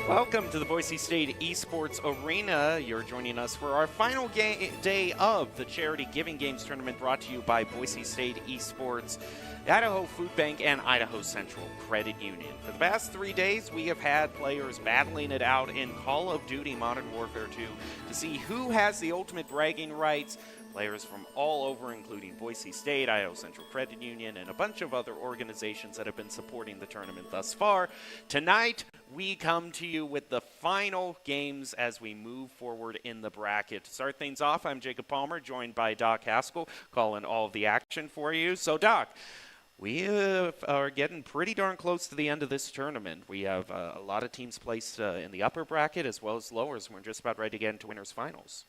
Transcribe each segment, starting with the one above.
Welcome to the Boise State Esports Arena. You're joining us for our final day of the Charity Giving Games Tournament, brought to you by Boise State Esports, Idaho Food Bank, and Idaho Central Credit Union. For the past 3 days, we have had players battling it out in Call of Duty Modern Warfare 2 to see who has the ultimate bragging rights. Players from all over, including Boise State, Idaho Central Credit Union, and a bunch of other organizations that have been supporting the tournament thus far. Tonight, we come to you with the final games as we move forward in the bracket. To start things off, I'm Jacob Palmer, joined by Doc Haskell, calling all of the action for you. So, Doc, we are getting pretty darn close to the end of this tournament. We have a lot of teams placed in the upper bracket as well as lowers, and we're just about ready to get into winners' finals.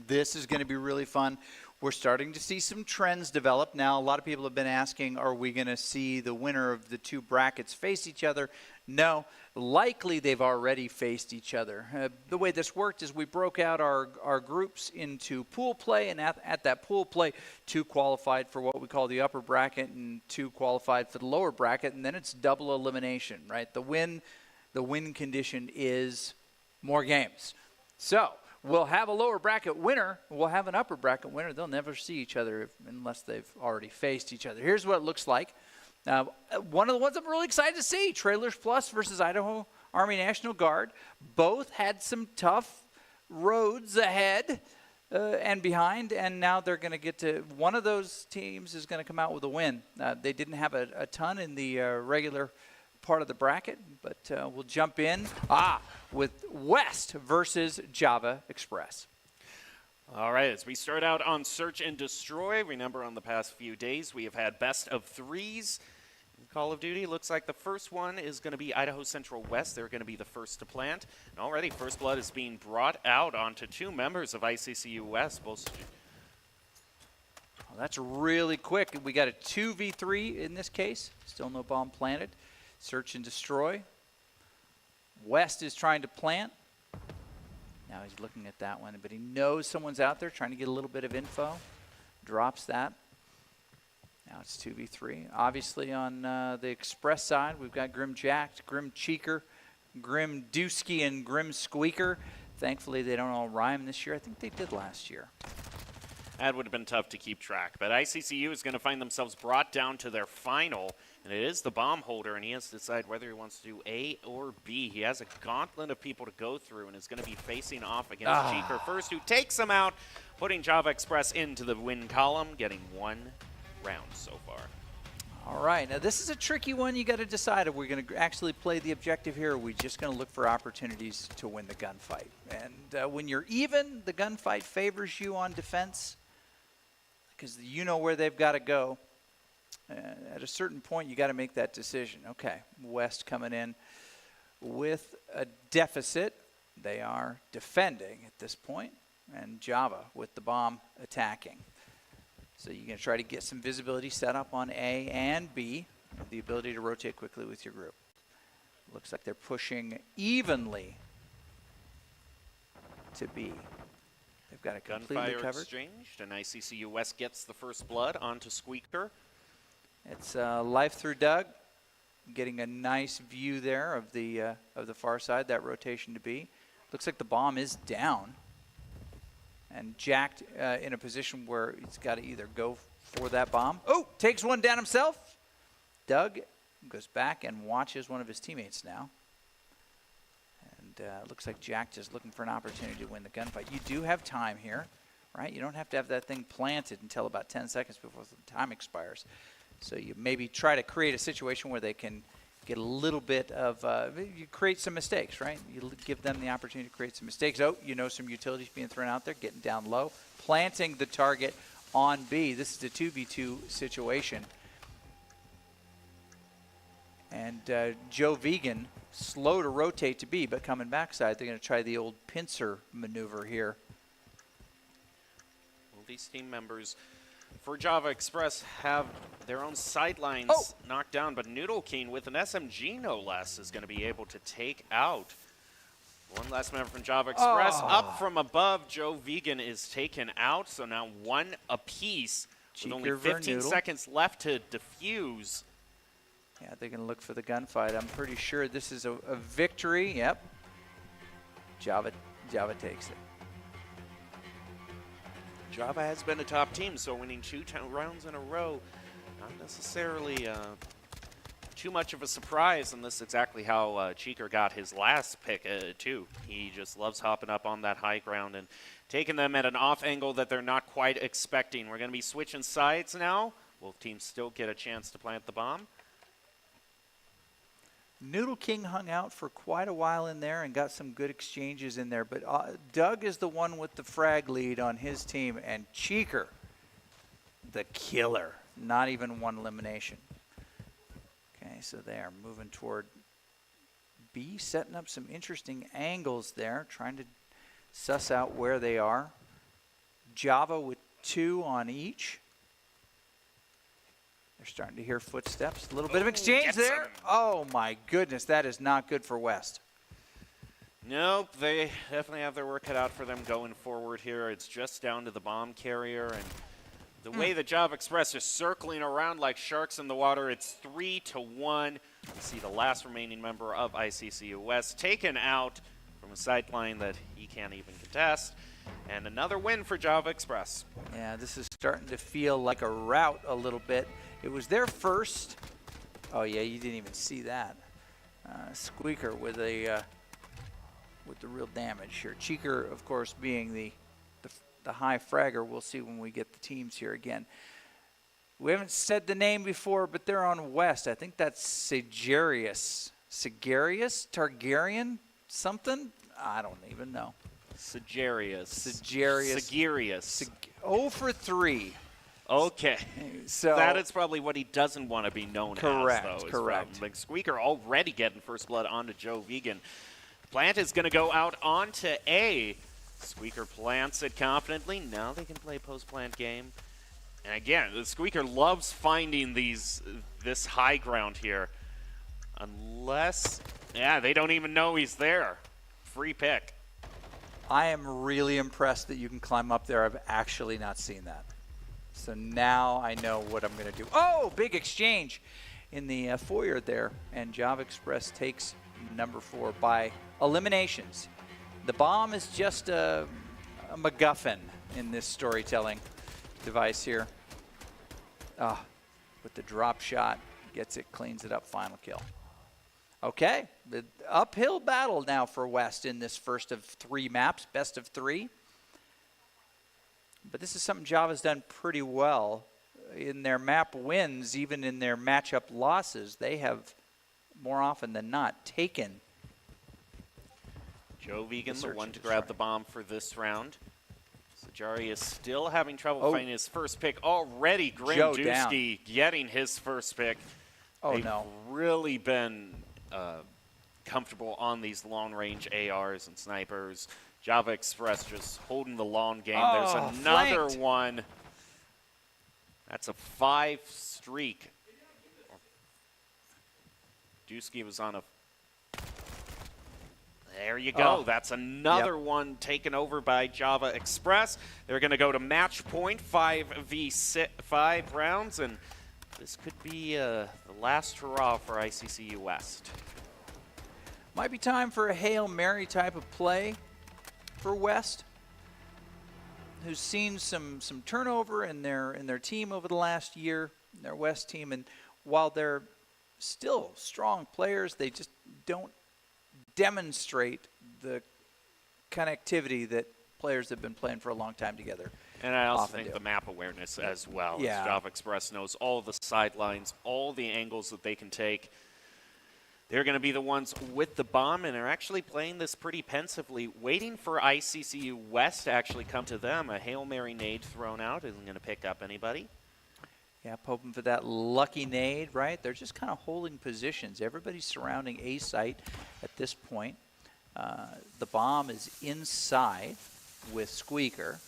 This is going to be really fun. We're starting to see some trends develop. Now, a lot of people have been asking, are we going to see the winner of the two brackets face each other? No, likely they've already faced each other. The way this worked is we broke out our groups into pool play, and at that pool play, 2 qualified for what we call the upper bracket and 2 qualified for the lower bracket, and then it's double elimination, right? The win condition is more games. So we'll have a lower bracket winner. We'll have an upper bracket winner. They'll never see each other unless they've already faced each other. Here's what it looks like. One of the ones I'm really excited to see, Trailers Plus versus Idaho Army National Guard. Both had some tough roads ahead and behind, and now they're going to get to – one of those teams is going to come out with a win. They didn't have a ton in the regular part of the bracket, but we'll jump in with West versus Java Express. All right, as we start out on Search and Destroy, remember on the past few days we have had best of 3s in Call of Duty. Looks like the first one is going to be Idaho Central West. They're going to be the first to plant. And already first blood is being brought out onto 2 members of ICCU West. Well, that's really quick. We got a 2v3 in this case. Still no bomb planted. Search and Destroy. West is trying to plant. Now he's looking at that one, but he knows someone's out there trying to get a little bit of info. Drops that. Now it's 2v3. Obviously on the Express side, we've got Grim Jacked, Grim Cheeker, Grim Dusky, and Grim Squeaker. Thankfully, they don't all rhyme this year. I think they did last year. That would have been tough to keep track, but ICCU is going to find themselves brought down to their final, and it is the bomb holder, and he has to decide whether he wants to do A or B. He has a gauntlet of people to go through and is going to be facing off against Cheeker first, who takes him out, putting Java Express into the win column, getting 1 round so far. All right, now this is a tricky one. You got to decide if we're going to actually play the objective here, or are we just going to look for opportunities to win the gunfight. And when you're even, the gunfight favors you on defense because you know where they've got to go. At a certain point, you got to make that decision. Okay, West coming in with a deficit. They are defending at this point, and Java with the bomb attacking. So you're going to try to get some visibility set up on A and B, the ability to rotate quickly with your group. Looks like they're pushing evenly to B. They've got a completely Gunfire covered. exchanged, and ICCU West gets the first blood onto Squeaker. It's life through Doug, getting a nice view there of the far side, that rotation to B. Looks like the bomb is down, and Jacked in a position where he's got to either go for that bomb. Oh, takes one down himself. Doug goes back and watches one of his teammates now. And looks like Jacked is looking for an opportunity to win the gunfight. You do have time here, right? You don't have to have that thing planted until about 10 seconds before the time expires. So you maybe try to create a situation where they can get a little bit of, you create some mistakes, right? You give them the opportunity to create some mistakes. Oh, some utilities being thrown out there, getting down low, planting the target on B. This is a 2v2 situation. And Joe Vegan, slow to rotate to B, but coming backside, they're going to try the old pincer maneuver here. Well, these team members for Java Express have their own sidelines knocked down, but Noodle King with an SMG no less is going to be able to take out one last member from Java Express. Up from above, Joe Vegan is taken out, so now one apiece with only 15 seconds left to defuse. Yeah, they're going to look for the gunfight. I'm pretty sure this is a victory. Yep. Java takes it. Java has been a top team, so winning 2 rounds in a row, not necessarily too much of a surprise, and this is exactly how Cheeker got his last pick, too. He just loves hopping up on that high ground and taking them at an off angle that they're not quite expecting. We're going to be switching sides now. Will teams still get a chance to plant the bomb? Noodle King hung out for quite a while in there and got some good exchanges in there, but Doug is the one with the frag lead on his team, and Cheeker, the killer, not even one elimination. Okay, so they are moving toward B, setting up some interesting angles there, trying to suss out where they are. Java with 2 on each. They're starting to hear footsteps. A little bit of exchange there. Oh, my goodness. That is not good for West. Nope. They definitely have their work cut out for them going forward here. It's just down to the bomb carrier. And the way that Java Express is circling around like sharks in the water, it's 3-1. You see the last remaining member of ICCU West taken out from a sideline that he can't even contest. And another win for Java Express. Yeah, this is starting to feel like a rout a little bit. It was their first. Oh yeah, you didn't even see that. Squeaker with the real damage here. Cheeker, of course, being the high fragger. We'll see when we get the teams here again. We haven't said the name before, but they're on West. I think that's Sigarius. Sigarius? Targaryen? Something? I don't even know. Sigarius. 0 for 3. Okay. So that is probably what he doesn't want to be known as, though. Correct. Like Squeaker already getting first blood onto Joe Vegan. Plant is going to go out onto A. Squeaker plants it confidently. Now they can play post-plant game. And again, the Squeaker loves finding this high ground here. Unless, they don't even know he's there. Free pick. I am really impressed that you can climb up there. I've actually not seen that. So now I know what I'm going to do. Oh, big exchange in the foyer there. And Java Express takes number 4 by eliminations. The bomb is just a MacGuffin in this storytelling device here. With the drop shot, gets it, cleans it up, final kill. Okay, the uphill battle now for West in this first of 3 maps, best of 3. But this is something Java's done pretty well. In their map wins, even in their matchup losses, they have more often than not taken. Joe Vegan, the one to grab the bomb for this round. Sajari is still having trouble finding his first pick. Already Grandewski getting his first pick. They've really been comfortable on these long-range ARs and snipers. Java Express just holding the long game. There's another one. That's a 5 streak. Dusky was on a... There you go. That's another one taken over by Java Express. They're going to go to match point, 5v5 rounds, and this could be the last hurrah for ICCU West. Might be time for a Hail Mary type of play for West, who's seen some turnover in their team over the last year, their West team, and while they're still strong players, they just don't demonstrate the connectivity that players have been playing for a long time together And I also often think do. the map awareness as well. Yeah. As Java Express knows all the sidelines, all the angles that they can take. They're going to be the ones with the bomb, and are actually playing this pretty pensively, waiting for ICCU West to actually come to them. A Hail Mary nade thrown out isn't going to pick up anybody. Yeah, hoping for that lucky nade, right? They're just kind of holding positions. Everybody's surrounding A site at this point. The bomb is inside with Squeaker,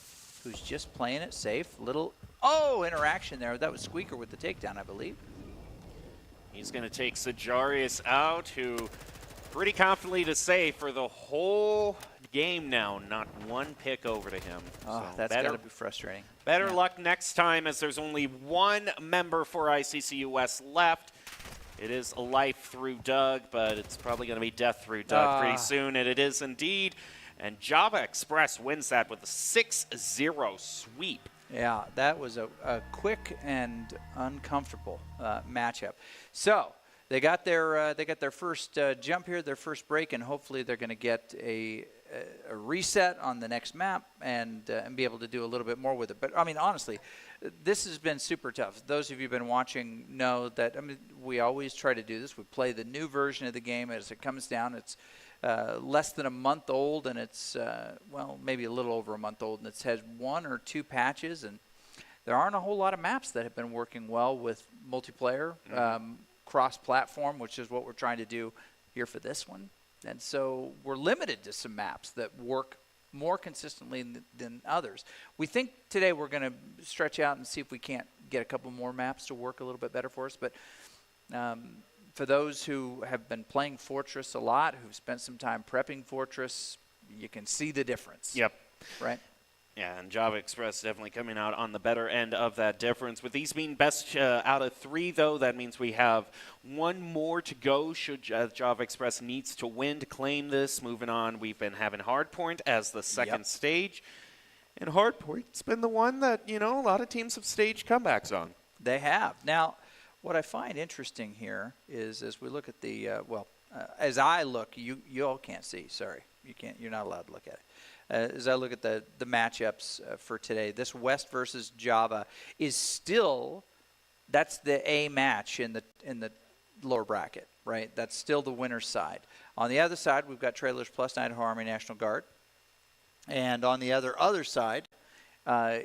who's just playing it safe. Little, interaction there. That was Squeaker with the takedown, I believe. He's going to take Sajarius out, who pretty confidently to say for the whole game now, not one pick over to him. Oh, So that's got to be frustrating. Better luck next time, as there's only one member for ICCU West left. It is a life through Doug, but it's probably going to be death through Doug pretty soon, and it is indeed. And Java Express wins that with a 6-0 sweep. Yeah, that was a quick and uncomfortable matchup. So they got their first jump here, their first break, and hopefully they're going to get a reset on the next map and be able to do a little bit more with it. But I mean, honestly, this has been super tough. Those of you who've been watching know that. I mean, we always try to do this. We play the new version of the game as it comes down. It's less than a month old, and it's, maybe a little over a month old, and it's had 1 or 2 patches, and there aren't a whole lot of maps that have been working well with multiplayer, cross-platform, which is what we're trying to do here for this one. And so we're limited to some maps that work more consistently than others. We think today we're going to stretch out and see if we can't get a couple more maps to work a little bit better for us, but for those who have been playing Fortress a lot, who've spent some time prepping Fortress, you can see the difference. Yep. Right? Yeah, and Java Express definitely coming out on the better end of that difference. With these being best out of 3, though, that means we have 1 more to go should Java Express needs to win to claim this. Moving on, we've been having Hardpoint as the second stage. And Hardpoint's been the one that, a lot of teams have staged comebacks on. They have. Now, what I find interesting here is as we look at the, as I look, you all can't see, sorry. You're not allowed to look at it. As I look at the matchups for today, this West versus Java is still, that's the A match in the lower bracket, right? That's still the winner's side. On the other side, we've got Trailers Plus Idaho Army National Guard. And on the other side,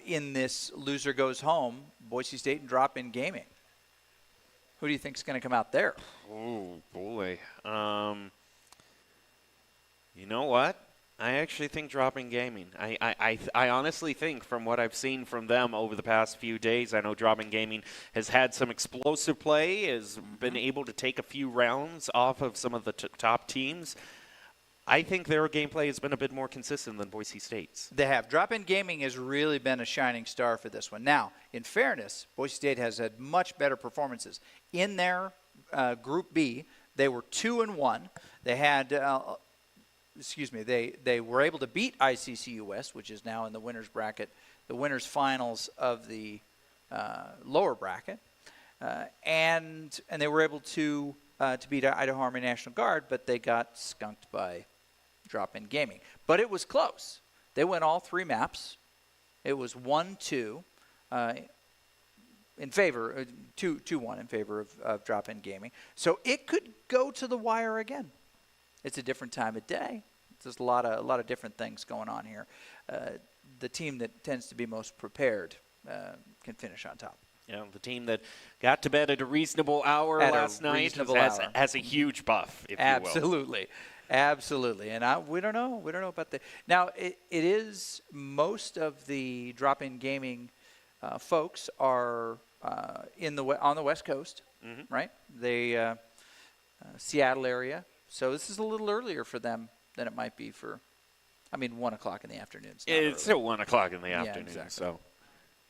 in this loser goes home, Boise State and Drop-In Gaming. Who do you think is going to come out there? Oh, boy. You know what? I actually think Drop-In Gaming. I honestly think from what I've seen from them over the past few days, I know Drop-In Gaming has had some explosive play, has been able to take a few rounds off of some of the top teams. I think their gameplay has been a bit more consistent than Boise State's. They have. Drop-In Gaming has really been a shining star for this one. Now, in fairness, Boise State has had much better performances. In their Group B, they were 2-1. They had, they were able to beat ICCU West, which is now in the winner's bracket, the winner's finals of the lower bracket. And they were able to beat Idaho Army National Guard, but they got skunked by Drop-In Gaming. But it was close. They went all 3 maps. It was 1-2 in favor, 2-1 in favor of Drop-In Gaming. So it could go to the wire again. It's a different time of day. There's a lot of different things going on here. The team that tends to be most prepared can finish on top. The team that got to bed at a reasonable hour last night has a huge buff, if you will. Absolutely. Absolutely. And we don't know. We don't know about the. Now, it is most of the Drop-In Gaming folks are on the West Coast, right? They Seattle area. So this is a little earlier for them than it might be for, 1 o'clock in the afternoon. It's still 1 o'clock in the afternoon. Exactly. So.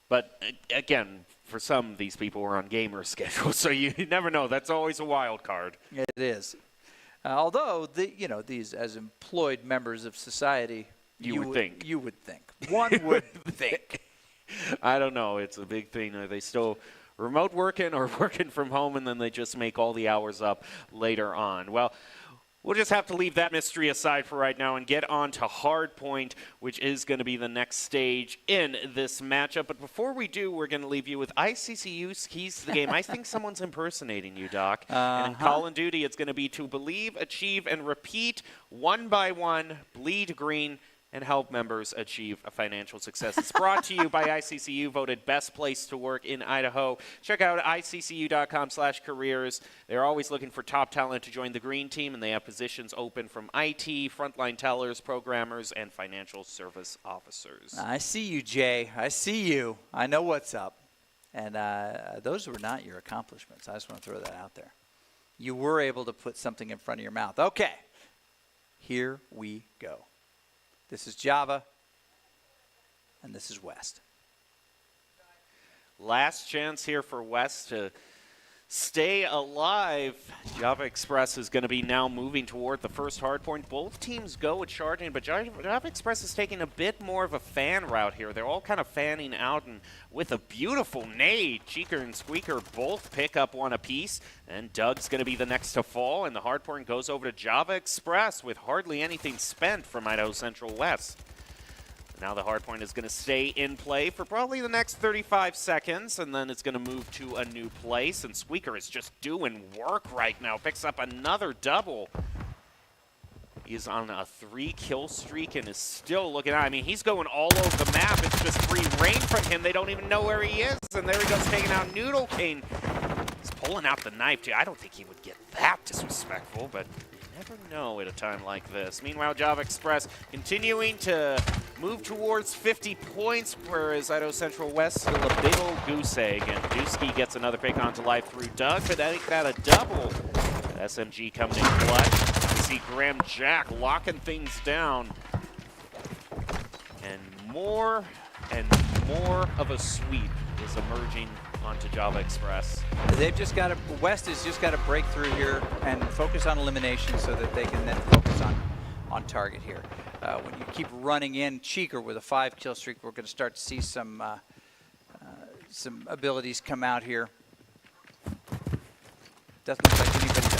But, again, for some of these people are on gamer schedules, so you never know. That's always a wild card. It is. Although, these as employed members of society, you would think. One would think. I don't know. It's a big thing. Are they still remote working or working from home, and then they just make all the hours up later on? Well, We'll just have to leave that mystery aside for right now and get on to Hardpoint, which is going to be the next stage in this matchup. But before we do, we're going to leave you with ICCU's keys to the game. I think someone's impersonating you, Doc. And in Call of Duty, it's going to be to believe, achieve, and repeat one by one, bleed green, and help members achieve a financial success. It's brought to you by ICCU, voted best place to work in Idaho. Check out iccu.com/careers. They're always looking for top talent to join the green team, and they have positions open from IT, frontline tellers, programmers, and financial service officers. I see you, Jay. I see you. I know what's up. And those were not your accomplishments. I just want to throw that out there. You were able to put something in front of your mouth. Okay. Here we go. This is Java, and this is West. Last chance here for West to stay alive. Java Express is going to be now moving toward the first hard point. Both teams go with charging, but Java Express is taking a bit more of a fan route here. They're all kind of fanning out, and with a beautiful nade, Cheeker and Squeaker both pick up one apiece, and Doug's going to be the next to fall, and the hard point goes over to Java Express with hardly anything spent from Idaho Central West. Now the hard point is going to stay in play for probably the next 35 seconds, and then it's going to move to a new place. And Squeaker is just doing work right now. Picks up another double. He's on a 3-kill streak and is still looking out. I mean, he's going all over the map. It's just free reign from him. They don't even know where he is. And there he goes, taking out Noodle King. He's pulling out the knife, too. I don't think he would get that disrespectful, but you never know at a time like this. Meanwhile, Java Express continuing to move towards 50 points, whereas Idaho Central West still a big old goose egg. And Dusky gets another pick onto life through Doug, but I think that a double. SMG coming in clutch. We see Graham Jack locking things down. And more of a sweep is emerging onto Java Express. They've just got to, West has just got to break through here and focus on elimination so that they can then focus on target here. When you keep running in Cheeker with a 5-kill streak, we're going to start to see some abilities come out here. Doesn't look like anybody's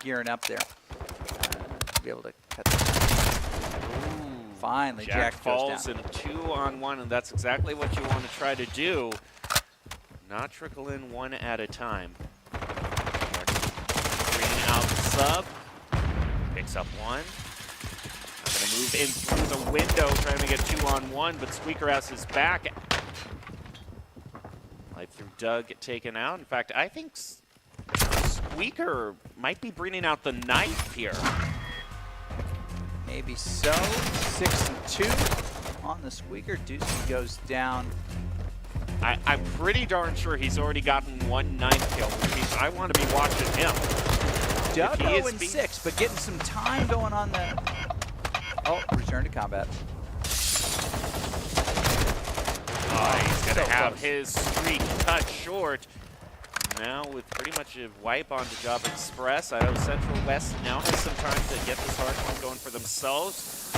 gearing up there to be able to cut that down. Finally, Jack falls goes down. in 2-on-1, and that's exactly what you want to try to do. Not trickle in one at a time. Bringing out the sub. Picks up one. I'm going to move in through the window, trying to get 2-on-1, but Squeaker has his back. Life through Doug taken out. In fact, I think Squeaker might be bringing out the knife here. Maybe so. 6-2 on the Squeaker. Deuce goes down. I'm pretty darn sure he's already gotten one 9th kill, which means I want to be watching him. Doug 0-6, but getting some time going on the... Oh, return to combat. He's going to have his streak cut short. Now with pretty much a wipe onto Java Express, Idaho Central West now has some time to get this hard one going for themselves.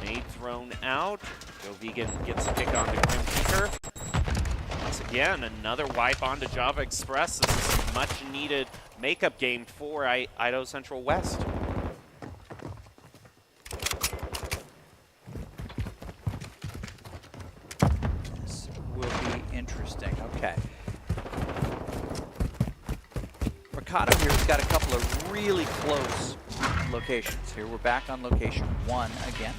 Nade thrown out. Joe Vegan gets a pick on the Grim Kicker. Once again, another wipe onto Java Express. This is a much-needed makeup game for Idaho Central West. This will be interesting. Okay. Mercado here has got a couple of really close locations. Here we're back on location 1 again.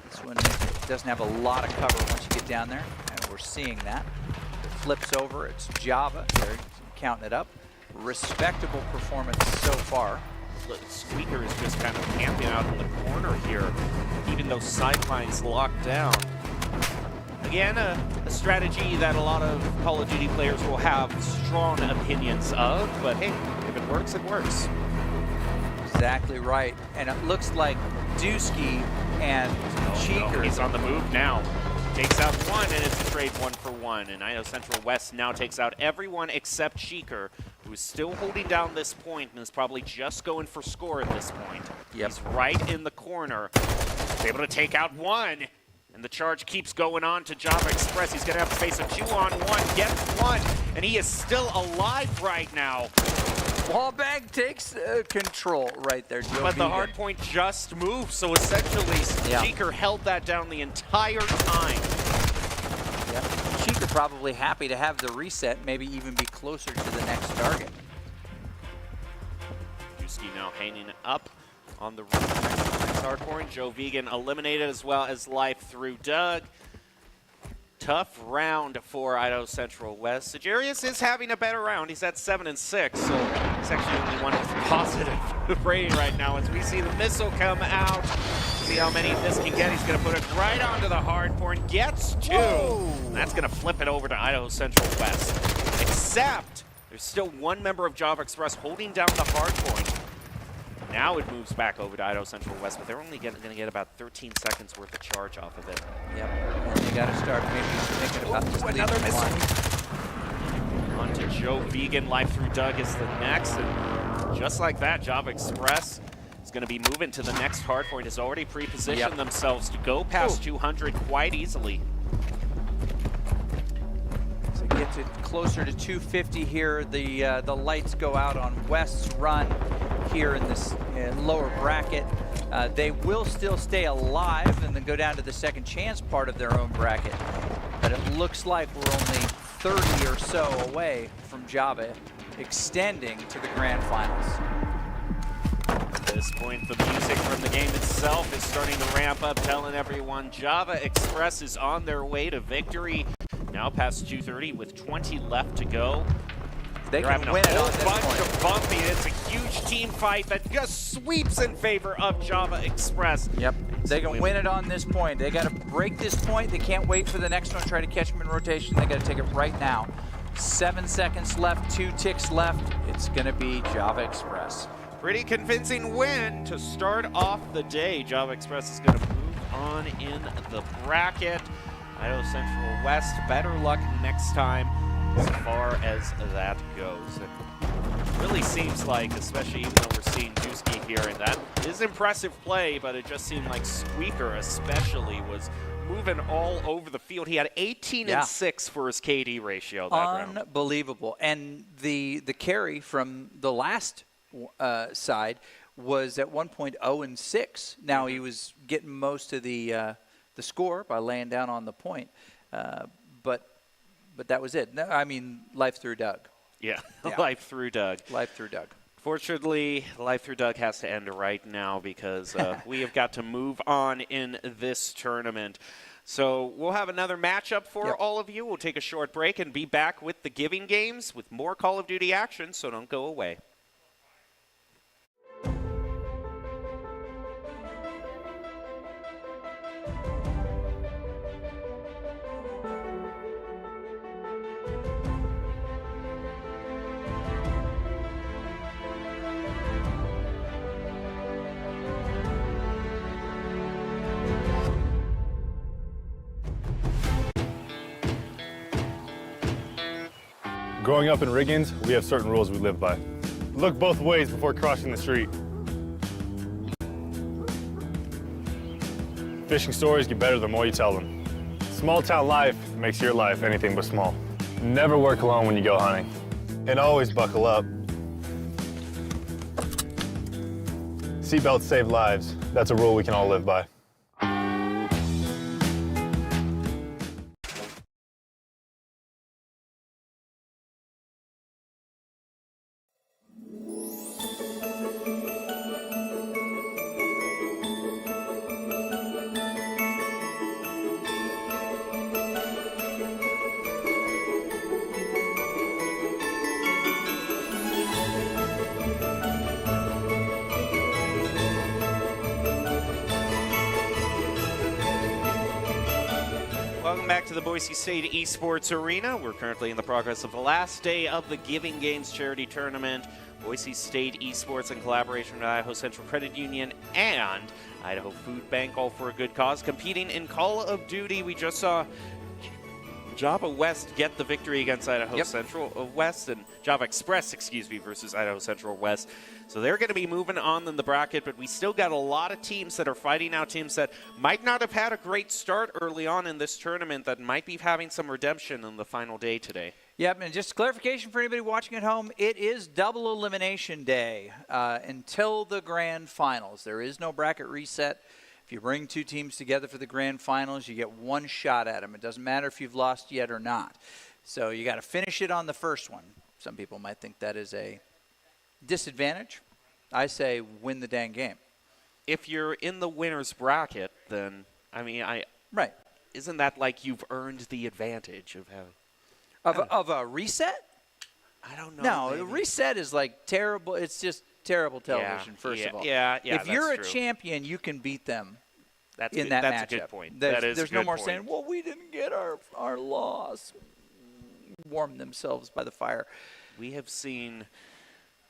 This one doesn't have a lot of cover once you get down there, and we're seeing that. It flips over, it's Java, they're counting it up. Respectable performance so far. Squeaker is just kind of camping out in the corner here, keeping those sidelines locked down. Again, a strategy that a lot of Call of Duty players will have strong opinions of, but hey, if it works, it works. Exactly right. And it looks like Dusky and Cheeker. No, he's on the move now. Takes out one, and it's a trade 1-for-1. And Idaho Central West now takes out everyone except Cheeker, who is still holding down this point and is probably just going for score at this point. Yep. He's right in the corner. He's able to take out one. And the charge keeps going on to Java Express. He's going to have to face a 2-on-1, gets one, and he is still alive right now. Wall bag takes control right there, Joe But the Vegan. hard point just moved, so essentially Sheeker held that down the entire time. Yeah. Sheeker probably happy to have the reset, maybe even be closer to the next target. Juski now hanging up on the next hard point. Joe Vegan eliminated as well as life through Doug. Tough round for Idaho Central West. Sajarius is having a better round. He's at 7 and 6, so he's actually only one positive rating right now. As we see the missile come out, see how many this can get. He's going to put it right onto the hard point. Gets 2. And that's going to flip it over to Idaho Central West. Except there's still one member of Java Express holding down the hard point. Now it moves back over to Idaho Central West, but they're only going to get about 13 seconds worth of charge off of it. Yep, and they got to start maybe thinking about just another missile. one. On to Joe Vegan. Life through Doug is the next, and just like that, Java Express is going to be moving to the next hard point. Has already pre-positioned themselves to go past 200 quite easily. So it gets it closer to 250 here. The lights go out on West's run here in this lower bracket. They will still stay alive and then go down to the second chance part of their own bracket. But it looks like we're only 30 or so away from Java extending to the grand finals. At this point, the music from the game itself is starting to ramp up, telling everyone Java Express is on their way to victory. Now past 2:30 with 20 left to go. They can win it on this bunch of bumpy. It's a huge team fight that just sweeps in favor of Java Express. Yep, they can win it on this point. They got to break this point. They can't wait for the next one, try to catch them in rotation. They got to take it right now. 7 seconds left, 2 ticks left. It's going to be Java Express. Pretty convincing win to start off the day. Java Express is going to move on in the bracket. Idaho Central West, better luck next time as far as that goes. It really seems like, especially even though we're seeing Juski here, and that is impressive play, but it just seemed like Squeaker especially was moving all over the field. He had 18 and 6 for his KD ratio that round. Unbelievable. And the carry from the last side was at one point 0 and 6. Now he was getting most of the score by laying down on the point, but that was it. No, I mean, life through Doug. Yeah, life through Doug. Life through Doug. Fortunately, life through Doug has to end right now because we have got to move on in this tournament. So we'll have another matchup for all of you. We'll take a short break and be back with the Giving Games with more Call of Duty action, so don't go away. Growing up in Riggins, we have certain rules we live by. Look both ways before crossing the street. Fishing stories get better the more you tell them. Small town life makes your life anything but small. Never work alone when you go hunting. And always buckle up. Seatbelts save lives. That's a rule we can all live by. Welcome back to the Boise State Esports Arena. We're currently in the progress of the last day of the Giving Games charity tournament. Boise State Esports in collaboration with Idaho Central Credit Union and Idaho Food Bank, all for a good cause. Competing in Call of Duty, we just saw Java West get the victory against Idaho Central West, and Java Express, excuse me, versus Idaho Central West. So they're going to be moving on in the bracket, but we still got a lot of teams that are fighting out, teams that might not have had a great start early on in this tournament that might be having some redemption on the final day today. Yep, and just clarification for anybody watching at home, it is double elimination day until the grand finals. There is no bracket reset. If you bring two teams together for the grand finals, you get one shot at them. It doesn't matter if you've lost yet or not. So you got to finish it on the first one. Some people might think that is a disadvantage. I say win the dang game. If you're in the winner's bracket, then, I mean, Right. Isn't that like you've earned the advantage of having... Of a reset? I don't know. No, maybe. a reset is like terrible. It's just terrible television, first of all. Yeah, if you're that's a true. champion, you can beat them That's in good. that That's matchup. a good point. There's no more point. saying, well, we didn't get our loss. Warm themselves by the fire. We have seen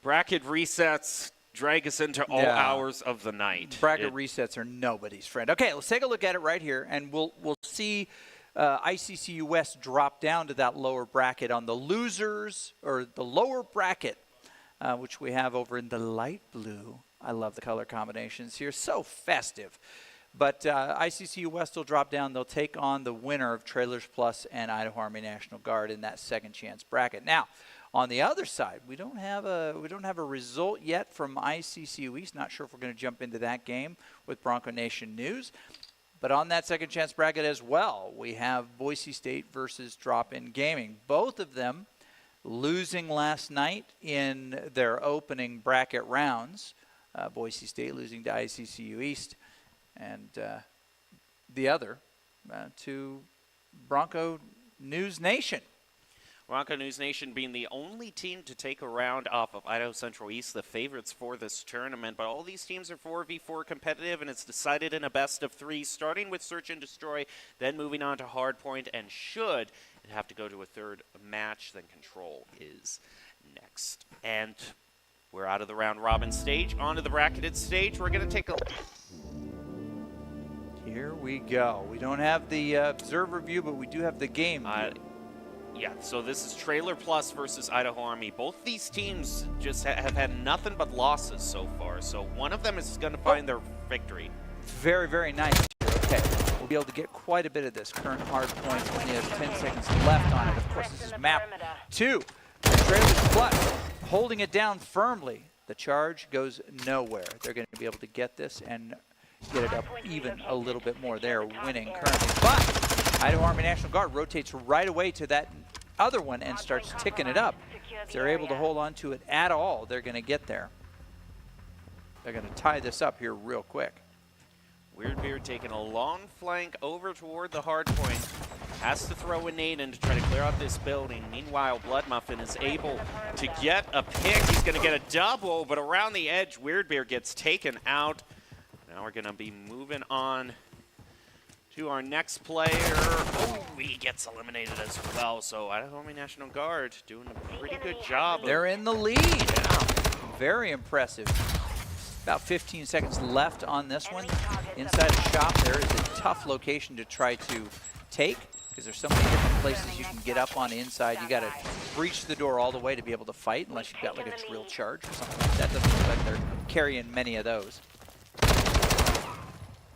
bracket resets drag us into all Yeah. hours of the night. Bracket resets are nobody's friend. Okay, let's take a look at it right here, and we'll see ICCU West drop down to that lower bracket on the losers, or the lower bracket, which we have over in the light blue. I love the color combinations here. So festive. But ICCU West will drop down. They'll take on the winner of Trailers Plus and Idaho Army National Guard in that second chance bracket. Now, on the other side, we don't have a result yet from ICCU East. Not sure if we're going to jump into that game with Bronco Nation News. But on that second chance bracket as well, we have Boise State versus Drop-In Gaming. Both of them losing last night in their opening bracket rounds. Boise State losing to ICCU East, and the other to Bronco News Nation. Bronco News Nation being the only team to take a round off of Idaho Central East, the favorites for this tournament. But all these teams are 4v4 competitive, and it's decided in a best of three, starting with Search and Destroy, then moving on to Hardpoint, and should it have to go to a third match, then Control is next. And we're out of the round robin stage, onto the bracketed stage. We're going to take a... Here we go. We don't have the observer view, but we do have the game view. Yeah, so this is Trailer Plus versus Idaho Army. Both these teams just have had nothing but losses so far, so one of them is going to find their victory. Very, very nice. Okay, we'll be able to get quite a bit of this. Current hard point only has 10 seconds left on it. Of course, this is map 2. Trailers Plus holding it down firmly. The charge goes nowhere. They're going to be able to get this and get it up even a little bit more. They're winning currently. But Idaho Army National Guard rotates right away to that other one and starts ticking it up. If they're able to hold on to it at all, they're going to get there. They're going to tie this up here real quick. Weirdbeard taking a long flank over toward the hard point. Has to throw a nade in to try to clear out this building. Meanwhile, Blood Muffin is able to get a pick. He's going to get a double, but around the edge, Weirdbeard gets taken out. Now we're going to be moving on to our next player. Oh, he gets eliminated as well. So Idaho Army National Guard doing a pretty good job. They're in the lead. Yeah. Very impressive. About 15 seconds left on this one. Inside the shop, there is a tough location to try to take because there's so many different places you can get up on inside. You got to breach the door all the way to be able to fight unless you've got like a drill charge or something like that. Doesn't look like they're carrying many of those.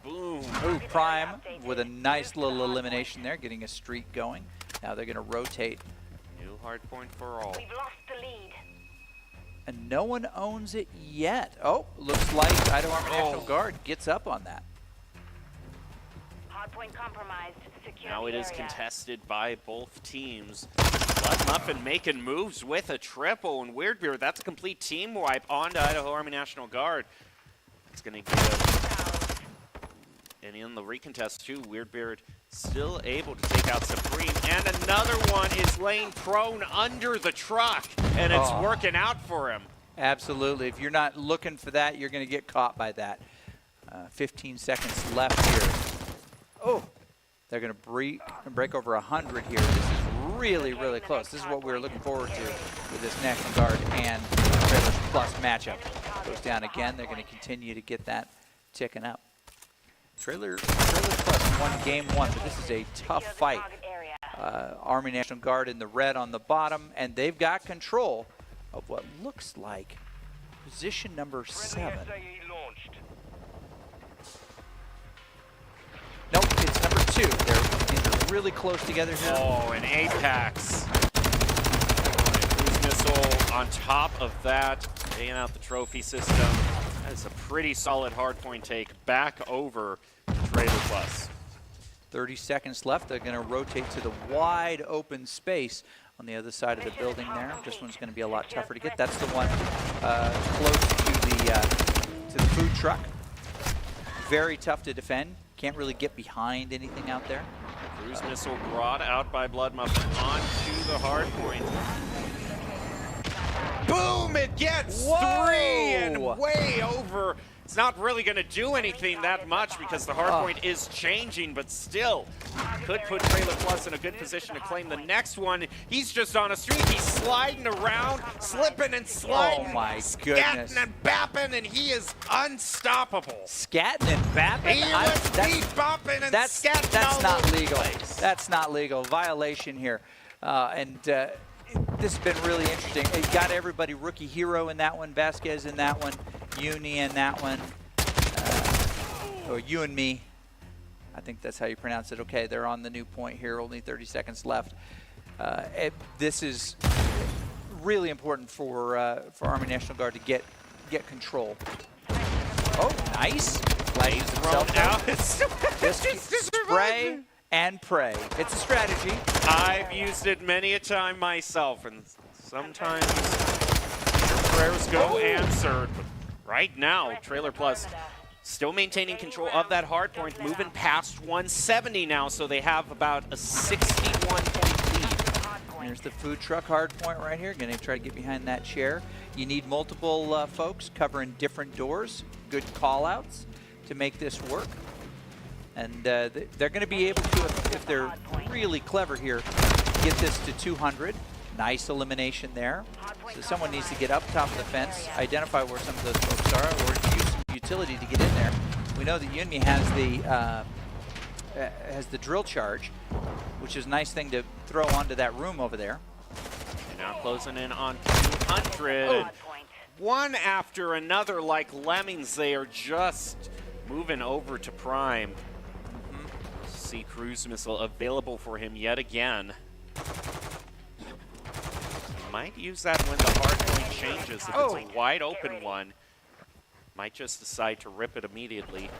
Boom. Ooh, Prime with a nice little elimination there, getting a streak going. Now they're going to rotate. New hard point for all. We've lost the lead. And no one owns it yet. Oh, looks like Idaho Army National Guard gets up on that. Hardpoint compromised. Secure Now the it is area. contested by both teams. Blood Muffin making moves with a triple, and Weirdbeard, that's a complete team wipe onto Idaho Army National Guard. It's going to give... And in the recontest too, Weirdbeard still able to take out Supreme. And another one is laying prone under the truck, and it's working out for him. Absolutely. If you're not looking for that, you're going to get caught by that. 15 seconds left here. Oh, they're going to break over 100 here. This is really, really close. This is what we were looking forward to with this National Guard and Trailers Plus matchup. Goes down again. They're going to continue to get that ticking up. Trailers Plus won game 1, but this is a tough fight. Army National Guard in the red on the bottom, and they've got control of what looks like position number 7. Nope, it's number 2. They're really close together here. Oh, an Apex. missile on top of that, laying out the trophy system. That is a pretty solid hardpoint take back over Trailer Plus. 30 seconds left. They're going to rotate to the wide open space on the other side of the building there. This one's going to be a lot tougher to get. That's the one close to the food truck. Very tough to defend. Can't really get behind anything out there. Cruise missile brought out by Blood Muffin onto the hard point. Boom! It gets 3 and way over. It's not really going to do anything that much because the hard point is changing, but still could put Trailer Plus in a good position to claim the next one. He's just on a streak. He's sliding around, slipping and sliding. Oh my goodness. Scatting and bapping, and he is unstoppable. Scatting and bapping? He was bopping and scatting. That's not all over legal. the place. That's not legal. Violation here. This has been really interesting. It got everybody rookie hero in that one, Vasquez in that one, Uni in that one, or you and me. I think that's how you pronounce it. Okay, they're on the new point here. Only 30 seconds left. This is really important for Army National Guard to get control. Oh, nice. He's thrown out. Spray and pray. It's a strategy. I've used it many a time myself, and sometimes your prayers go answered. But right now, Trailer Plus still maintaining control of that hard point, moving past 170 now, so they have about a 61-point lead. Here's the food truck hard point right here. Going to try to get behind that chair. You need multiple folks covering different doors. Good call-outs to make this work. And they're going to be able to, if they're really clever here, get this to 200. Nice elimination there. So someone needs to get up top of the fence, identify where some of those folks are, or use some utility to get in there. We know that Yunmi has the drill charge, which is a nice thing to throw onto that room over there. And now closing in on 200. One after another, like lemmings, they are just moving over to Prime. See cruise missile available for him yet again. Might use that when the hard point changes. If it's a wide open one, might just decide to rip it immediately.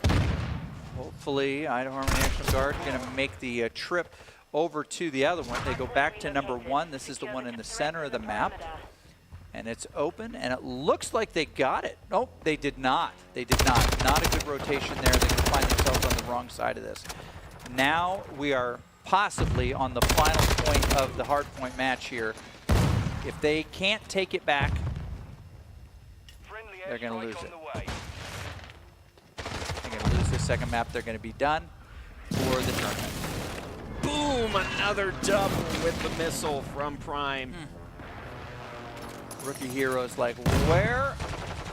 Hopefully, Idaho Army National Guard going to make the trip over to the other one. They go back to number 1. This is the one in the center of the map. And it's open, and it looks like they got it. Nope, they did not. They did not. Not a good rotation there. They're going to find themselves on the wrong side of this. Now we are possibly on the final point of the hard point match here. If they can't take it back, they're going to lose it. They're going to lose this second map. They're going to be done for the tournament. Boom! Another double with the missile from Prime. Rookie heroes like, where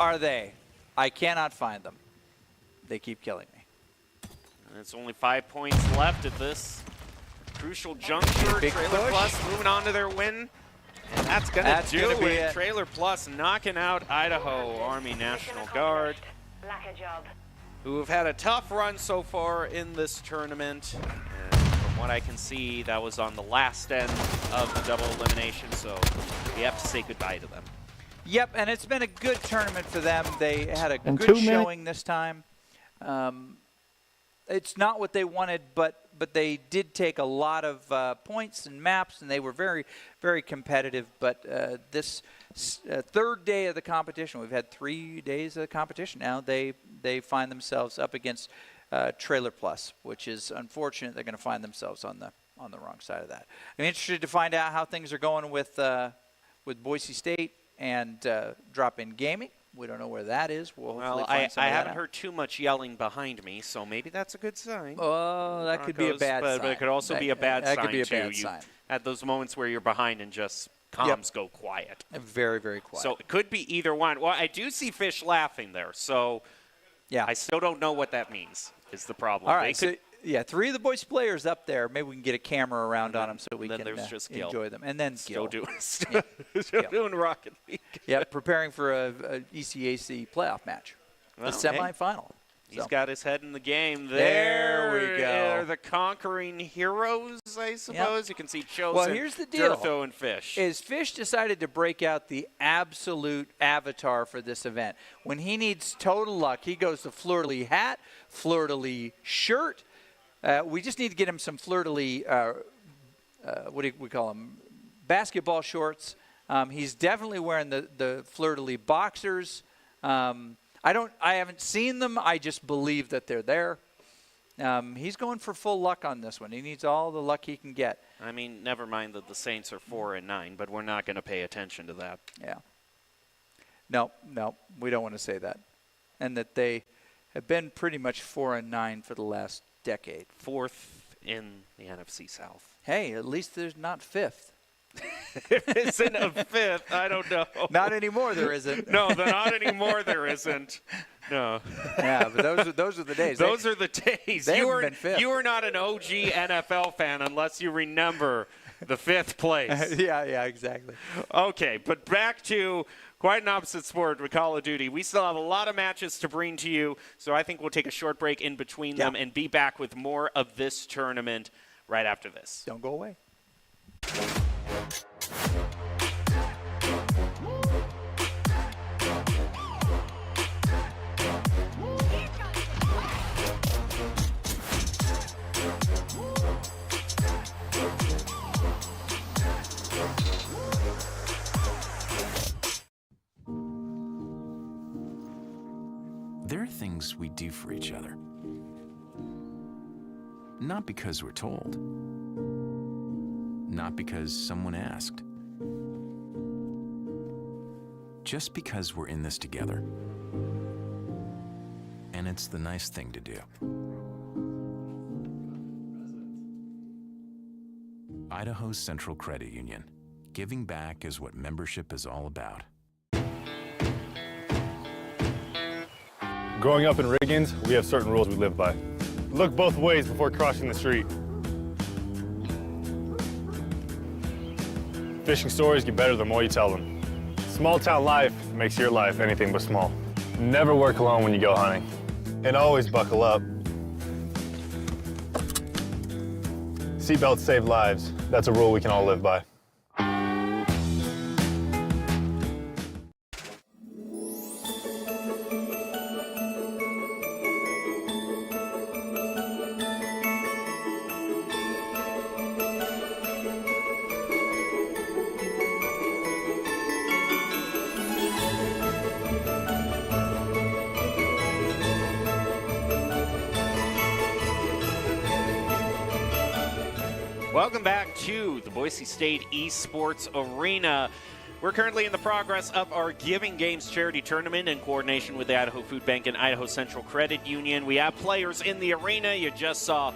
are they? I cannot find them. They keep killing me. And it's only 5 points left at this crucial juncture. Trailer Plus moving on to their win. And that's going to do it. Trailer Plus knocking out Idaho Army National Guard, who have had a tough run so far in this tournament. And from what I can see, that was on the last end of the double elimination, so we have to say goodbye to them. Yep, and it's been a good tournament for them. They had a good showing this time. It's not what they wanted, but they did take a lot of points and maps, and they were very, very competitive. But this third day of the competition, we've had 3 days of competition now, they find themselves up against Trailer Plus, which is unfortunate. They're going to find themselves on the wrong side of that. I'm interested to find out how things are going with Boise State and Drop-In Gaming. We don't know where that is. We'll hopefully find some I of that haven't out. heard too much yelling behind me, so maybe that's a good sign. Oh, that could be a bad sign. But it could also be a bad sign, That could be a too. bad sign. At those moments where you're behind and just comms go quiet. Very, very quiet. So it could be either one. Well, I do see Fish laughing there, so yeah. I still don't know what that means is the problem. All right, so yeah, 3 of the Boise players up there. Maybe we can get a camera around on them so we can enjoy them. And then still Gil. doing Rocket League. Yeah, preparing for a ECAC playoff match, the semifinal. He's got his head in the game. There we go. Are the conquering heroes, I suppose. Yep. You can see Chosen, well, here's the deal. Durtho, and Fish. Fish decided to break out the absolute avatar for this event. When he needs total luck, he goes to fleur-de-lis hat, fleur-de-lis shirt. We just need to get him some fleur-de-lis, what do we call them, basketball shorts. He's definitely wearing the fleur-de-lis boxers. I haven't seen them. I just believe that they're there. He's going for full luck on this one. He needs all the luck he can get. I mean, never mind that the Saints are 4-9, but we're not going to pay attention to that. Yeah. No, we don't want to say that. And that they have been pretty much 4-9 for the last decade. 4th in the NFC South. Hey, at least there's not 5th. Isn't a 5th? I don't know. Not anymore, there isn't. No, not anymore, there isn't. No. Yeah, but those are the days. Those are the days. They haven't been 5th. You are not an OG NFL fan unless you remember the 5th place. Yeah, exactly. Okay, but back to quite an opposite sport with Call of Duty. We still have a lot of matches to bring to you, so I think we'll take a short break in between them and be back with more of this tournament right after this. Don't go away. There are things we do for each other, not because we're told, not because someone asked, just because we're in this together. And it's the nice thing to do. Idaho Central Credit Union. Giving back is what membership is all about. Growing up in Riggins, we have certain rules we live by. Look both ways before crossing the street. Fishing stories get better the more you tell them. Small town life makes your life anything but small. Never work alone when you go hunting. And always buckle up. Seatbelts save lives. That's a rule we can all live by. Welcome back to the Boise State Esports Arena. We're currently in the progress of our Giving Games charity tournament in coordination with the Idaho Food Bank and Idaho Central Credit Union. We have players in the arena. You just saw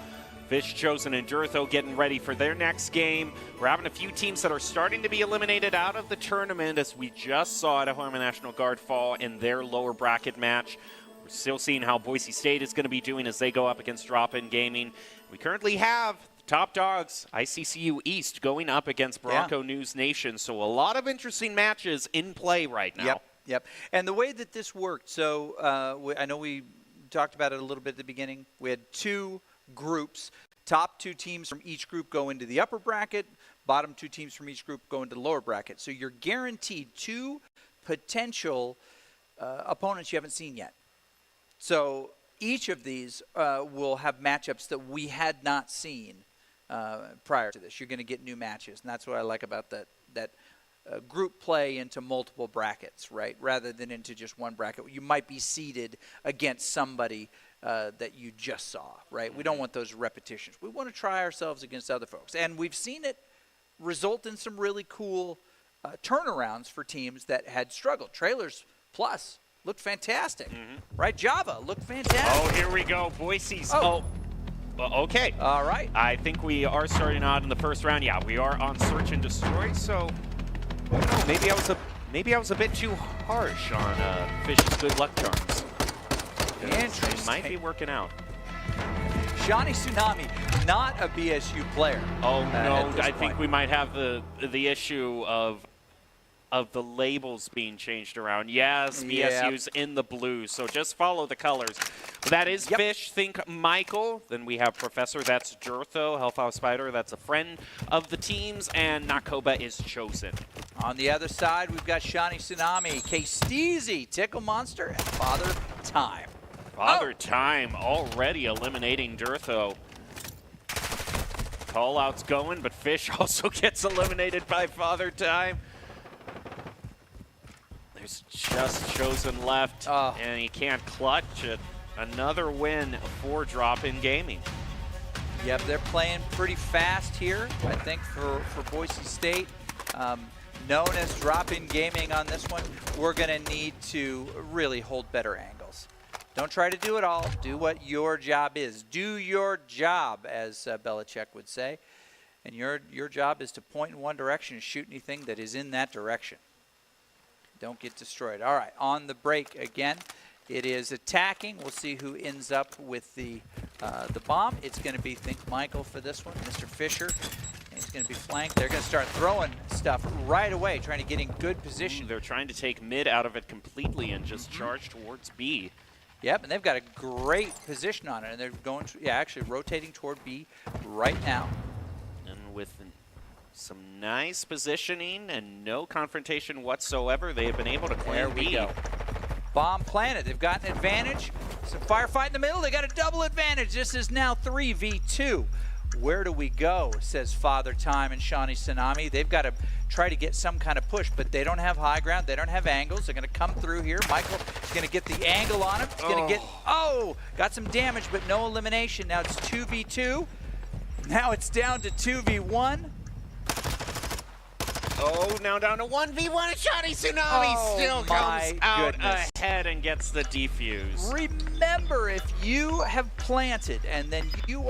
Fish, Chosen, and Durtho getting ready for their next game. We're having a few teams that are starting to be eliminated out of the tournament, as we just saw Idaho Army National Guard fall in their lower bracket match. We're still seeing how Boise State is going to be doing as they go up against Drop-In Gaming. We currently have top dogs, ICCU East, going up against Bronco News Nation. So a lot of interesting matches in play right now. Yep. And the way that this worked, so I know we talked about it a little bit at the beginning. We had two groups. Top two teams from each group go into the upper bracket. Bottom two teams from each group go into the lower bracket. So you're guaranteed two potential opponents you haven't seen yet. So each of these will have matchups that we had not seen prior to this. You're going to get new matches, and that's what I like about that group play into multiple brackets, right? Rather than into just one bracket. You might be seeded against somebody that you just saw, right? We don't want those repetitions. We want to try ourselves against other folks. And we've seen it result in some really cool turnarounds for teams that had struggled. Trailers Plus looked fantastic, right? Java looked fantastic. Oh, here we go. Boise's. Okay. All right. I think we are starting out in the first round. Yeah, we are on Search and Destroy, so maybe I was a bit too harsh on Fish's good luck charms. Interesting. It might be working out. Johnny Tsunami, not a BSU player. Oh no, I think we might have the issue of the labels being changed around. Yes, BSU's in the blue, so just follow the colors. That is Yep. Fish, think Michael. Then we have Professor, that's Jurtho. Hellfire Spider, that's a friend of the teams. And Nakoba is Chosen. On the other side, we've got Shani Tsunami, K-Steezy, Tickle Monster, and Father Time. Father Time already eliminating Jurtho. Call-out's going, but Fish also gets eliminated by Father Time. There's just Chosen left, and he can't clutch it. Another win for Drop-In Gaming. Yep, they're playing pretty fast here, I think, for Boise State. Known as Drop-In Gaming on this one, we're going to need to really hold better angles. Don't try to do it all. Do what your job is. Do your job, as Belichick would say. And your job is to point in one direction and shoot anything that is in that direction. Don't get destroyed. All right, on the break again. It is attacking. We'll see who ends up with the bomb. It's going to be, think Michael for this one, Mr. Fisher. And he's going to be flanked. They're going to start throwing stuff right away, trying to get in good position. They're trying to take mid out of it completely and just charge towards B. Yep, and they've got a great position on it, and they're going to, yeah, actually rotating toward B right now. And with some nice positioning and no confrontation whatsoever, they have been able to clear B. There we go. Bomb planted. They've got an advantage. Some firefight in the middle. They got a double advantage. This is now 3v2. Where do we go, says Father Time and Shani Tsunami. They've got to try to get some kind of push, but they don't have high ground. They don't have angles. They're going to come through here. Michael is going to get the angle on him. He's going to get, got some damage, but no elimination. Now it's 2v2. Now it's down to 2v1. Oh, now down to 1v1. Shani Tsunami still comes out ahead and gets the defuse. Remember, if you have planted and then you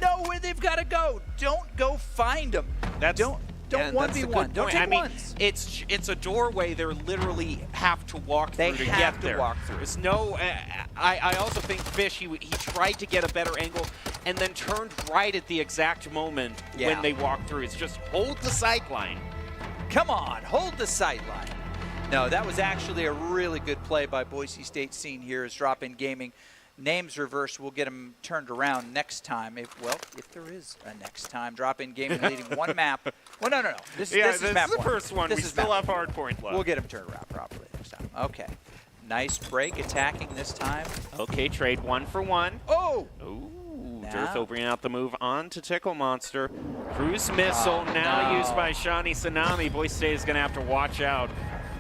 know where they've got to go. Don't go find them. Don't 1v1. Don't take ones. It's a doorway they literally have to walk through to get there. Walk through. There's no. I also think Fish. He tried to get a better angle and then turned right at the exact moment when they walk through. It's just hold the sight line. Come on, hold the sight line. No, that was actually a really good play by Boise State seen here as Drop-In Gaming. Names reversed. We'll get them turned around next time. If there is a next time. Drop-In Gaming leading one map. Well, no. This is map the one. first one. We still have hard point left. We'll get them turned around properly next time. Okay. Nice break. Attacking this time. Okay, trade 1 for 1. Oh! Ooh. Jurtho bringing out the move on to Tickle Monster. Cruise missile now used by Shani Tsunami. Boise State is going to have to watch out.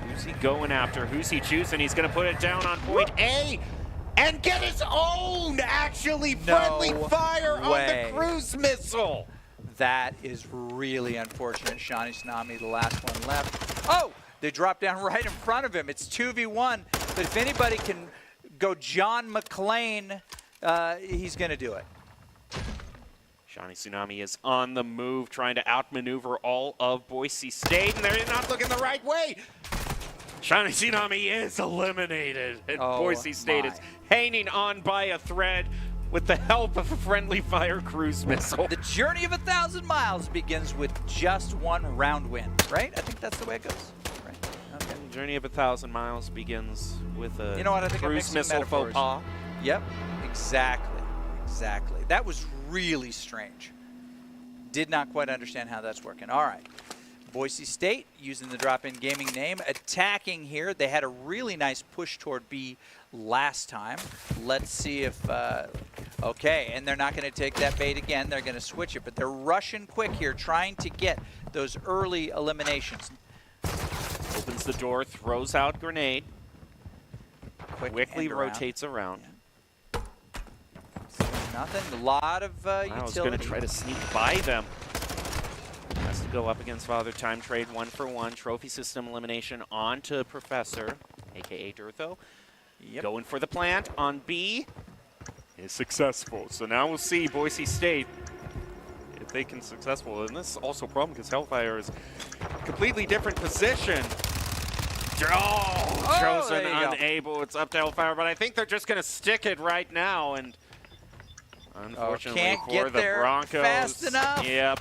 Who's he going after? Who's he choosing? He's going to put it down on point A and get his own actually friendly fire on the cruise missile. That is really unfortunate. Shani Tsunami, the last one left. Oh! They dropped down right in front of him. It's 2v1, but if anybody can go John McClane, he's going to do it. Shani Tsunami is on the move, trying to outmaneuver all of Boise State, and they're not looking the right way. Shani Tsunami is eliminated, and Boise State is hanging on by a thread with the help of a friendly fire cruise missile. The journey of 1,000 miles begins with just one round win, right? I think that's the way it goes. Right? Okay. The journey of 1,000 miles begins with a cruise missile metaphors. faux pas. Yep, exactly. That was really strange. Did not quite understand how that's working. All right. Boise State, using the Drop-In Gaming name, attacking here. They had a really nice push toward B last time. Let's see if, okay, and they're not going to take that bait again. They're going to switch it, but they're rushing quick here, trying to get those early eliminations. Opens the door, throws out grenade, quickly rotates around. Yeah. Nothing, a lot of utility. I was going to try to sneak by them. Has to go up against Father Time, trade 1 for 1. Trophy system elimination onto Professor, a.k.a. Jurtho. Yep. Going for the plant on B. Is successful. So now we'll see Boise State if they can successful. And this is also a problem because Hellfire is a completely different position. Chosen unable. It's up to Hellfire, but I think they're just going to stick it right now. And unfortunately can't for get the there Broncos, fast enough. Yep.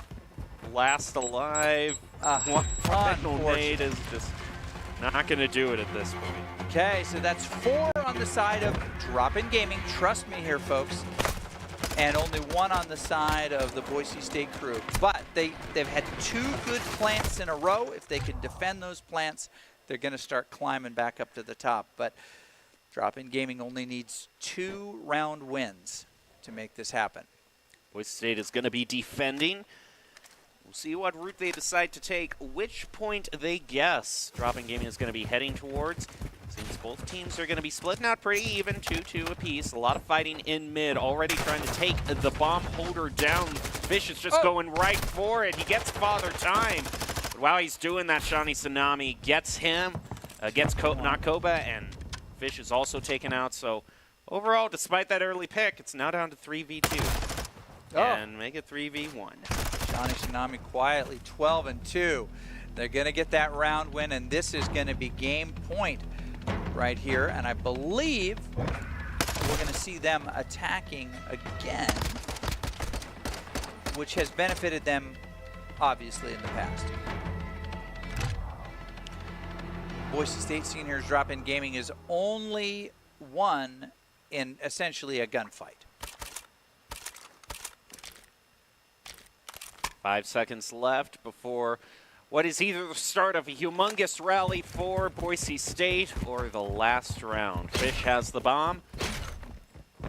Last alive. One final nade is just not going to do it at this point. Okay, so that's 4 on on the side of Drop-In Gaming. Trust me here, folks. And only 1 on the side of the Boise State crew. But they've had 2 good plants in a row. If they can defend those plants, they're going to start climbing back up to the top. But Drop-In Gaming only needs 2 round wins to make this happen. Boise State is going to be defending. We'll see what route they decide to take, which point they guess Drop-In Gaming is going to be heading towards. Seems both teams are going to be splitting out pretty even, 2-2 apiece. A lot of fighting in mid, already trying to take the bomb holder down. Fish is just going right for it. He gets Father Time. But while he's doing that, Shawnee Tsunami gets him, gets Nakoba, and Fish is also taken out. So overall, despite that early pick, it's now down to 3v2. And make it 3v1. Shawnee Tsunami quietly 12-2. They're going to get that round win, and this is going to be game point right here. And I believe we're going to see them attacking again, which has benefited them, obviously, in the past. Boise State Seniors Drop-In Gaming is only won in essentially a gunfight. 5 seconds left before what is either the start of a humongous rally for Boise State or the last round. Fish has the bomb.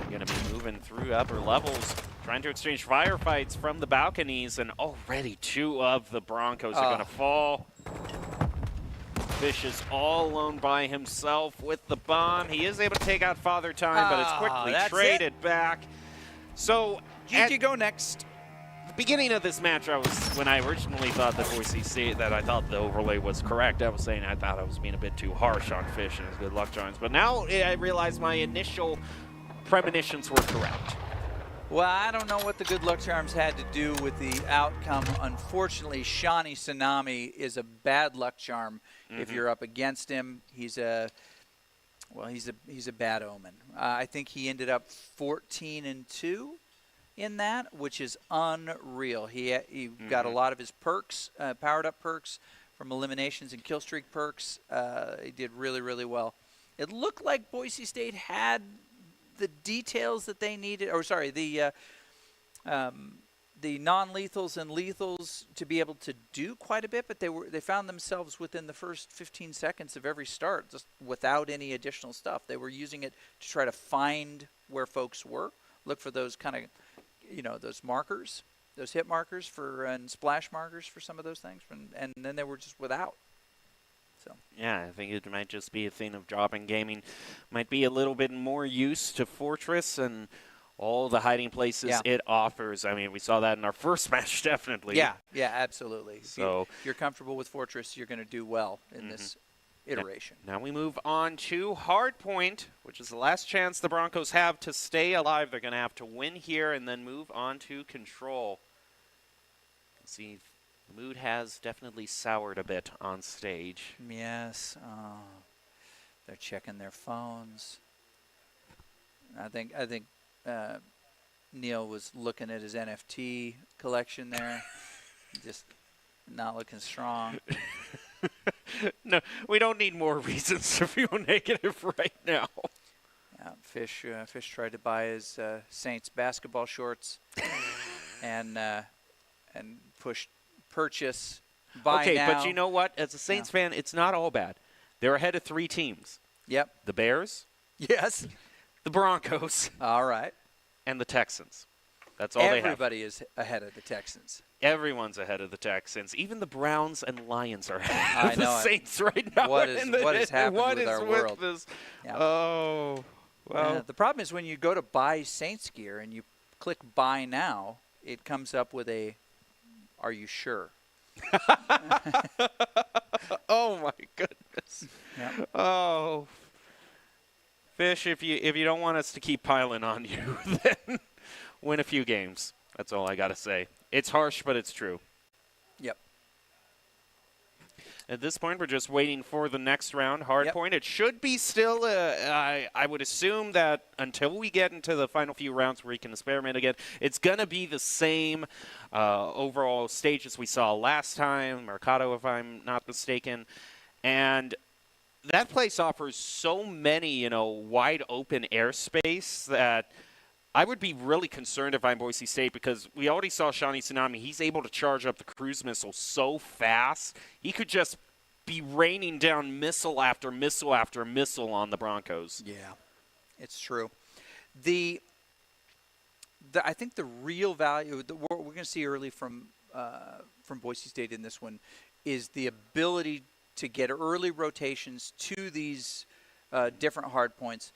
Going to be moving through upper levels, trying to exchange firefights from the balconies, and already 2 of the Broncos are going to fall. Fish is all alone by himself with the bomb. He is able to take out Father Time, but it's quickly traded back. So, GG go next. Beginning of this match, when I originally thought that Boise State, that I thought the overlay was correct, I was saying I thought I was being a bit too harsh on Fish and his good luck charms. But now I realize my initial premonitions were correct. Well, I don't know what the good luck charms had to do with the outcome. Unfortunately, Shawnee Tsunami is a bad luck charm. If you're up against him, he's a bad omen. I think he ended up 14-2. In that, which is unreal. He got a lot of his perks, powered up perks from eliminations and kill streak perks. He did really, really well. It looked like Boise State had the details that they needed, or sorry, the non-lethals and lethals to be able to do quite a bit, but they found themselves within the first 15 seconds of every start, just without any additional stuff. They were using it to try to find where folks were, look for those kind of, those markers, those hit markers and splash markers for some of those things, and then they were just without. So yeah, I think it might just be a thing of Drop-In Gaming might be a little bit more used to Fortress and all the hiding places it offers. I mean, we saw that in our first match, definitely. Yeah, absolutely. So if you're comfortable with Fortress, you're going to do well in this iteration. Now we move on to Hardpoint, which is the last chance the Broncos have to stay alive. They're going to have to win here and then move on to Control. See, the mood has definitely soured a bit on stage. Yes. Oh, they're checking their phones. I think Neil was looking at his NFT collection there, just not looking strong. No, we don't need more reasons to feel negative right now. Yeah, Fish tried to buy his Saints basketball shorts and purchase buy okay, now. but you know what? As a Saints fan, it's not all bad. They're ahead of 3 teams. Yep. The Bears. Yes. The Broncos. All right. And the Texans. That's all they have. Everybody is ahead of the Texans. Everyone's ahead of the Texans. Even the Browns and Lions are ahead of the Saints right now. What has happened with our world? Yeah. Oh, well. The problem is when you go to buy Saints gear and you click buy now, it comes up with a, are you sure? Oh, my goodness. Yep. Oh. Fish, if you don't want us to keep piling on you, then win a few games. That's all I got to say. It's harsh, but it's true. Yep. At this point, we're just waiting for the next round. Hardpoint. It should be still, I would assume that until we get into the final few rounds where we can experiment again, it's going to be the same overall stage as we saw last time, Mercado, if I'm not mistaken. And that place offers so many, wide open airspace that I would be really concerned if I'm Boise State, because we already saw Shawnee Tsunami. He's able to charge up the cruise missile so fast. He could just be raining down missile after missile after missile on the Broncos. Yeah, it's true. I think the real value, what we're going to see early from Boise State in this one, is the ability to get early rotations to these different hard points.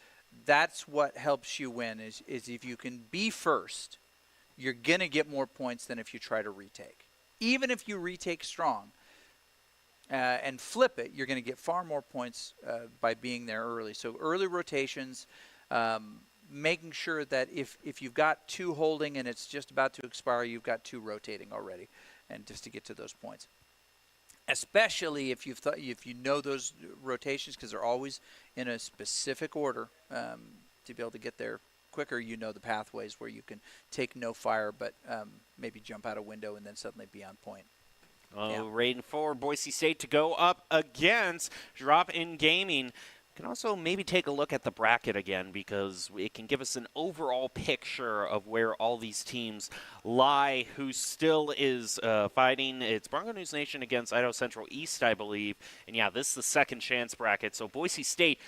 That's what helps you win, is if you can be first, you're going to get more points than if you try to retake. Even if you retake strong and flip it, you're going to get far more points by being there early. So early rotations, making sure that if you've got 2 holding and it's just about to expire, you've got 2 rotating already, and just to get to those points. Especially if you know those rotations, because they're always in a specific order, to be able to get there quicker. You know the pathways where you can take no fire, but maybe jump out a window and then suddenly be on point. Oh, Yeah. Raiden for Boise State to go up against Drop In Gaming. Can also maybe take a look at the bracket again, because it can give us an overall picture of where all these teams lie, who still is fighting. It's Bronco News Nation against Idaho Central East, I believe. And yeah, this is the second chance bracket. So Boise State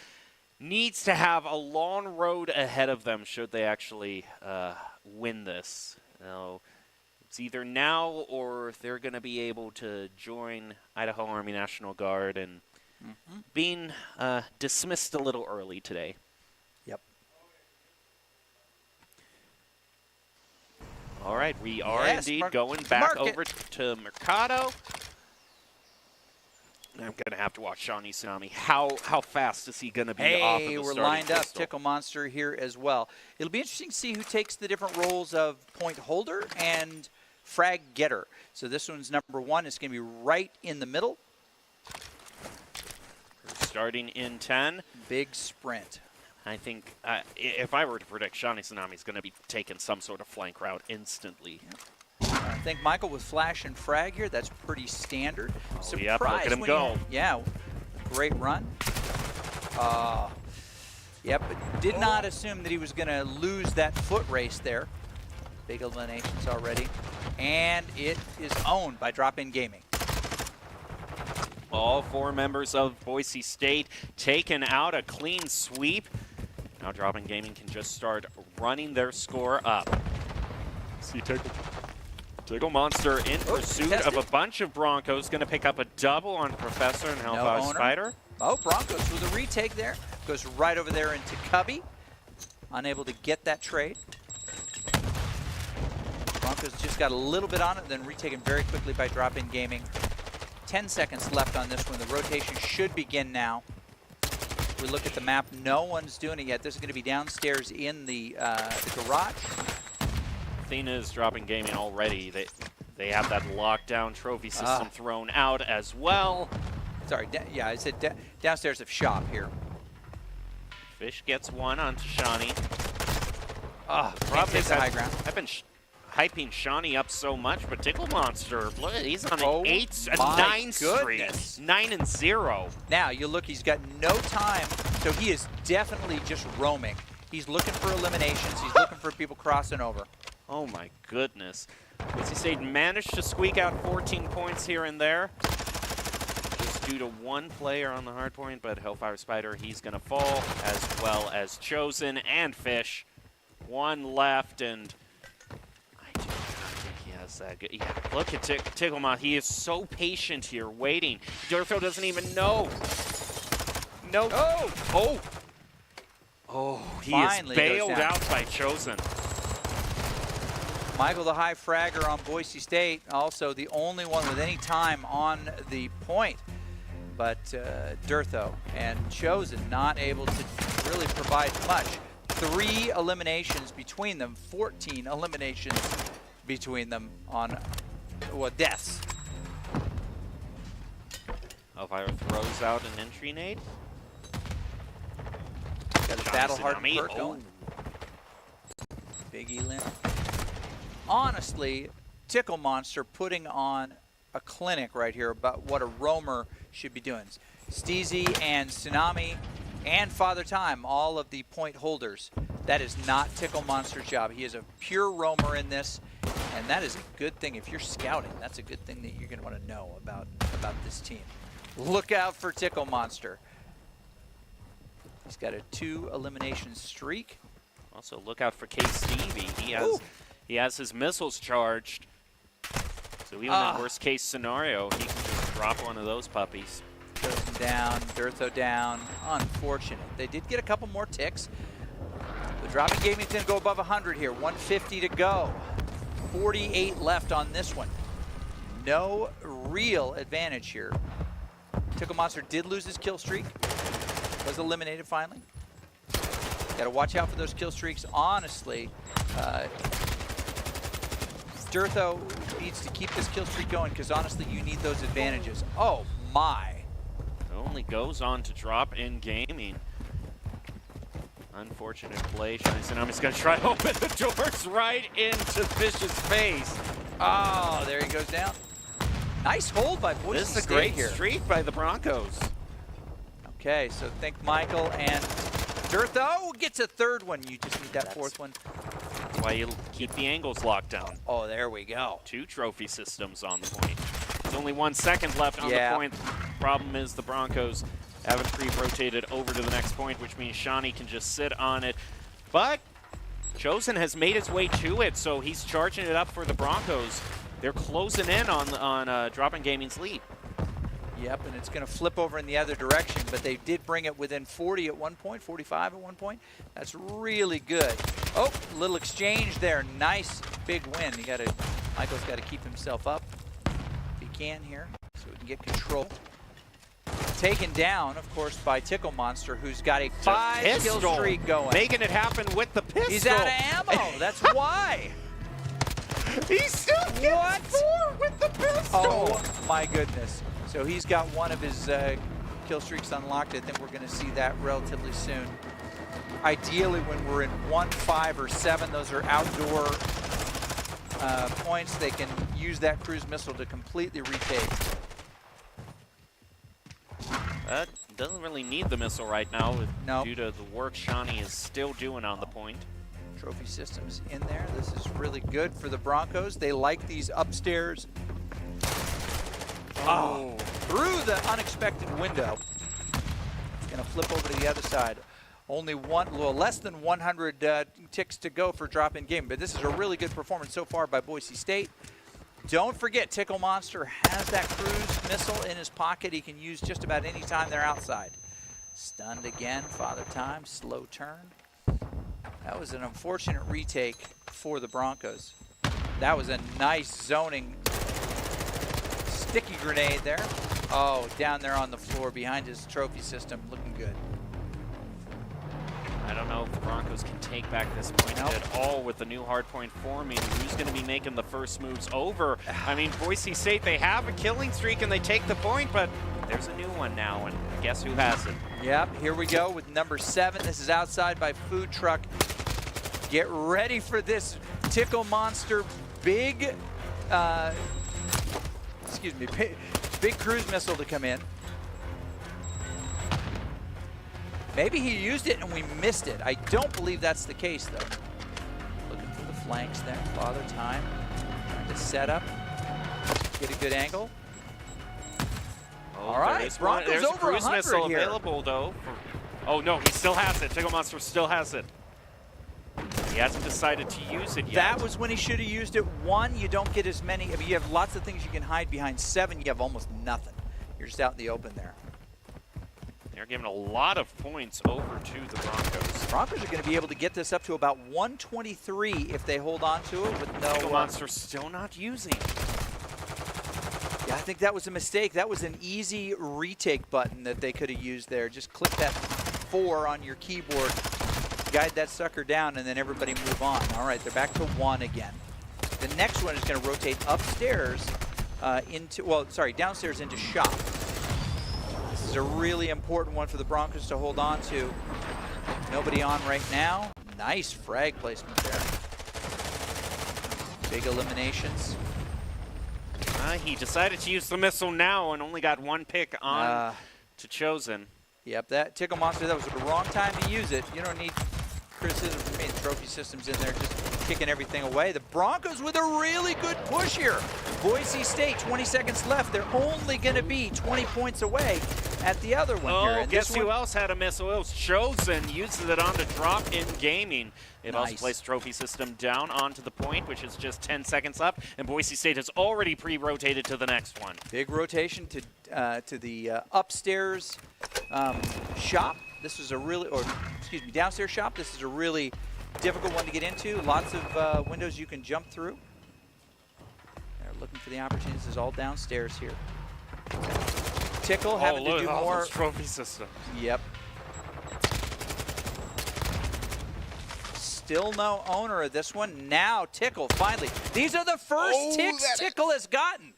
needs to have a long road ahead of them should they actually win this. Now, it's either now or they're going to be able to join Idaho Army National Guard and being dismissed a little early today. Yep. All right, we are Yes, indeed going back market. over to Mercado. I'm going to have to watch Shawnee Tsunami. How fast is he going to be off of the Hey, we're starting lined up. pistol? Tickle Monster here as well. It'll be interesting to see who takes the different roles of point holder and frag getter. So this one's number 1. It's going to be right in the middle. Starting in 10. Big sprint. I think if I were to predict, Shawnee Tsunami is going to be taking some sort of flank route instantly. I think Michael with flash and frag here. That's pretty standard. Oh, yep, look at him when go. Yeah, great run. Yep, but did not assume that he was going to lose that foot race there. Big eliminations already. And it is owned by Drop In Gaming. All 4 members of Boise State taking out a clean sweep. Now Drop In Gaming can just start running their score up. See Tickle Monster in pursuit of a bunch of Broncos. Going to pick up a double on Professor and Hellfire Spider. Oh, Broncos with a retake there. Goes right over there into Cubby. Unable to get that trade. Broncos just got a little bit on it, then retaken very quickly by Drop In Gaming. 10 seconds left on this one. The rotation should begin now. We look at the map. No one's doing it yet. This is going to be downstairs in the garage. Thing is, Drop In Gaming already. They have that lockdown trophy system thrown out as well. Sorry, yeah, I said downstairs of shop here. Fish gets one onto Shawnee. Can't take the high ground. I've been hyping Shawnee up so much, but Tickle Monster, look, he's on Oh an 9 streak. goodness. 9-0. Now, you look, he's got no time, so he is definitely just roaming. He's looking for eliminations. He's looking for people crossing over. Oh my goodness. Boise State managed to squeak out 14 points here and there. Just due to one player on the hard point, but Hellfire Spider, he's going to fall, as well as Chosen and Fish. One left, and I do not think he has that good. Yeah, look at Ticklemont. He is so patient here, waiting. Durtho doesn't even know. No. Oh, he Finally is goes bailed down. out by Chosen. Michael, the high fragger on Boise State, also the only one with any time on the point. But Durtho and Chosen not able to really provide much. 3 eliminations between them, 14 eliminations between them on, well, deaths. Hellfire throws out an entry nade. Got a battle-hardened perk going. Big Elim. Honestly, Tickle Monster putting on a clinic right here about what a roamer should be doing. Steezy and Tsunami and Father Time, all of the point holders. That is not Tickle Monster's job. He is a pure roamer in this, and that is a good thing. If you're scouting, that's a good thing that you're going to want to know about this team. Look out for Tickle Monster. He's got a 2 elimination streak. Also, look out for K-Stevie. He has his missiles charged. So even in worst case scenario, he can just drop one of those puppies. Chosen down, Dirtho down. Unfortunate. They did get a couple more ticks. The dropping gaming's going to go above 100 here. 150 to go. 48 left on this one. No real advantage here. Tickle Monster did lose his kill streak. Was eliminated finally. Got to watch out for those kill streaks. Honestly, Dirtho needs to keep this kill streak going because honestly, you need those advantages. Oh my! It only goes on to drop in gaming. Unfortunate play. Shiny Tsunami's going to try to open the doors right into Fish's face. Oh, there he goes down. Nice hold by Boise This is a State great here. streak by the Broncos. Okay, so think Michael and Dirtho gets a third one. You just need that fourth one. That's why you keep the angles locked down. Oh, there we go. 2 trophy systems on the point. There's only 1 second left on the point. Problem is the Broncos haven't pre-rotated over to the next point, which means Shani can just sit on it. But Chosen has made his way to it, so he's charging it up for the Broncos. They're closing in on Dropping Gaming's lead. Yep, and it's going to flip over in the other direction, but they did bring it within 40 at one point, 45 at one point. That's really good. Oh, little exchange there. Nice big win. Michael's got to keep himself up if he can here, so we can get control. Taken down, of course, by Tickle Monster, who's got a 5-kill streak going. Making it happen with the pistol. He's out of ammo. That's why. He still gets 4 with the pistol. Oh, my goodness. So he's got one of his kill streaks unlocked. I think we're going to see that relatively soon. Ideally, when we're in 1, 5, or 7, those are outdoor points. They can use that cruise missile to completely retake. That doesn't really need the missile right now Nope. due to the work Shani is still doing on the point. Trophy systems in there. This is really good for the Broncos. They like these upstairs. Oh, through the unexpected window. Gonna flip over to the other side. Only less than 100 ticks to go for drop-in game, but this is a really good performance so far by Boise State. Don't forget, Tickle Monster has that cruise missile in his pocket. He can use just about any time they're outside. Stunned again, Father Time, slow turn. That was an unfortunate retake for the Broncos. That was a nice zoning sticky grenade there. Oh, down there on the floor behind his trophy system, looking good. I don't know if the Broncos can take back this point at all with the new hardpoint forming. Who's going to be making the first moves over? I mean, Boise State, they have a killing streak and they take the point, but there's a new one now, and guess who has it? Yep, here we go with number 7. This is outside by Food Truck. Get ready for this Tickle Monster big, big cruise missile to come in. Maybe he used it and we missed it. I don't believe that's the case, though. Looking for the flanks there. Father Time trying to set up, get a good angle. Oh, all right, Broncos there's over a cruise 100 missile here. available, though. Oh, no, he still has it. Tickle Monster still has it. He hasn't decided to use it yet. That was when he should have used it. 1, you don't get as many. I mean, you have lots of things you can hide behind. 7, you have almost nothing. You're just out in the open there. They're giving a lot of points over to the Broncos. Broncos are going to be able to get this up to about 123 if they hold on to it with no... Tickle Monster still not using. Yeah, I think that was a mistake. That was an easy retake button that they could have used there. Just click that 4 on your keyboard, guide that sucker down, and then everybody move on. All right, they're back to 1 again. The next one is going to rotate upstairs downstairs into shop. This is a really important one for the Broncos to hold on to. Nobody on right now. Nice frag placement there. Big eliminations. He decided to use the missile now and only got 1 pick on to Chosen. Yep, that Tickle Monster, that was the wrong time to use it. You don't need criticism from me. The trophy system's in there just kicking everything away. The Broncos with a really good push here. Boise State, 20 seconds left. They're only going to be 20 points away at the other one here. Oh, And guess this who one, else had a missile? It was Chosen. Uses it on to drop in gaming. It also Nice. placed trophy system down onto the point, which is just 10 seconds left, and Boise State has already pre-rotated to the next one. big rotation to the upstairs shop. This is a really, or excuse me, downstairs shop. This is a really difficult one to get into. Lots of windows you can jump through. They're looking for the opportunities. This is all downstairs here. Tickle having to do more. Trophy system. Yep. Still no owner of this one. Now Tickle finally. These are the first ticks Tickle has gotten.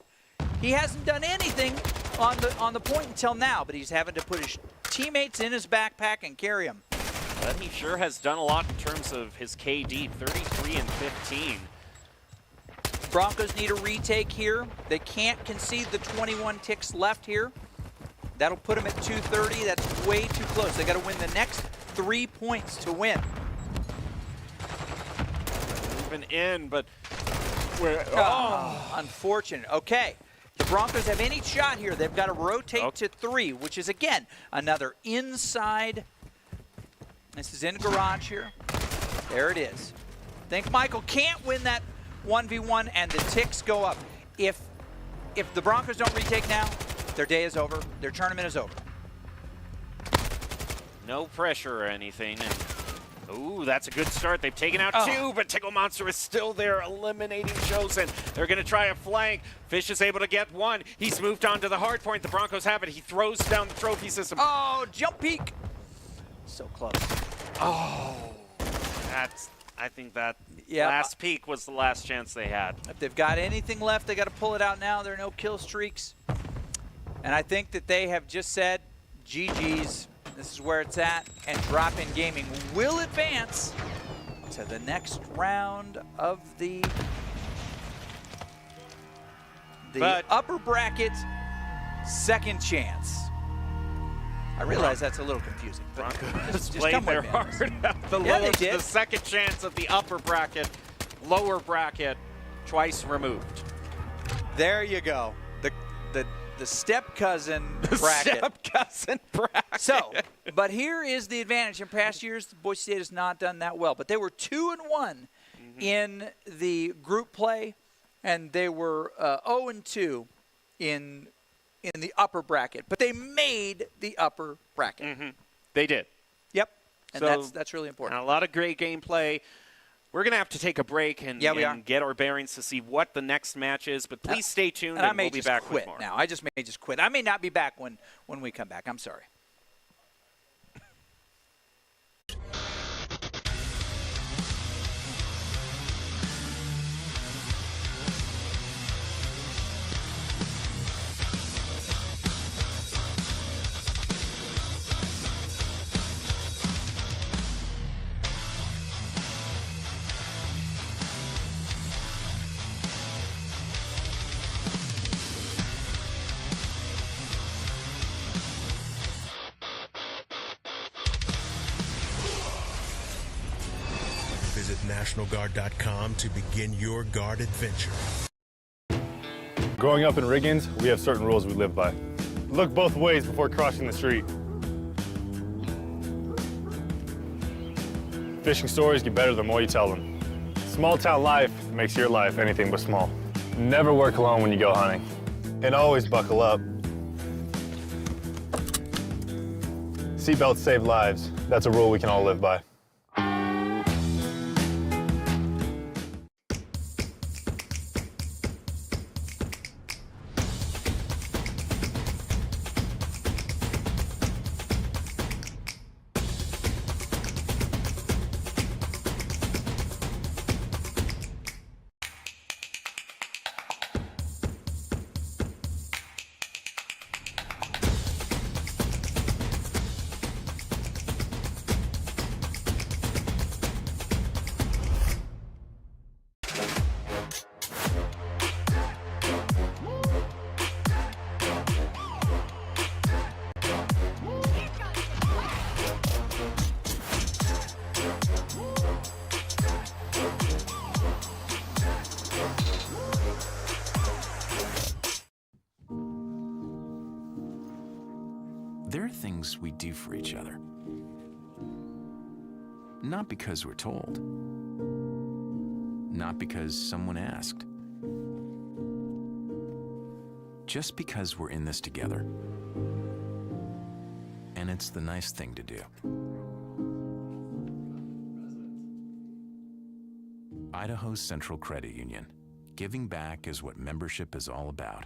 He hasn't done anything on the point until now, but he's having to put his teammates in his backpack and carry them. But he sure has done a lot in terms of his KD, 33 and 15. Broncos need a retake here. They can't concede the 21 ticks left here. That'll put them at 230. That's way too close. They got to win the next 3 points to win. Moving in, but we're Unfortunate. Okay. The Broncos have any shot here. They've got to rotate to 3, which is, again, another inside. This is in garage here. There it is. Think Michael can't win that 1v1, and the ticks go up. If the Broncos don't retake now, their day is over. Their tournament is over. no pressure or anything. And ooh, that's a good start. They've taken out 2, but Tickle Monster is still there, eliminating Chosen. They're going to try a flank. Fish is able to get 1. He's moved on to the hard point. The Broncos have it. He throws down the trophy system. Oh, jump peek. So close. Oh, I think that last peak was the last chance they had. If they've got anything left, they got to pull it out now. There are no kill streaks. And I think that they have just said, GG's, this is where it's at, and Drop-In Gaming will advance to the next round of the upper bracket second chance. I realize that's a little confusing. But Broncos just played come their with me. heart out. The second chance of the upper bracket, lower bracket, twice removed. There you go. The step cousin bracket. Step cousin bracket. So, but here is the advantage. In past years, Boise State has not done that well, but they were 2-1 in the group play, and they were 0-2 in the upper bracket. But they made the upper bracket. They did. Yep, and So, that's really important. And a lot of great gameplay. We're going to have to take a break and get our bearings to see what the next match is, but please stay tuned, and I and may we'll be just back quit with more. now. I may just quit. I may not be back when we come back. I'm sorry. Visit NationalGuard.com to begin your guard adventure. Growing up in Riggins, we have certain rules we live by. Look both ways before crossing the street. Fishing stories get better the more you tell them. Small town life makes your life anything but small. Never work alone when you go hunting. And always buckle up. Seatbelts save lives. That's a rule we can all live by. There are things we do for each other, not because we're told, not because someone asked, just because we're in this together. And it's the nice thing to do. Idaho Central Credit Union. Giving back is what membership is all about.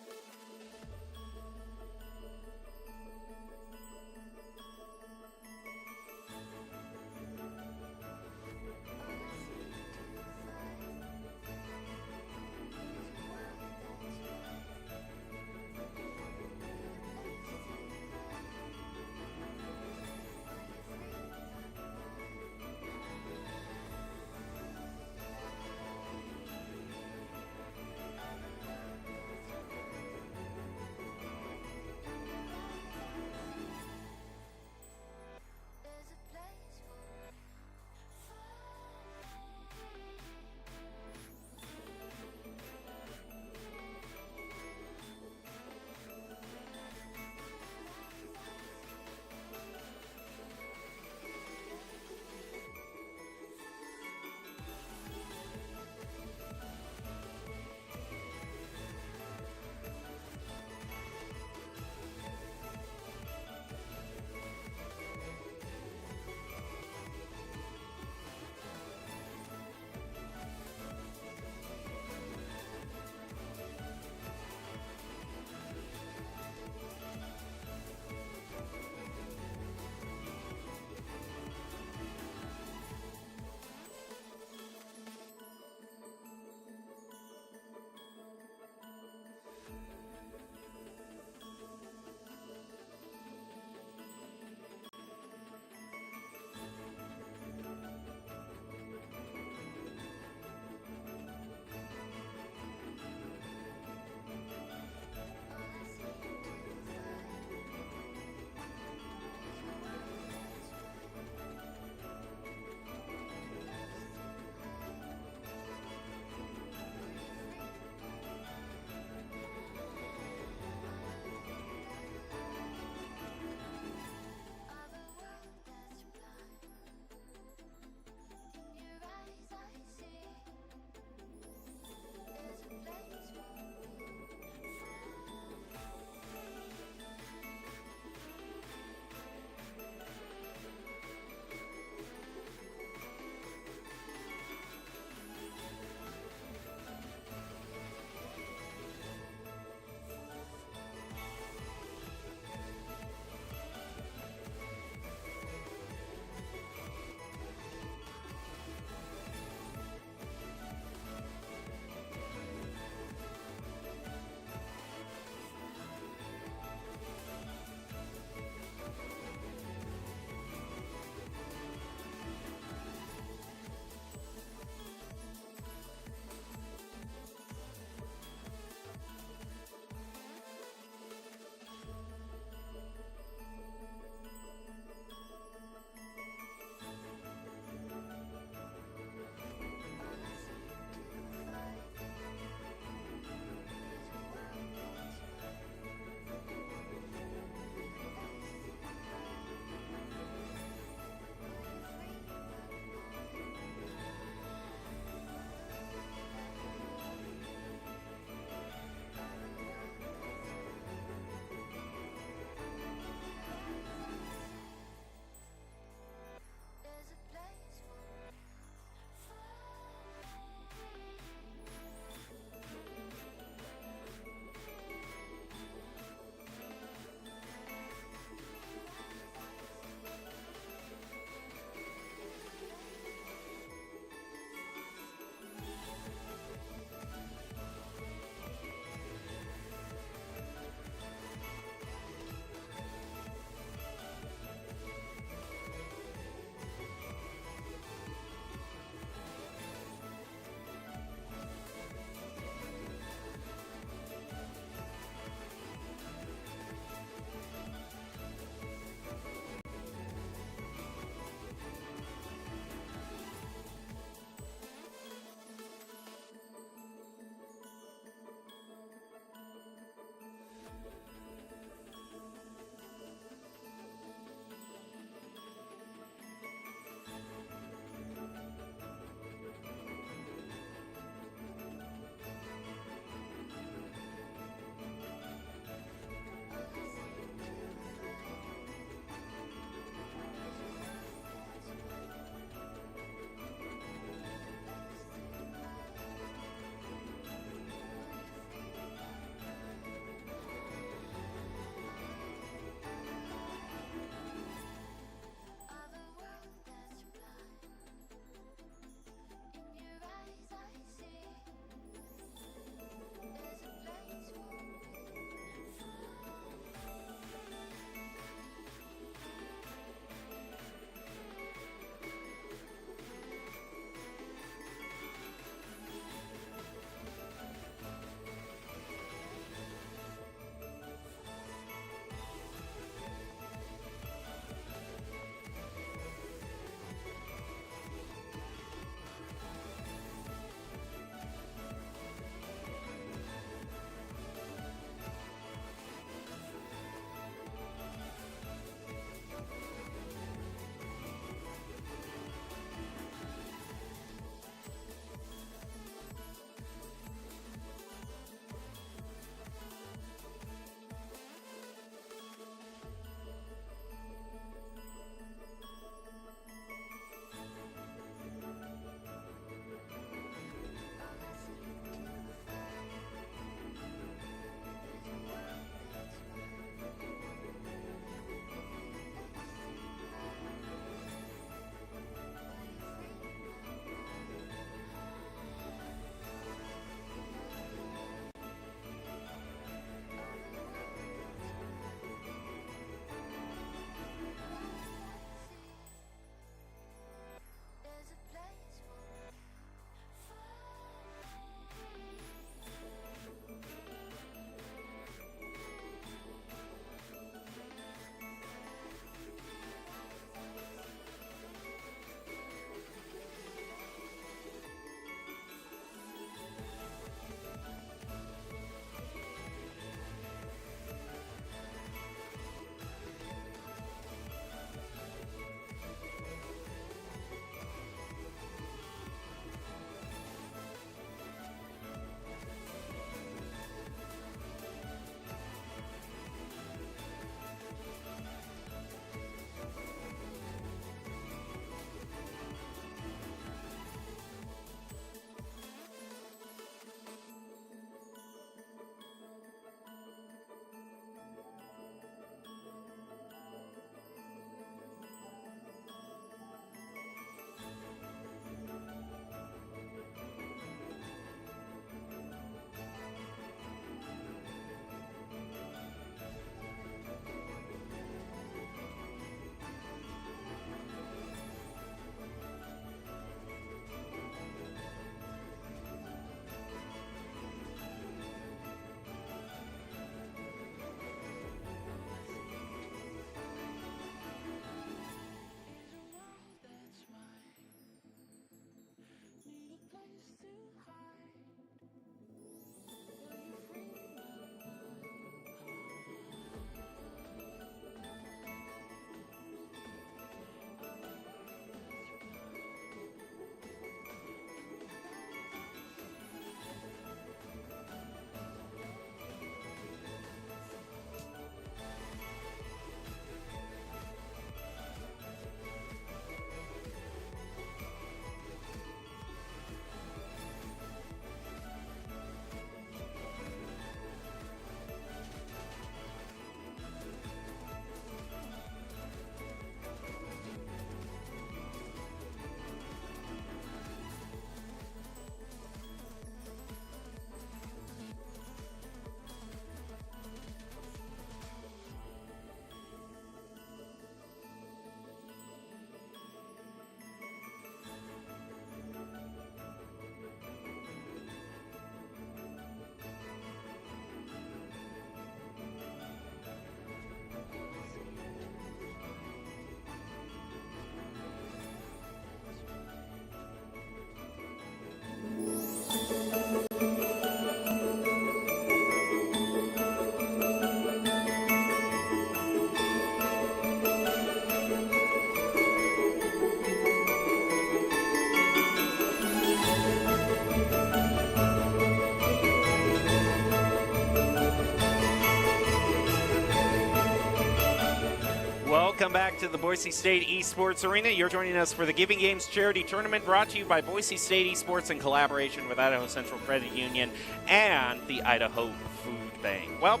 Welcome back to the Boise State Esports Arena. You're joining us for the Giving Games Charity Tournament, brought to you by Boise State Esports in collaboration with Idaho Central Credit Union and the Idaho Food Bank. Well,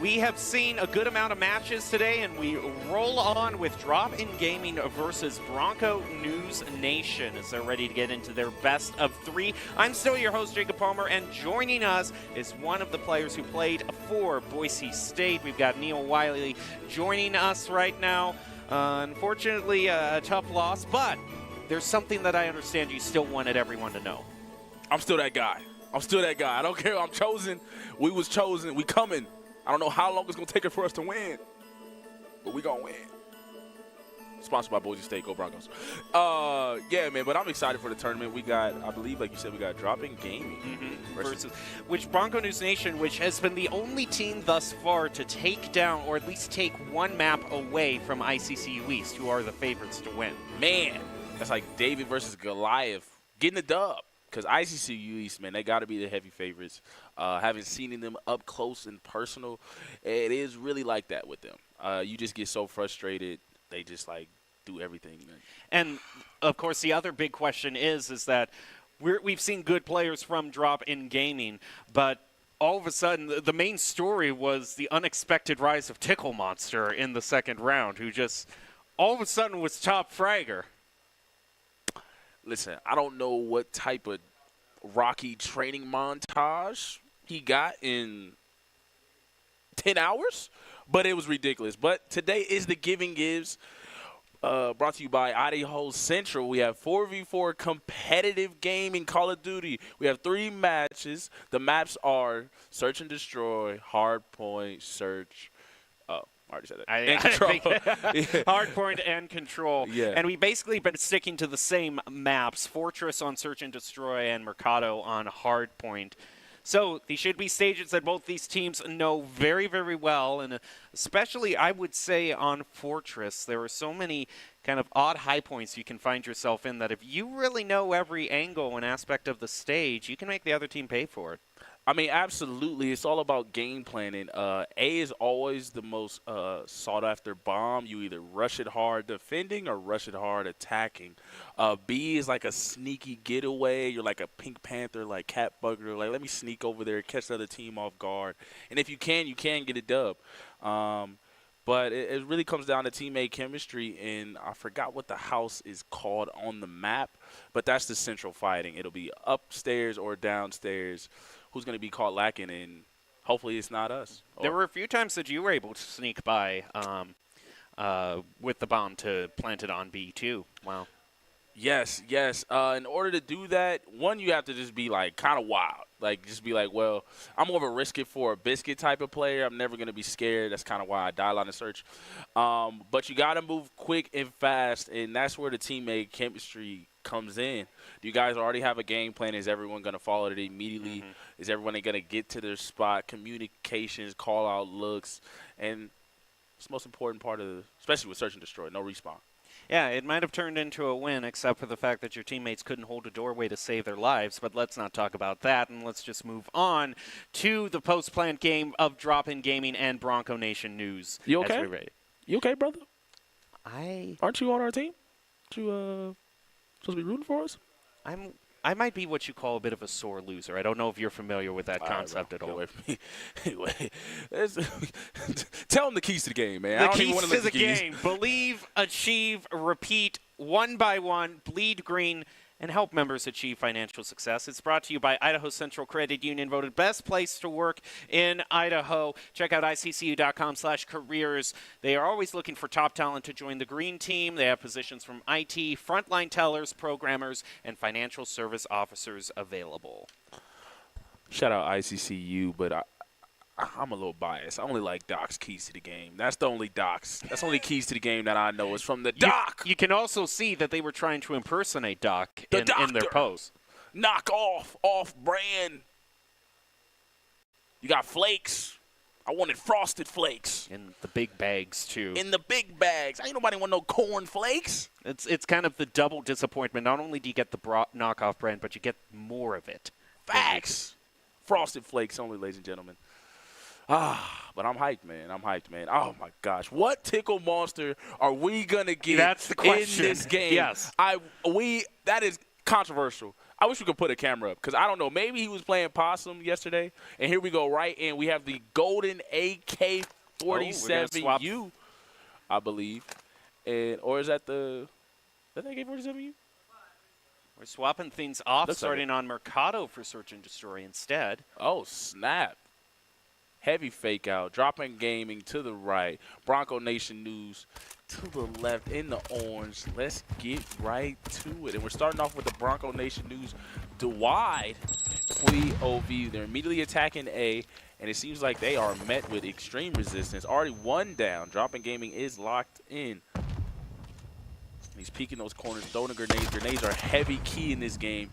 we have seen a good amount of matches today, and we roll on with Drop In Gaming versus Bronco News Nation as they're ready to get into their best of three. I'm still your host, Jacob Palmer, and joining us is one of the players who played for Boise State. We've got Neil Wiley joining us right now. Unfortunately, a tough loss, but there's something that I understand you still wanted everyone to know. I'm still that guy. I don't care. I'm chosen. We was chosen. We coming. I don't know how long it's going to take it for us to win, but we going to win. Sponsored by Boise State. Go Broncos. Yeah, man, but I'm excited for the tournament. We got, I believe, like you said, we got Drop In Gaming. Versus which Bronco News Nation, which has been the only team thus far to take down or at least take one map away from ICCU East, who are the favorites to win. Man, that's like David versus Goliath getting the dub. Because ICCU East, man, they got to be the heavy favorites. Having seen them up close and personal, it is really like that with them. You just get so frustrated. They just, like, do everything. Man. And, of course, the other big question is that we've seen good players from Drop In Gaming, but all of a sudden the main story was the unexpected rise of Tickle Monster in the second round, who just all of a sudden was top fragger. Listen, I don't know what type of rocky training montage he got in 10 hours, but it was ridiculous. But today is the Giving Gives, brought to you by Idaho Central. We have 4v4 competitive game in Call of Duty. We have 3 matches. The maps are Search and Destroy, Hardpoint, Search. I already said that. And Control. Hardpoint and Control. Yeah. And we basically been sticking to the same maps, Fortress on Search and Destroy and Mercado on Hardpoint. So these should be stages that both these teams know very, very well. And especially, I would say, on Fortress, there are so many kind of odd high points you can find yourself in that if you really know every angle and aspect of the stage, you can make the other team pay for it. I mean, absolutely. It's all about game planning. A is always the most sought-after bomb. You either rush it hard defending or rush it hard attacking. B is like a sneaky getaway. You're like a Pink Panther, like Cat Bugger. Like, let me sneak over there, catch the other team off guard. And if you can get a dub. But it really comes down to teammate chemistry, and I forgot what the house is called on the map, but that's the central fighting. It'll be upstairs or downstairs. Who's going to be caught lacking, and hopefully it's not us. There were a few times that you were able to sneak by with the bomb to plant it on B, too. Wow. Yes. In order to do that, one, you have to just be, like, kind of wild. Like, just be like, well, I'm more of a risk it for a biscuit type of player. I'm never going to be scared. That's kind of why I dial on the search. But you got to move quick and fast, and that's where the teammate chemistry comes in. Do you guys already have a game plan? Is everyone going to follow it immediately? Is everyone going to get to their spot? Communications, call-out looks, and it's the most important part of especially with Search and Destroy, no respawn. Yeah, it might have turned into a win, except for the fact that your teammates couldn't hold a doorway to save their lives. But let's not talk about that, and let's just move on to the post-plant game of Drop In Gaming and Bronco Nation news. You okay? As we're ready. You okay, brother? Aren't you on our team? Aren't you supposed to be rooting for us? I might be what you call a bit of a sore loser. I don't know if you're familiar with that concept at all. Anyway, tell them the keys to the game, man. The keys to the game. Believe, achieve, repeat, one by one, bleed green, and help members achieve financial success. It's brought to you by Idaho Central Credit Union, voted best place to work in Idaho. Check out ICCU.com/careers. They are always looking for top talent to join the green team. They have positions from IT, frontline tellers, programmers, and financial service officers available. Shout out ICCU, but I'm a little biased. I only like Doc's keys to the game. That's the only Doc's. That's the only keys to the game that I know is from the Doc. You can also see that they were trying to impersonate Doc in their post. Knock off brand. You got flakes. I wanted frosted flakes. In the big bags, too. In the big bags. Ain't nobody want no corn flakes. It's kind of the double disappointment. Not only do you get the knockoff brand, but you get more of it. Facts. Frosted flakes only, ladies and gentlemen. But I'm hyped, man. I'm hyped, man. Oh, my gosh. What tickle monster are we going to get That's the question. in this game? Yes. That is controversial. I wish we could put a camera up because I don't know. Maybe he was playing possum yesterday, and here we go right in. We have the golden AK-47U, I believe. Or is that the AK-47U? We're swapping things off, starting on Mercado for Search and Destroy instead. Oh, snap. Heavy fake out. Dropping Gaming to the right. Bronco Nation News to the left in the orange. Let's get right to it. And we're starting off with the Bronco Nation News wide POV. They're immediately attacking A, and it seems like they are met with extreme resistance. Already one down. Dropping Gaming is locked in. He's peeking those corners, throwing grenades. Grenades are heavy key in this game.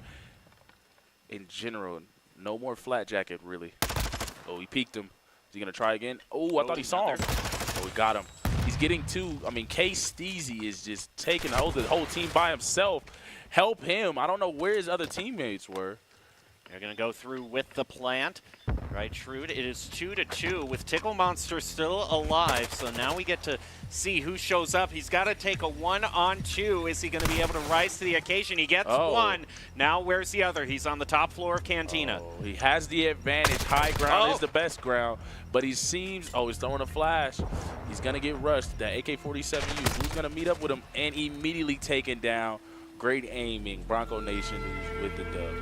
In general, no more flat jacket, really. Oh, he peeked him. Is he going to try again? Oh, I thought he saw him. Oh, we got him. He's getting two. I mean, K-Steezy is just taking the whole team by himself. Help him. I don't know where his other teammates were. They're going to go through with the plant. Right, Shrewd. It is 2-2 with Tickle Monster still alive. So now we get to see who shows up. He's got to take a 1-on-2. Is he going to be able to rise to the occasion? He gets one. Now where's the other? He's on the top floor of Cantina. Oh, he has the advantage. High ground is the best ground. But he seems, he's throwing a flash. He's going to get rushed. That AK-47U. Who's going to meet up with him and immediately taken down? Great aiming. Bronco Nation with the dub.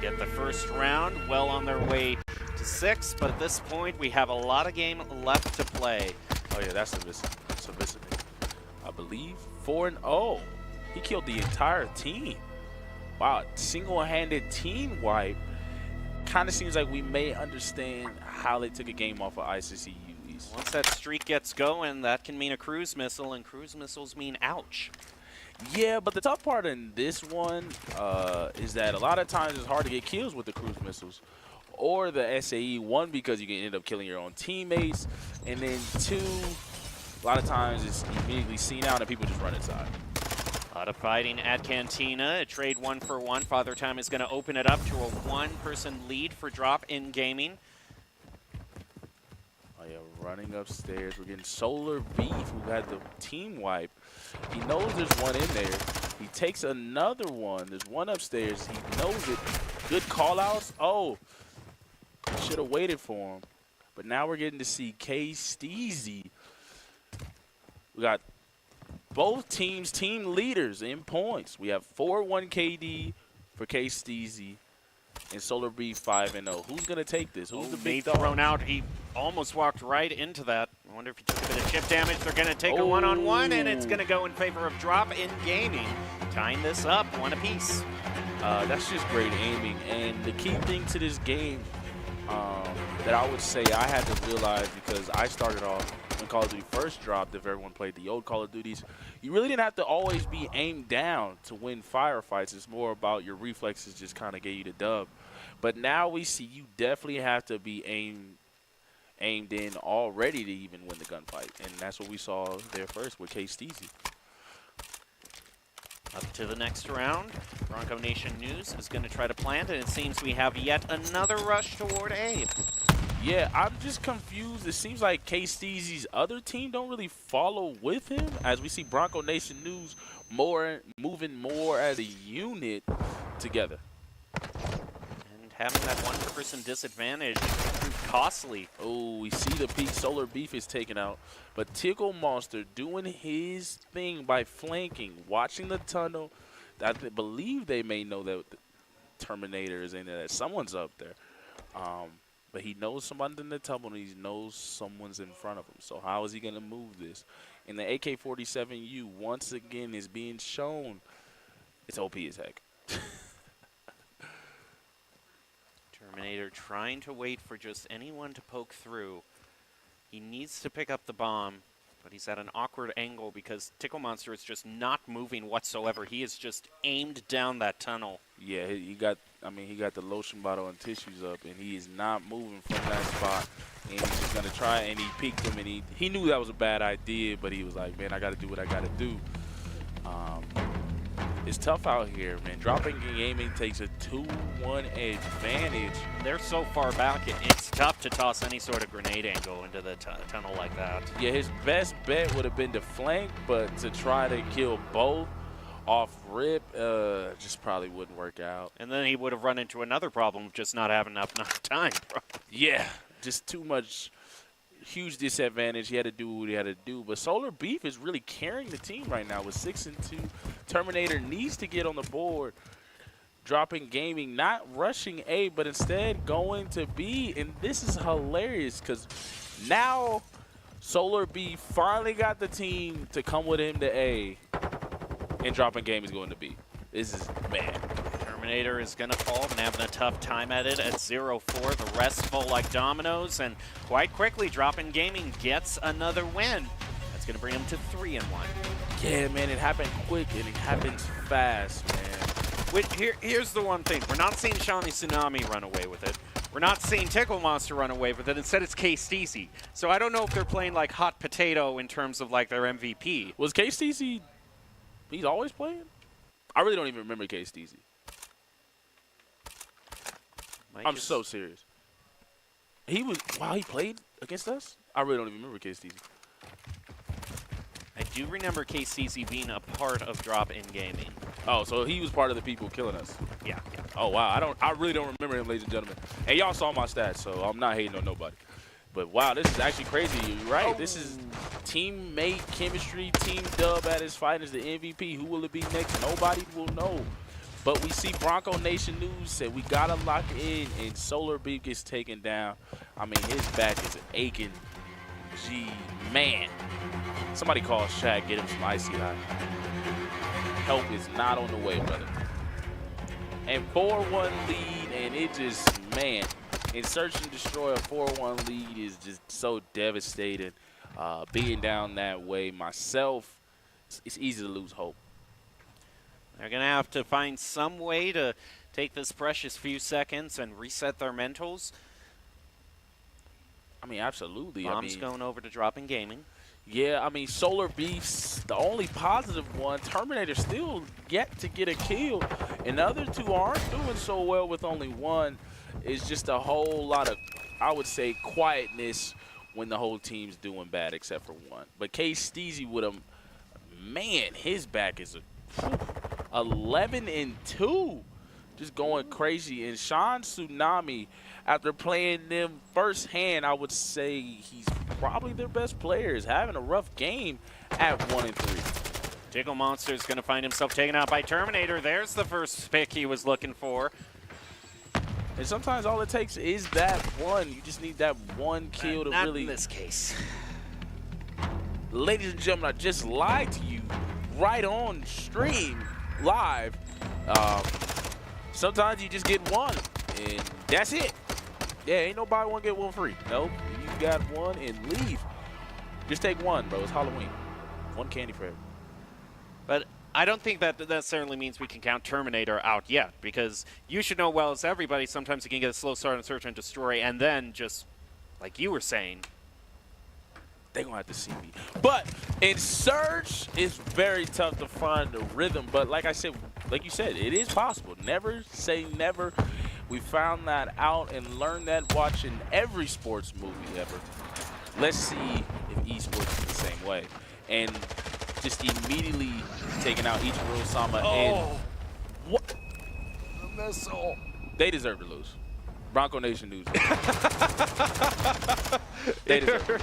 Get the first round, well on their way to 6, but at this point we have a lot of game left to play. Oh yeah, that's Savicity. I believe 4-0. He killed the entire team. Wow, single-handed team wipe. Kind of seems like we may understand how they took a game off of ICCU East. Once that streak gets going, that can mean a cruise missile, and cruise missiles mean ouch. Yeah, but the tough part in this one is that a lot of times it's hard to get kills with the cruise missiles or the SAE. One, because you can end up killing your own teammates, and then two, a lot of times it's immediately seen out and people just run inside. A lot of fighting at Cantina. A trade 1-for-1. Father Time is going to open it up to a one-person lead for Drop in Gaming. Oh yeah, running upstairs. We're getting Solar Beef, who had the team wipe. He knows there's one in there. He takes another one. There's one upstairs. He knows it. Good call-outs. Oh, should have waited for him. But now we're getting to see K-Steezy. We got both teams, team leaders in points. We have 4-1 KD for K-Steezy and Solar Beef 5-0. Who's going to take this? Who's the big dog? Thrown out. He almost walked right into that. I wonder if he took a bit of chip damage. They're going to take a one-on-one, and it's going to go in favor of Drop in Gaming. Tying this up, one apiece. That's just great aiming. And the key thing to this game that I would say I had to realize, because I started off when Call of Duty first dropped, if everyone played the old Call of Duties, you really didn't have to always be aimed down to win firefights. It's more about your reflexes just kind of get you the dub. But now we see you definitely have to be aimed in already to even win the gunfight. And that's what we saw there first with K-Steezy. Up to the next round. Bronco Nation News is going to try to plant, and it seems we have yet another rush toward A. Yeah, I'm just confused. It seems like K-Steezy's other team don't really follow with him, as we see Bronco Nation News moving more as a unit together. And having that one-person disadvantage proved costly. Oh, we see the peak. Solar Beef is taken out. But Tickle Monster doing his thing by flanking, watching the tunnel. I believe they may know that the Terminator is in there, that someone's up there. But he knows someone's in the tunnel, and he knows someone's in front of him. So how is he going to move this? And the AK-47U, once again, is being shown. It's OP as heck. Terminator trying to wait for just anyone to poke through. He needs to pick up the bomb, but he's at an awkward angle because Tickle Monster is just not moving whatsoever. He is just aimed down that tunnel. Yeah, he got the lotion bottle and tissues up, and he is not moving from that spot. And he's just going to try, and he peeked him, and he knew that was a bad idea, but he was like, man, I got to do what I got to do. It's tough out here, man. Dropping Gaming takes a 2-1 advantage. They're so far back, it's tough to toss any sort of grenade angle into the tunnel like that. Yeah, his best bet would have been to flank, but to try to kill both off rip just probably wouldn't work out. And then he would have run into another problem of just not having enough time. Yeah, just too much. Huge disadvantage. He had to do what he had to do. But Solar Beef is really carrying the team right now with 6-2. Terminator needs to get on the board. Dropping Gaming, not rushing A, but instead going to B. And this is hilarious because now Solar Beef finally got the team to come with him to A. And Dropping Gaming is going to B. This is, man. Terminator is going to fall and having a tough time at it at 0-4. The rest fall like dominoes, and quite quickly, Dropping Gaming gets another win. That's going to bring him to 3-1. Yeah, man, it happened quick and it happens fast, man. Here's the one thing. We're not seeing Shawnee Tsunami run away with it. We're not seeing Tickle Monster run away with it. Instead, it's K-Steezy. So I don't know if they're playing like hot potato in terms of like their MVP. Was K-Steezy, he's always playing? I really don't even remember K-Steezy. I'm so serious. He played against us? I really don't even remember K-Steezy. I do remember KCC being a part of Drop-In Gaming. Oh, so he was part of the people killing us. Yeah. Oh wow, I really don't remember him, ladies and gentlemen. And y'all saw my stats, so I'm not hating on nobody. But wow, this is actually crazy. You're right. This is teammate chemistry, team dub at his fight as the MVP. Who will it be next? Nobody will know. But we see Bronco Nation News said we gotta lock in, and Solar Beef gets taken down. I mean, his back is aching. Gee, man. Somebody call Shaq, get him some ICCU. Help is not on the way, brother. And 4-1 lead, and it just, man, in Search and Destroy, a 4-1 lead is just so devastating. Being down that way myself, it's easy to lose hope. They're going to have to find some way to take this precious few seconds and reset their mentals. I mean, absolutely. Bomb's going over to Drop-In Gaming. Yeah, I mean, Solar Beef's the only positive one. Terminator still yet to get a kill. And the other two aren't doing so well with only one. It's just a whole lot of, I would say, quietness when the whole team's doing bad except for one. But K-Steezy with him, man, his back is 11-2. Just going crazy. And Sean Tsunami, after playing them firsthand, I would say he's probably their best player. Is having a rough game at 1-3. Tickle Monster is going to find himself taken out by Terminator. There's the first pick he was looking for. And sometimes all it takes is that one. You just need that one kill to not really. In this case. Ladies and gentlemen, I just lied to you right on stream live. Sometimes you just get one, and that's it. Yeah, ain't nobody want to get one free. Nope, you got one and leave. Just take one, bro. It's Halloween. One candy for everyone. But I don't think that necessarily means we can count Terminator out yet, because you should know well as everybody, sometimes you can get a slow start on Search and Destroy, and then just, like you were saying, they're going to have to see me. But in Surge, it's very tough to find the rhythm. But like I said, like you said, it is possible. Never say never. We found that out and learned that watching every sports movie ever. Let's see if Esports is the same way. And just immediately taking out Ichiro Sama. And what? The missile. They deserve to lose. Bronco Nation News. They deserve to lose.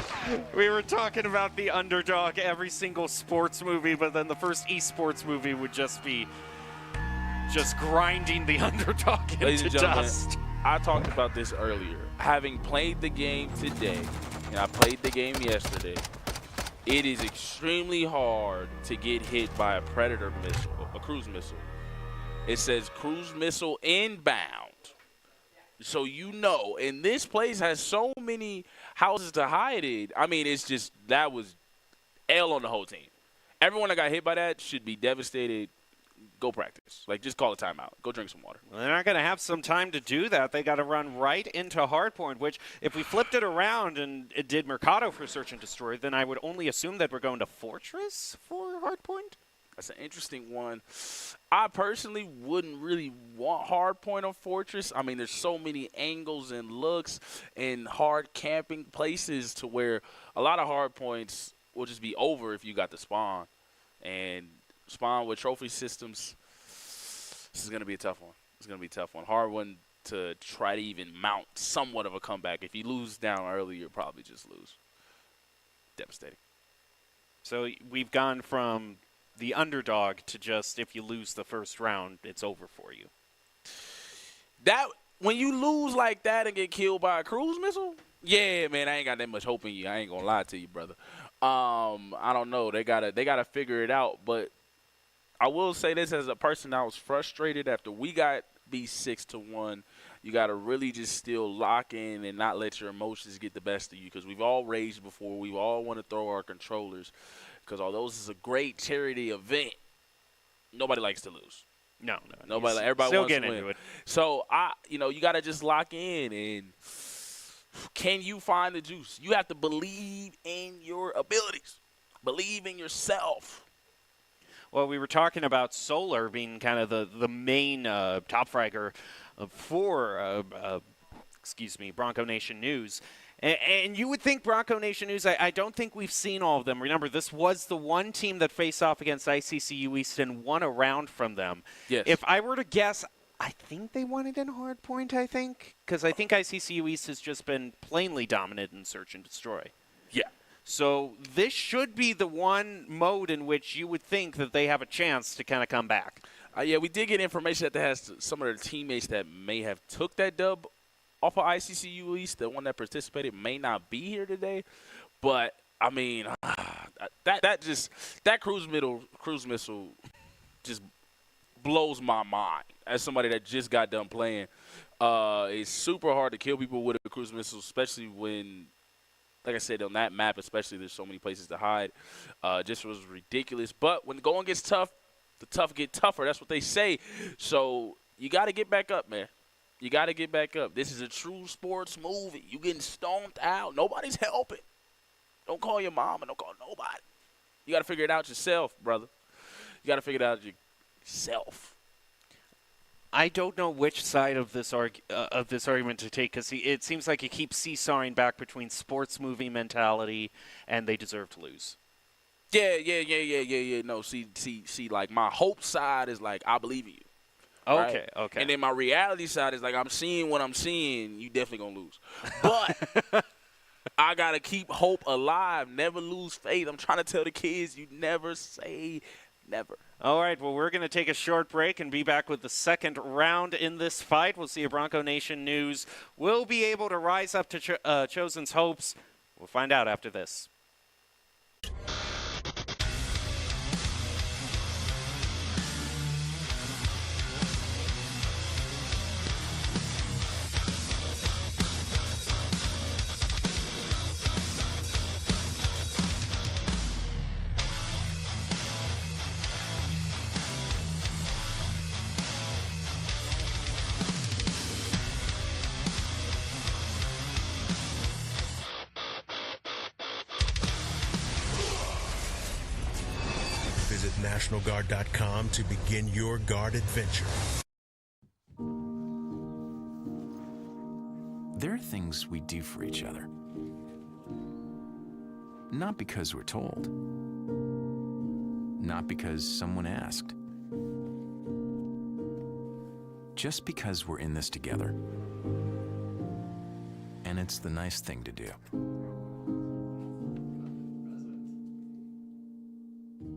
We were talking about the underdog every single sports movie, but then the first esports movie would just be just grinding the underdog Ladies into and gentlemen, dust. I talked about this earlier. Having played the game today, and I played the game yesterday, it is extremely hard to get hit by a Predator missile, a cruise missile. It says cruise missile inbound. So you know, and this place has so many houses to hide in. I mean, it's just, that was L on the whole team. Everyone that got hit by that should be devastated. Go practice. Like, just call a timeout. Go drink some water. Well, they're not going to have some time to do that. They got to run right into Hardpoint, which if we flipped it around and it did Mercado for Search and Destroy, then I would only assume that we're going to Fortress for Hardpoint. That's an interesting one. I personally wouldn't really want hard point on Fortress. I mean, there's so many angles and looks and hard camping places to where a lot of hard points will just be over if you got the spawn. And spawn with trophy systems, this is going to be a tough one. It's going to be a tough one. Hard one to try to even mount somewhat of a comeback. If you lose down early, you'll probably just lose. Devastating. So we've gone from the underdog to just if you lose the first round, it's over for you. That when you lose like that and get killed by a cruise missile, yeah, man, I ain't got that much hope in you. I ain't gonna lie to you, brother. I don't know. They gotta figure it out. But I will say this as a person that was frustrated after we got beat 6-1. You gotta really just still lock in and not let your emotions get the best of you, because we've all raged before. We all want to throw our controllers, because although this is a great charity event, nobody likes to lose. No. Nobody. Everybody still wants to getting win. into it. So you gotta just lock in, and can you find the juice? You have to believe in your abilities, believe in yourself. Well, we were talking about Solar being kind of the main top fragger for Bronco Nation News. And you would think Bronco Nation News, I don't think we've seen all of them. Remember, this was the one team that faced off against ICCU East and won a round from them. Yes. If I were to guess, I think they won it in hardpoint, because I think ICCU East has just been plainly dominant in Search and Destroy. Yeah. So this should be the one mode in which you would think that they have a chance to kind of come back. Yeah, we did get information that has some of their teammates that may have took that dub off of ICCU East. The one that participated may not be here today. But, I mean, that cruise missile just blows my mind as somebody that just got done playing. It's super hard to kill people with a cruise missile, especially when, like I said, on that map especially, there's so many places to hide. Just was ridiculous. But when the going gets tough, the tough get tougher. That's what they say. So you got to get back up, man. You got to get back up. This is a true sports movie. You getting stomped out. Nobody's helping. Don't call your mom and don't call nobody. You got to figure it out yourself, brother. You got to figure it out yourself. I don't know which side of this argument to take, because it seems like you keep seesawing back between sports movie mentality and they deserve to lose. Yeah. No, see, like, my hope side is like, I believe in you. Okay, right? okay. And then my reality side is like, I'm seeing what I'm seeing. You definitely going to lose. But I got to keep hope alive. Never lose faith. I'm trying to tell the kids, you never say never. All right, well, we're going to take a short break and be back with the second round in this fight. We'll see if Bronco Nation News will be able to rise up to Chosen's hopes. We'll find out after this. Visit NationalGuard.com to begin your guard adventure. There are things we do for each other. Not because we're told. Not because someone asked. Just because we're in this together. And it's the nice thing to do.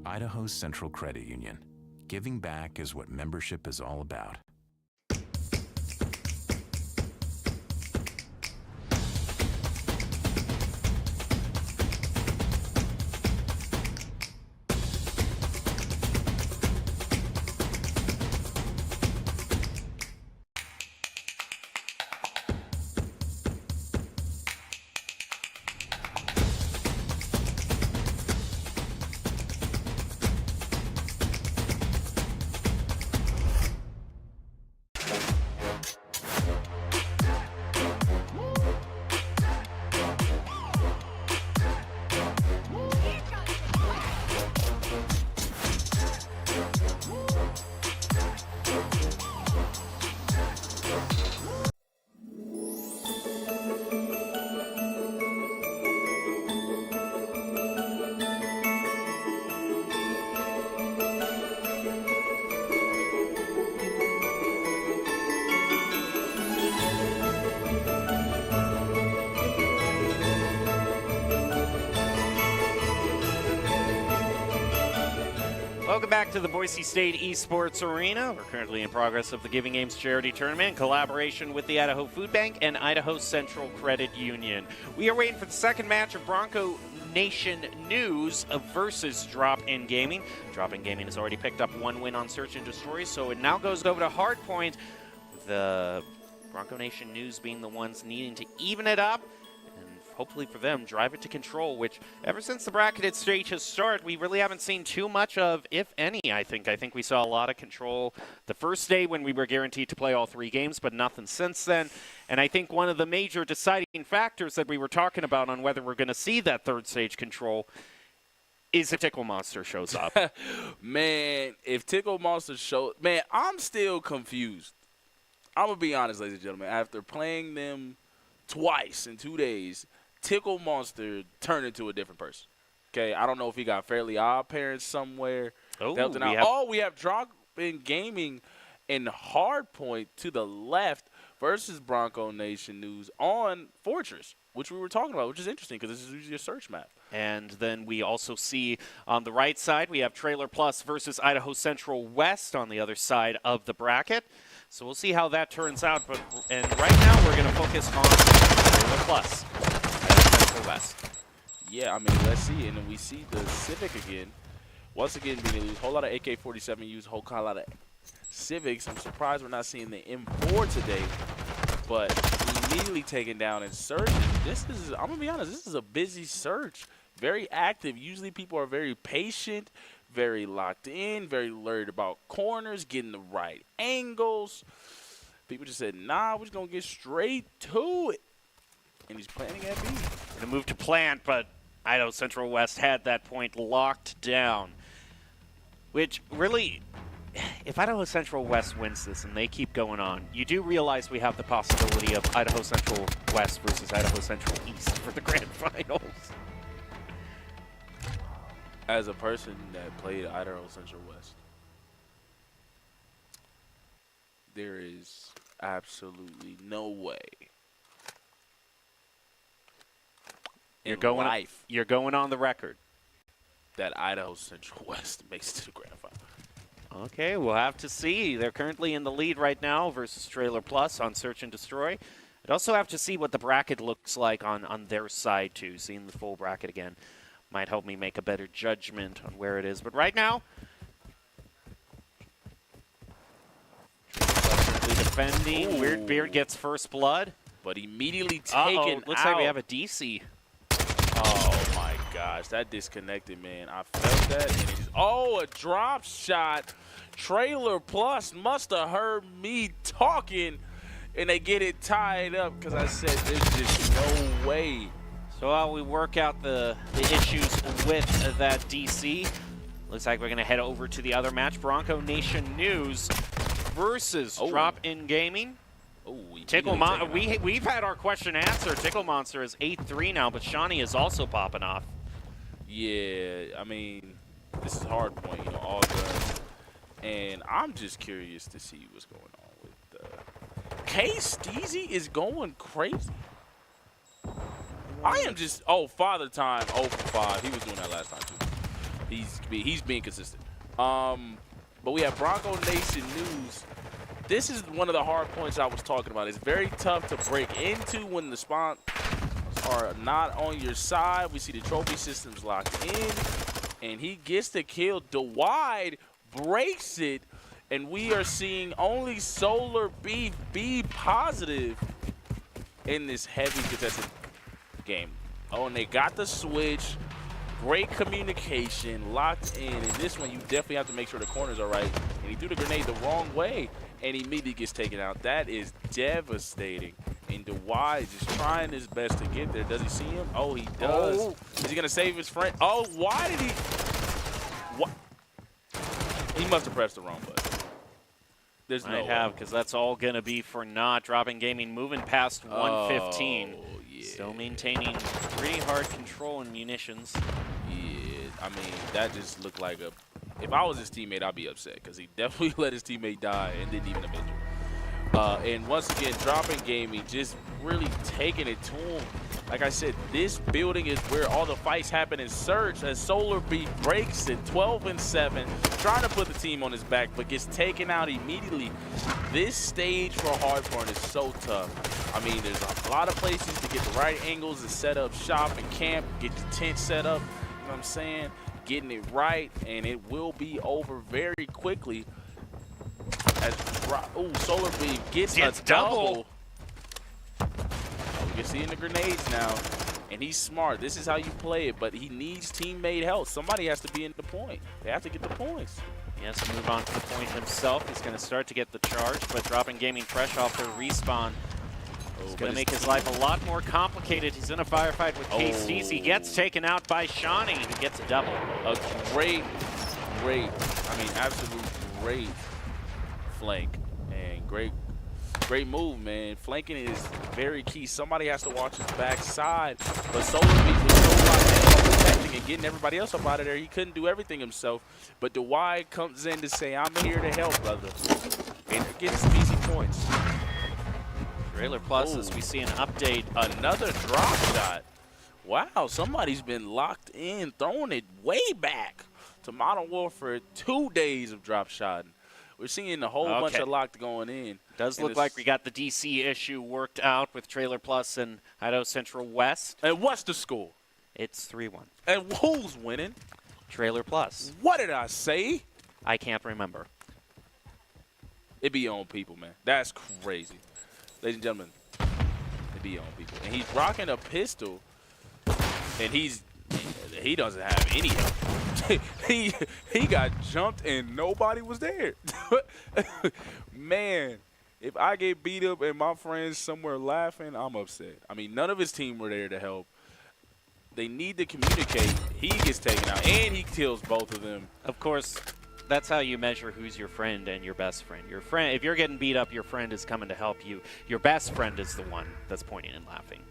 Idaho Central Credit Union. Giving back is what membership is all about. Welcome back to the Boise State Esports Arena. We're currently in progress of the Giving Games Charity Tournament in collaboration with the Idaho Food Bank and Idaho Central Credit Union. We are waiting for the second match of Bronco Nation News versus Drop In Gaming. Drop In Gaming has already picked up one win on Search and Destroy, so it now goes over to Hardpoint, with the Bronco Nation News being the ones needing to even it up. Hopefully for them, drive it to control, which ever since the bracketed stage has started, we really haven't seen too much of, if any, I think. I think we saw a lot of control the first day when we were guaranteed to play all 3 games, but nothing since then. And I think one of the major deciding factors that we were talking about on whether we're going to see that third stage control is if Tickle Monster shows up. Man, if Tickle Monster shows... Man, I'm still confused. I'm going to be honest, ladies and gentlemen. After playing them twice in 2 days, Tickle Monster turned into a different person. Okay, I don't know if he got Fairly Odd Parents somewhere. We have Drop In Gaming and Hardpoint to the left versus Bronco Nation News on Fortress, which we were talking about, which is interesting because this is usually a search map. And then we also see on the right side, we have Trailer Plus versus Idaho Central West on the other side of the bracket. So we'll see how that turns out. And right now we're going to focus on Trailer Plus, Idaho Central West. Yeah, I mean, let's see. And then we see the Civic again. Once again, being used. A whole lot of AK-47 used, a whole lot of Civics. I'm surprised we're not seeing the M4 today. But immediately taken down and searching. This is, I'm going to be honest, this is a busy search. Very active. Usually people are very patient, very locked in, very worried about corners, getting the right angles. People just said, nah, we're just going to get straight to it. And he's planning at B. Going to move to plant, but Idaho Central West had that point locked down. Which really, if Idaho Central West wins this and they keep going on, you do realize we have the possibility of Idaho Central West versus Idaho Central East for the grand finals. As a person that played Idaho Central West, there is absolutely no way You're going on the record that Idaho Central West makes it to the grand final. Okay, we'll have to see. They're currently in the lead right now versus Trailer Plus on Search and Destroy. I'd also have to see what the bracket looks like on their side, too. Seeing the full bracket again might help me make a better judgment on where it is. But right now, currently defending. Ooh. Weird Beard gets first blood. But immediately taken out. Looks like we have a DC. Oh, my gosh. That disconnected, man. I felt that. And it just, a drop shot. Trailer Plus must have heard me talking, and they get it tied up because I said there's just no way. So while we work out the issues with that DC, looks like we're going to head over to the other match. Bronco Nation News versus Drop In Gaming. Tickle Monster. We've had our question answered. Tickle Monster is 8-3 now, but Shawnee is also popping off. Yeah, I mean, this is hard point, all guns. And I'm just curious to see what's going on with K-Steezy is going crazy. I am just, Father Time, 0 for 5. He was doing that last time, too. He's being consistent. But we have Bronco Nation News. This is one of the hard points I was talking about. It's very tough to break into when the spawns are not on your side. We see the trophy systems locked in, and he gets the kill. DeWide breaks it, and we are seeing only Solar Beef be positive in this heavy contested game. And they got the switch. Great communication, locked in. And this one, you definitely have to make sure the corners are right. And he threw the grenade the wrong way, and he immediately gets taken out. That is devastating. And DeWide just trying his best to get there. Does he see him? Oh, he does. Is he going to save his friend? Oh, why did he? What? He must have pressed the wrong button. There's no way. Because that's all going to be for naught. Dropping Gaming moving past 115. Yeah. Still maintaining pretty hard control in munitions. Yeah, I mean, that just looked like a... If I was his teammate, I'd be upset because he definitely let his teammate die and didn't even avenge him. And once again, Dropping Gaming just really taking it to him. Like I said, this building is where all the fights happen in Surge, as Solar Beef breaks it 12-7, trying to put the team on his back, but gets taken out immediately. This stage for Hardporn is so tough. I mean, there's a lot of places to get the right angles to set up shop and camp, get your tent set up, you know what I'm saying? Getting it right, and it will be over very quickly. As Solar Beef gets a double. You can see in the grenades now, and he's smart. This is how you play it, but he needs teammate help. Somebody has to be in the point. They have to get the points. He has to move on to the point himself. He's going to start to get the charge, but dropping Gaming fresh off the respawn. It's going to make his life a lot more complicated. He's in a firefight with KC's. He gets taken out by Shawnee. He gets a double. A great, absolute great flank, and great move, man. Flanking is very key. Somebody has to watch his backside, but Solar Beef was so locked in on protecting and getting everybody else up out of there. He couldn't do everything himself, but Dwight comes in to say, I'm here to help, brother, and getting some easy points. Trailer Plus, as we see an update. Another drop shot. Wow, somebody's been locked in, throwing it way back to Modern Warfare. 2 days of drop shotting. We're seeing a whole bunch of locked going in. Does look like we got the DC issue worked out with Trailer Plus and Idaho Central West. And what's the score? It's 3-1. And who's winning? Trailer Plus. What did I say? I can't remember. It be on people, man. That's crazy. Ladies and gentlemen, it be on people. And he's rocking a pistol, and he doesn't have any help. he got jumped and nobody was there. Man, if I get beat up and my friends somewhere laughing, I'm upset. I mean, none of his team were there to help. They need to communicate. He gets taken out, and he kills both of them. Of course, that's how you measure who's your friend and your best friend. Your friend, if you're getting beat up, your friend is coming to help you. Your best friend is the one that's pointing and laughing.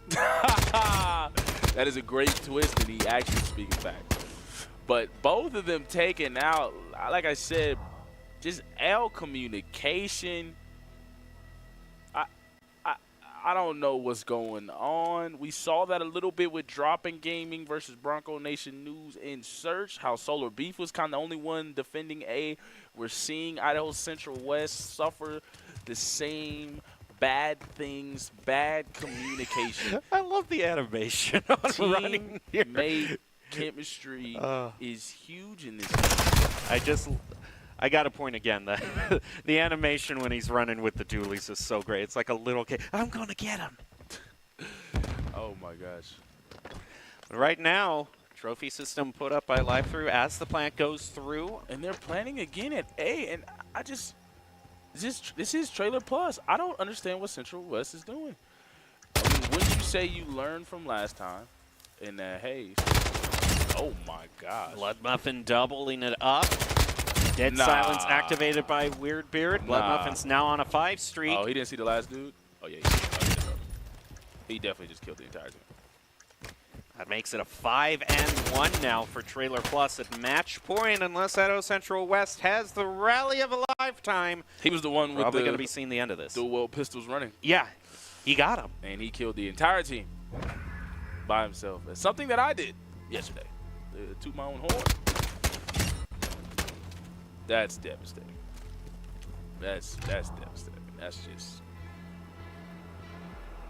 That is a great twist, and he actually speaking fact. But both of them taken out, like I said, just L communication. I don't know what's going on. We saw that a little bit with Dropping Gaming versus Bronco Nation News in Search, how Solar Beef was kind of the only one defending A. We're seeing Idaho Central West suffer the same bad things, bad communication. I love the animation on running here. Teammate chemistry is huge in this game. I got to point again, the animation when he's running with the dualies is so great. It's like a little kid. I'm going to get him. Oh, my gosh. But right now, trophy system put up by LiveThrough as the plant goes through. And they're planning again at A, and I just – this is Trailer Plus. I don't understand what Central West is doing. I mean, wouldn't you say you learned from last time in that, hey, oh, my gosh. Blood Muffin doubling it up. Dead Silence activated by Weird Beard. Blood Muffin's now on a 5 streak. Oh, he didn't see the last dude? Oh, yeah. He definitely just killed the entire team. That makes it a 5-1 now for Trailer Plus at match point, unless Idaho Central West has the rally of a lifetime. He was the one with probably going to be seeing the end of this. Dual pistols running. Yeah, he got him. And he killed the entire team by himself. It's something that I did yesterday. Toot my own horn. That's devastating. That's devastating. That's just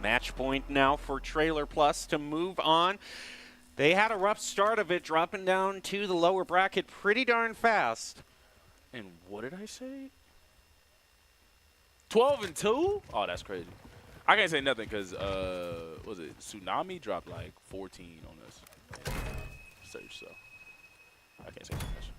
match point now for Trailer Plus to move on. They had a rough start of it, dropping down to the lower bracket pretty darn fast. And what did I say? 12-2? Oh, that's crazy. I can't say nothing because was it Tsunami dropped like 14 on us. Search, so I can't say much.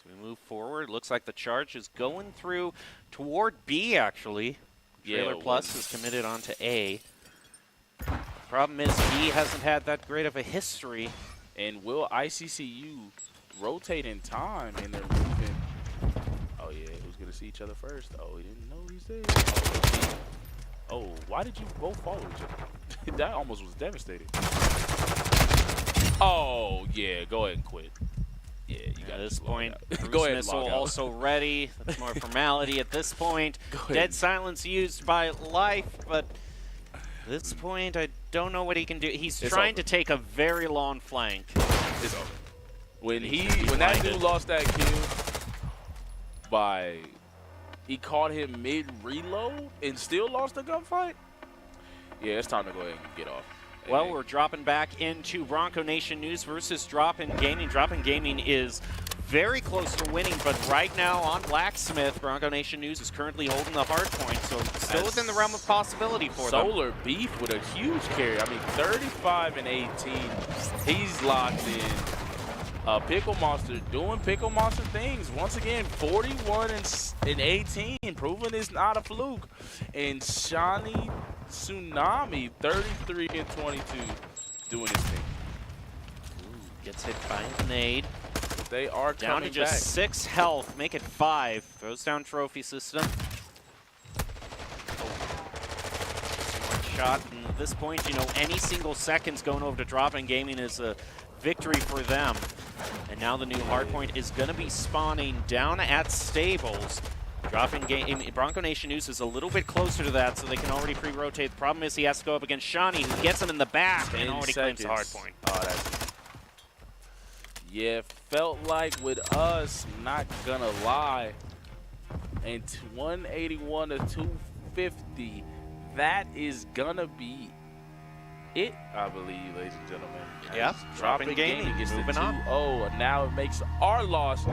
We move forward. Looks like the charge is going through toward B, actually. Trailer Plus is committed onto A. Problem is, B hasn't had that great of a history. And will ICCU rotate in time? And they're moving. Oh, yeah. Who's going to see each other first? Oh, he didn't know he's there. Oh, why did you both follow each other? That almost was devastating. Oh, yeah. Go ahead and quit. Yeah, you got at this point. Go ahead. Missile also ready. That's more formality at this point. Dead Silence used by Life, but at this point, I don't know what he can do. He's It's trying over. to take a very long flank. It's over. When He's that blinded. dude lost that kill he caught him mid-reload and still lost the gunfight? Yeah, it's time to go ahead and get off. Well, Hey, we're dropping back into Bronco Nation News versus Drop-In Gaming. Drop-In Gaming is very close to winning, but right now on Blacksmith, Bronco Nation News is currently holding the hard point, so still within the realm of possibility for them. Solar Beef with a huge carry. I mean, 35 and 18. He's locked in. Pickle Monster doing Pickle Monster things. Once again, 41 and 18, proving it's not a fluke. And Shani Tsunami, 33 and 22, doing his thing. Gets hit by a nade. They are Down to coming just back. 6 health, make it 5. Throws down trophy system. One shot, and at this point, you know, any single seconds going over to Drop-In Gaming is a victory for them. And now the new hardpoint is going to be spawning down at Stables. Drop-In Gaming, Bronco Nation News is a little bit closer to that, so they can already pre-rotate. The problem is he has to go up against Shawnee, who gets him in the back and 10 already claims the seconds. hardpoint. Oh, yeah, felt like with us, not gonna lie, and 181 to 250, that is gonna be it, I believe, ladies and gentlemen. Yeah, Drop-In Gaming gets the moving on. 2-0, and now it makes our loss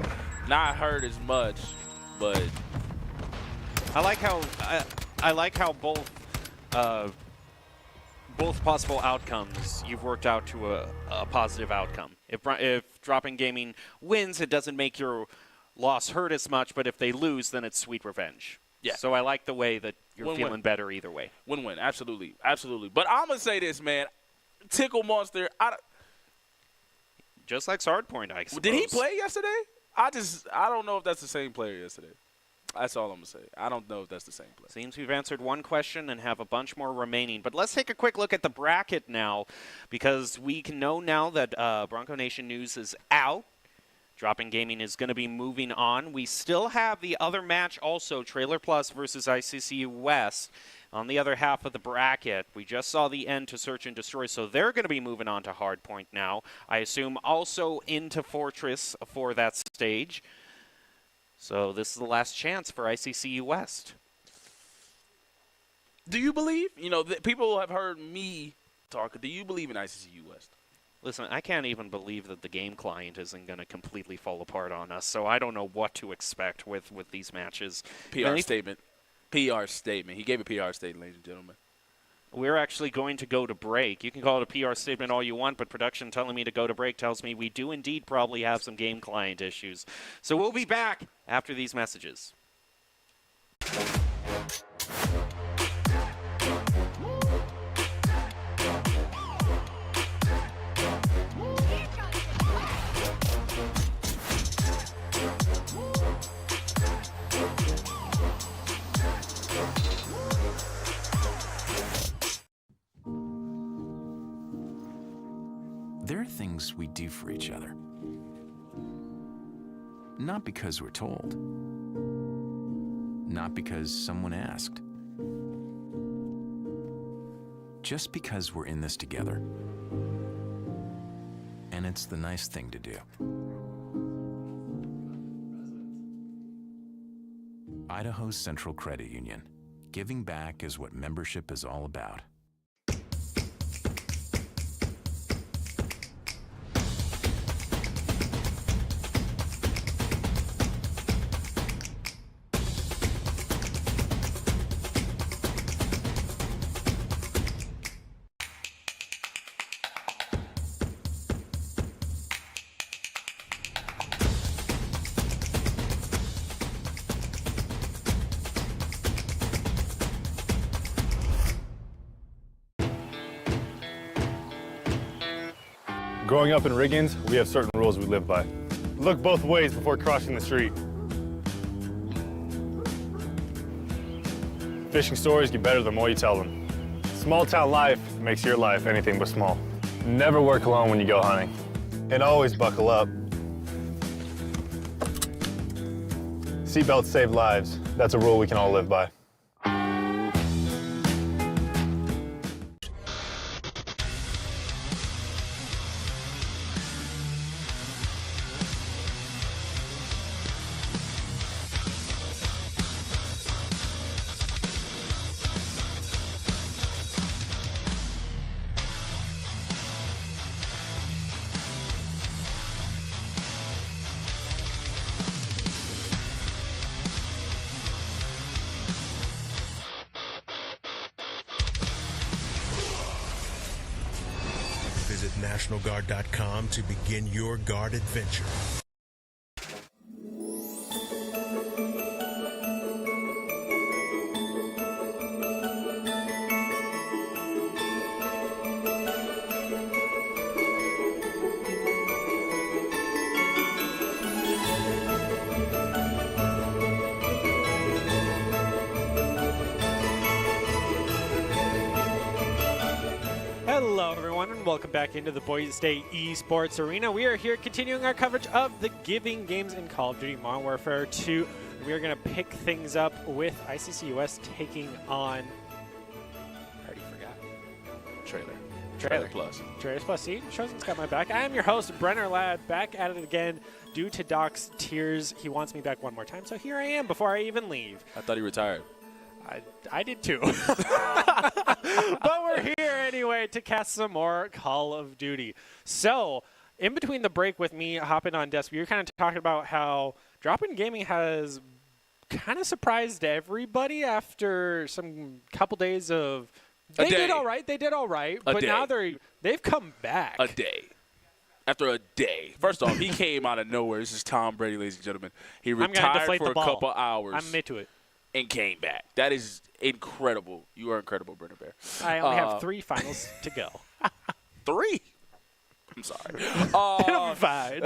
not hurt as much, but I like how both possible outcomes you've worked out to a positive outcome. If Drop-In Gaming wins, it doesn't make your loss hurt as much, but if they lose, then it's sweet revenge. Yeah. So I like the way that you're Win-win. feeling better either way. win-win, absolutely, absolutely. But I'm gonna say this, man, Tickle Monster, Just like Hardpoint, I suppose. did he play yesterday? I don't know if that's the same player yesterday. That's all I'm gonna say. I don't know if that's the same player. Seems we've answered one question and have a bunch more remaining. But let's take a quick look at the bracket now, because we can know now that Bronco Nation News is out. Drop-In Gaming is going to be moving on. We still have the other match also, Trailer Plus versus ICCU West, on the other half of the bracket. We just saw the end to Search and Destroy, so they're going to be moving on to Hardpoint now. I assume also into Fortress for that stage. So this is the last chance for ICCU West. Do you believe? You know, people have heard me talk. Do you believe in ICCU West? Listen, I can't even believe that the game client isn't going to completely fall apart on us, so I don't know what to expect with these matches. PR statement. PR statement. He gave a PR statement, ladies and gentlemen. We're actually going to go to break. You can call it a PR statement all you want, but production telling me to go to break tells me we do indeed probably have some game client issues. So we'll be back after these messages. There are things we do for each other. Not because we're told. Not because someone asked. Just because we're in this together. And it's the nice thing to do. Idaho Central Credit Union. Giving back is what membership is all about. Growing up in Riggins, we have certain rules we live by. Look both ways before crossing the street. Fishing stories get better the more you tell them. Small town life makes your life anything but small. Never work alone when you go hunting. And always buckle up. Seatbelts save lives. That's a rule we can all live by. Visit NationalGuard.com to begin your guard adventure. Hello, everyone, and welcome back into the Boise State Esports Arena. We are here continuing our coverage of the Giving Games in Call of Duty Modern Warfare 2. We are going to pick things up with ICCUS taking on... I already forgot. Trailer Plus. Trailers Plus. See, Chosen's got my back. I am your host, Brenner Ladd, back at it again due to Doc's tears. He wants me back one more time, so here I am before I even leave. I thought he retired. I did too. But we're here anyway to cast some more Call of Duty. So, in between the break with me hopping on desk, we were kind of talking about how Drop-In Gaming has kind of surprised everybody after some couple days of... They did all right. But now they've come back. A day. After a day. First off, he came out of nowhere. This is Tom Brady, ladies and gentlemen. He retired for a couple hours. I'm into it. And came back. That is incredible. You are incredible, Brenner Bear. I only have 3 finals to go. 3? I'm sorry. I'm fine.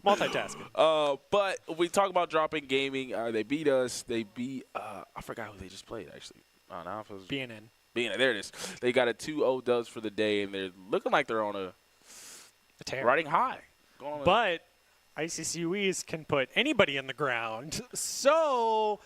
Multitasking. But we talk about Drop-In Gaming. They beat us. They beat, I forgot who they just played, actually. Oh, now it was BNN. There it is. They got a 2-0 dubs for the day, and they're looking like they're on a tear. Riding high. But ICCUs can put anybody in the ground. So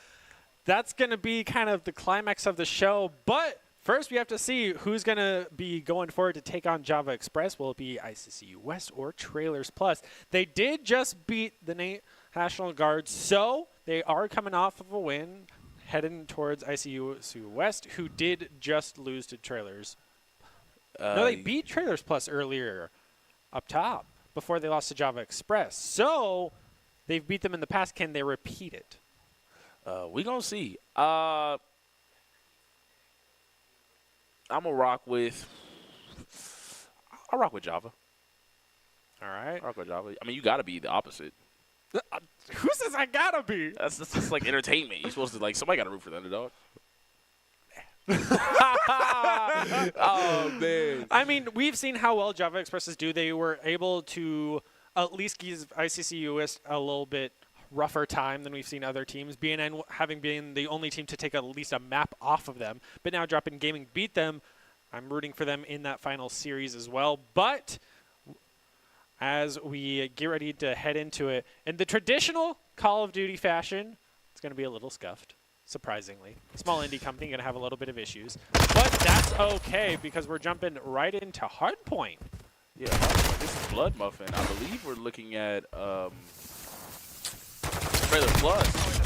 that's going to be kind of the climax of the show. But first, we have to see who's going to be going forward to take on Java Express. Will it be ICCU West or Trailers Plus? They did just beat the National Guard, so they are coming off of a win, heading towards ICCU West, who did just lose to Trailers. No, they beat Trailers Plus earlier up top before they lost to Java Express. So they've beat them in the past. Can they repeat it? We gonna see. I'm gonna rock with. I'll rock with Java. All right. I'll rock with Java. I mean, you gotta be the opposite. Who says I gotta be? That's just like entertainment. You're supposed to somebody gotta root for the underdog. Oh man! I mean, we've seen how well Java Expresses do. They were able to at least give ICCUS a little bit rougher time than we've seen other teams. BNN having been the only team to take at least a map off of them, but now Drop-In Gaming beat them. I'm rooting for them in that final series as well. But as we get ready to head into it, in the traditional Call of Duty fashion, it's going to be a little scuffed. Surprisingly. Small indie company going to have a little bit of issues. But that's okay because we're jumping right into Hardpoint. Yeah, this is Blood Muffin. I believe we're looking at Trailer Plus.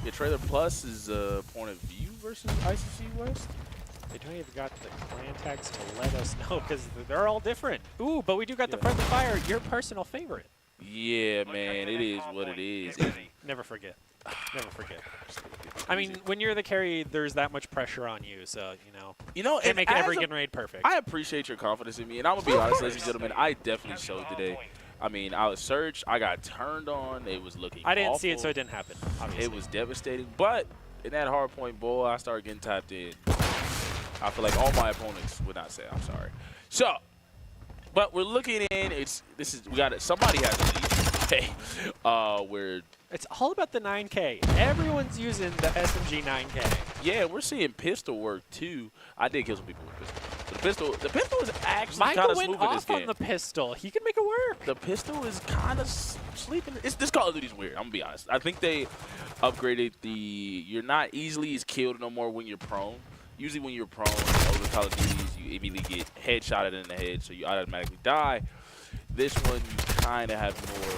Yeah, Trailer Plus is point of view versus ICC West. They don't even got the clan tags to let us know because they're all different. Ooh, but we do got the Friendly Fire, your personal favorite. Yeah, man, it is what it is. Never forget. Never forget. I mean, when you're the carry, there's that much pressure on you, so, can't make every game raid perfect. I appreciate your confidence in me, and I'm going to be honest, ladies and gentlemen, I definitely showed today. I mean, I was searched, I got turned on, it was looking I didn't awful. see it, so it didn't happen, obviously. It was devastating, but in that hardpoint bowl, I started getting tapped in. I feel like all my opponents would not say I'm sorry. So, but we're looking in, somebody has to leave. Hey, it's all about the 9K. Everyone's using the SMG 9K. Yeah, we're seeing pistol work too. I did kill some people with pistol. The pistol is actually kind Michael of smooth went in this off game. on the pistol. He can make it work. The pistol is kind of sleeping. This Call of Duty's weird. I'm gonna be honest. I think they upgraded you're not easily as killed no more when you're prone. Usually when you're prone, over the Call of Duties, you immediately get headshotted in the head, so you automatically die. This one, you kind of have more of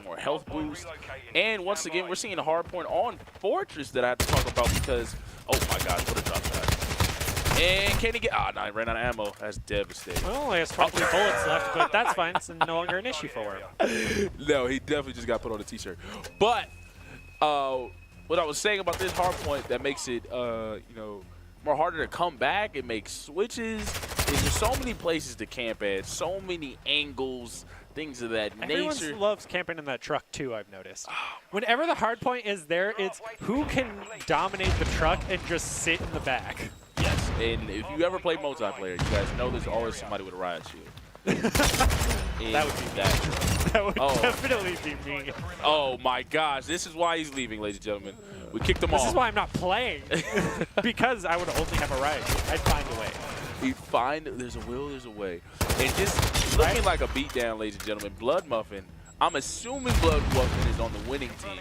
more health boost. And once again, we're seeing a hard point on Fortress that I have to talk about because, oh my God, what a drop shot. And can he get, no, he ran out of ammo. That's devastating. Well, only has 23 bullets left, but that's fine. It's no longer an issue for him. No, he definitely just got put on a t-shirt. But what I was saying about this hard point that makes it, more harder to come back. It makes switches there's so many places to camp at, so many angles, things of that Everyone nature. loves camping in that truck, too, I've noticed. Whenever the hard point is there, it's who can dominate the truck and just sit in the back. Yes, and if you ever play multiplayer, you guys know there's always somebody with a riot shield. That would be that. That would definitely be me. Oh my gosh, this is why he's leaving, ladies and gentlemen. We kicked him off. This is why I'm not playing. Because I would only have a riot. I'd find a way. There's a will, there's a way. And just looking like a beatdown, ladies and gentlemen. Blood Muffin, I'm assuming Blood Muffin is on the winning team.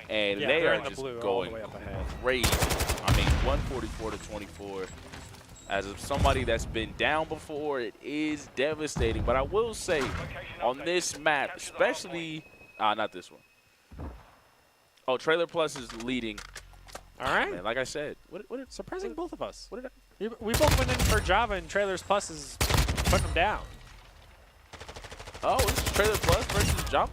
And Yeah, they they're are in the just blue, all going the way up ahead. crazy. I mean, 144 to 24. As of somebody that's been down before, it is devastating. But I will say, on this map, especially, not this one. Oh, Trailer Plus is leading. All right. Man, like I said, Surprising both of us. What did We both went in for Java, and Trailers Plus is putting them down. Oh, this is Trailer Plus versus Jump.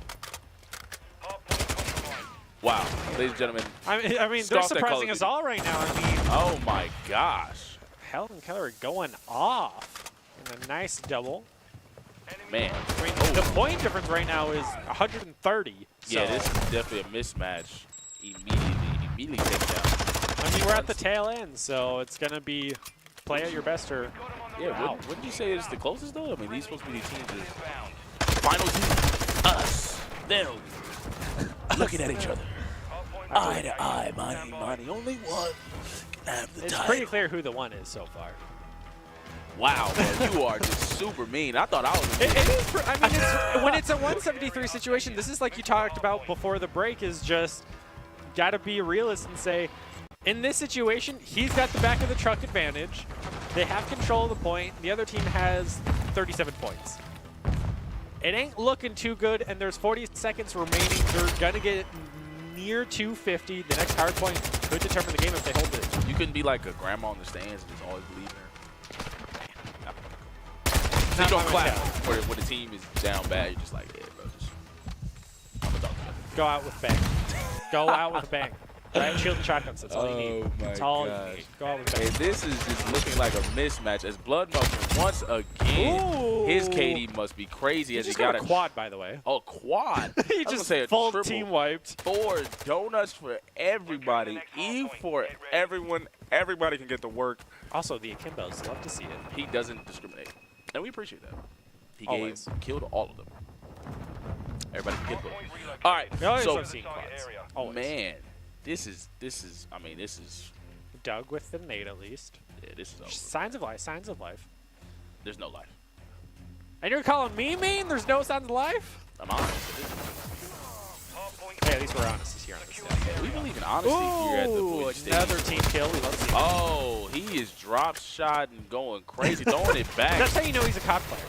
Wow, ladies and gentlemen. I mean, they're Stop that surprising Call us of all right now. I mean, Oh my gosh, Held and Keller going off in a nice double. man. I mean, the point difference right now is 130. So. Yeah, this is definitely a mismatch. Immediately takedown. I mean, we're at the tail end, so it's gonna be play at your best or. Yeah, Wow. wouldn't you say it's the closest though? I mean, these supposed to be the teams. Final two, us, them, looking at each other, eye to eye, money, only one can have the It's title. pretty clear who the one is so far. Wow, bro, you are just super mean. I thought I was. It is. I mean, it's, when it's a 173 situation, this is like you talked about before the break. Is just got to be a realist and say, in this situation, he's got the back of the truck advantage. They have control of the point. The other team has 37 points. It ain't looking too good, and there's 40 seconds remaining. They're gonna get near 250. The next hard point could determine the game if they hold it. You couldn't be like a grandma in the stands and just always believe in her. So you don't clap when the team is down bad. You're just like, yeah, bro, just I'm gonna talk to them. Go out with bang. Go out with a bang. Right? Shield and shotguns. That's all you need. Oh my That's all gosh. you need. Go out with a bang. And this is just looking like a mismatch as Blood Muffin once again. Ooh. His KD must be crazy He as he just got got a quad, by the way. Oh, quad. He I was gonna just say a full triple. team wiped. 4 donuts for everybody. E for everyone. Everybody can get to work. Also, the Akimbos, love to see it. He doesn't discriminate, and we appreciate that. He Always. killed all of them. Everybody can get both. All right, We always so love seeing quads. Always. man, this is. I mean, this is. Doug with the nade at least. Yeah, this is over. Signs of life. Signs of life. There's no life. And you're calling me mean? There's no signs of life? I'm honest. Hey, at least we're honest this year on this stuff. We believe in honesty here at the Ooh, Boise State. another team kill. We love to see it. Oh, he is drop shot and going crazy, throwing it back. That's how you know he's a COD player.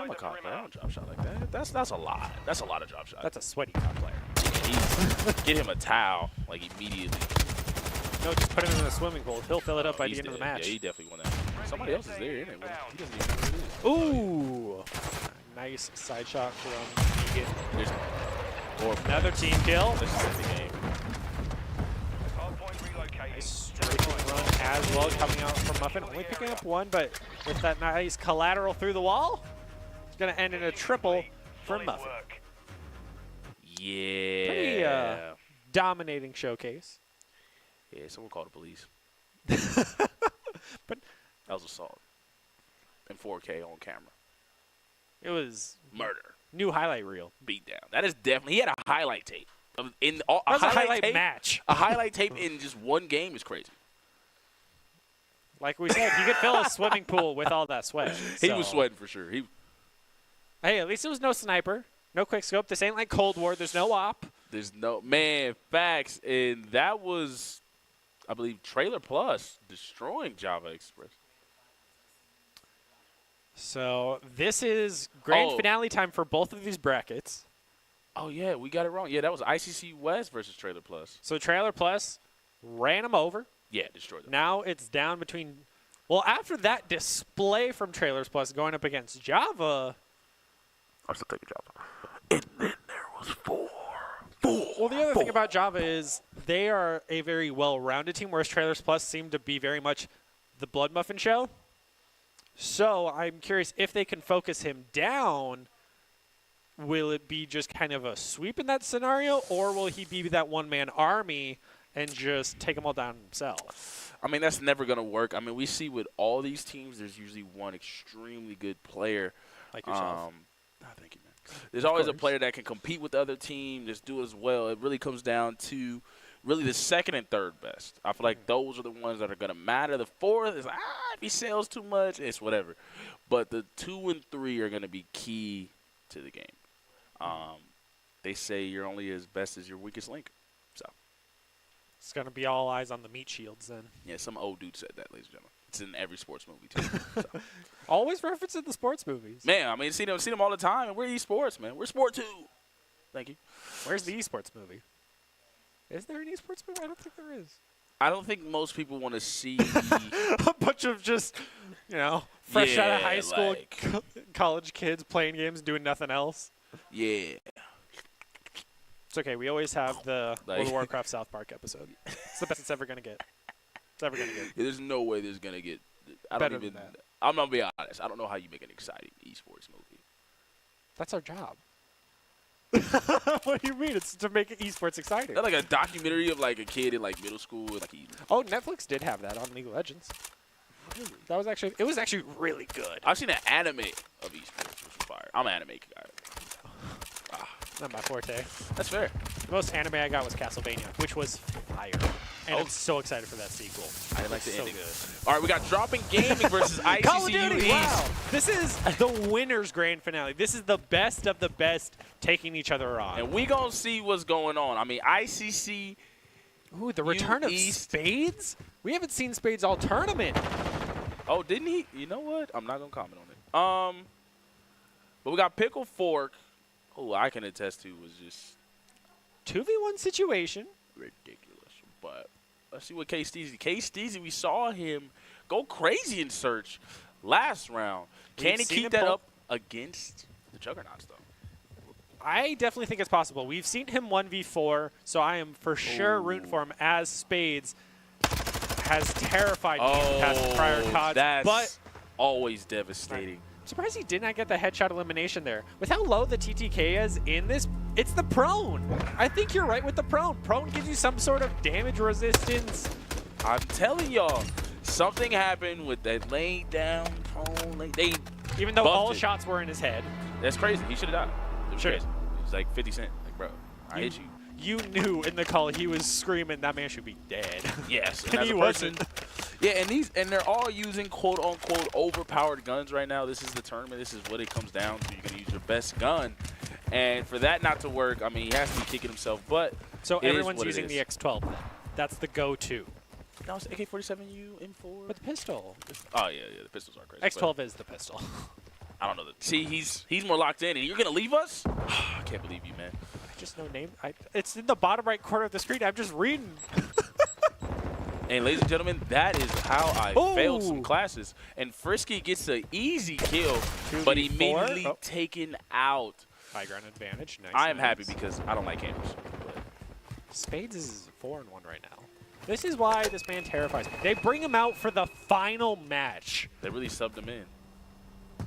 I'm a cop player. I don't drop shot like that. That's a lot. That's a lot of drop shot. That's a sweaty COD player. Get him a towel like immediately. No, just put him in the swimming pool. He'll fill it up by the He's end of the dead. match. Yeah, he definitely won that. Somebody else is there, isn't it? He doesn't even know who it is. Ooh. Nice side shot from Egan. There's Another team kill. This is the game. Nice strafing run as well coming out from Muffin. Only picking up one, but with that nice collateral through the wall, it's going to end in a triple for Muffin. Yeah. Pretty dominating showcase. Yeah, someone called the police. But That was assault. In 4K on camera. it was Murder. new highlight reel. Beat down. That is definitely. He had a highlight tape. A That was a highlight tape, match. A highlight tape in just one game is crazy. Like we said, you could fill a swimming pool with all that sweat. He So- was sweating for sure. Hey, at least it was no sniper, no quick scope. This ain't like Cold War. There's no op. There's no man facts, and that was, I believe, Trailer Plus destroying Java Express. So this is grand Oh. finale time for both of these brackets. Oh yeah, we got it wrong. Yeah, that was ICCU West versus Trailer Plus. So Trailer Plus ran them over. Yeah, destroyed them. Now it's down between. Well, after that display from Trailers Plus going up against Java. I'm still taking Java. And then there was four. Well, the other thing about Java is they are a very well-rounded team, whereas Trailers Plus seem to be very much the Blood Muffin show. So I'm curious if they can focus him down. Will it be just kind of a sweep in that scenario, or will he be that one-man army and just take them all down himself? I mean, that's never going to work. I mean, we see with all these teams, there's usually one extremely good player. Like yourself. Thank you, man. There's always a player that can compete with the other team, just do as well. It really comes down to really the second and third best. I feel like those are the ones that are going to matter. The fourth is, if he sells too much, it's whatever. But the 2 and 3 are going to be key to the game. They say you're only as best as your weakest link. So It's going to be all eyes on the meat shields then. yeah, some old dude said that, ladies and gentlemen. It's in every sports movie too. So. Always referencing the sports movies. Man, I mean, see them all the time, and we're esports, man. We're sport too. Thank you. Where's the esports movie? Is there an esports movie? I don't think there is. I don't think most people want to see. A bunch of just, fresh out of high school like- college kids playing games, doing nothing else. Yeah. It's okay. We always have the Like- World of Warcraft South Park episode. It's the best it's ever going to get. It's ever going to get. There's no way there's gonna get. I Better don't even. than that. I'm gonna be honest. I don't know how you make an exciting esports movie. That's our job. What do you mean? It's to make esports exciting. Not like a documentary of like a kid in like middle school. Like Oh, Netflix did have that on League of Legends. That was actually, it was actually really good. I've seen an anime of esports, which was fire. I'm an anime guy. Not my forte. That's fair. The most anime I got was Castlevania, which was fire. And I'm so excited for that sequel. I didn't like the so ending. good. All right, we got Dropping Gaming versus Call of ICCU Duty, East. wow. This is the winner's grand finale. This is the best of the best taking each other on. And we gonna see what's going on. I mean, ICC. Ooh, the return of East. Spades? We haven't seen Spades all tournament. Oh, didn't he? You know what? I'm not gonna comment on it. But we got Pickle Fork, who I can attest to was just 2v1 situation. ridiculous. But let's see what K Steezy. K Steezy, we saw him go crazy in search last round. Can he We've seen keep him that pull- up against the Juggernauts, though? I definitely think it's possible. We've seen him 1v4, so I am for sure rooting for him as Spades has terrified me in the past prior CODs. That's But always devastating. I'm surprised he did not get the headshot elimination there. With how low the TTK is in this, it's the prone. I think you're right with the prone. Prone gives you some sort of damage resistance. I'm telling y'all, something happened with that laying down prone. They Even though bumped all it. shots were in his head. That's crazy. He should have died. It was Should've. crazy. He was like 50 Cent. Like, bro, I hit you. You knew in the call he was screaming that man should be dead. Yes, and And as he a person, wasn't. yeah, and they're all using quote unquote overpowered guns right now. This is the tournament. This is what it comes down to. You're gonna use your best gun, and for that not to work, I mean, he has to be kicking himself. But So it is everyone's what it using is. the X12 then. That's the go-to. No, it's AK-47U M4. But the pistol. Oh yeah, the pistols are crazy. X12 is the pistol. But I don't know. See, he's more locked in, and you're gonna leave us? I can't believe you, man. Just no name. It's in the bottom right corner of the screen. I'm just reading. And ladies and gentlemen, that is how I failed some Ooh. classes. And Frisky gets an easy kill, 2v4. but immediately Oh. taken out. High ground advantage. Nice. I am nice. happy because I don't like campers. Spades is 4-1 right now. This is why this man terrifies me. They bring him out for the final match. They really subbed him in.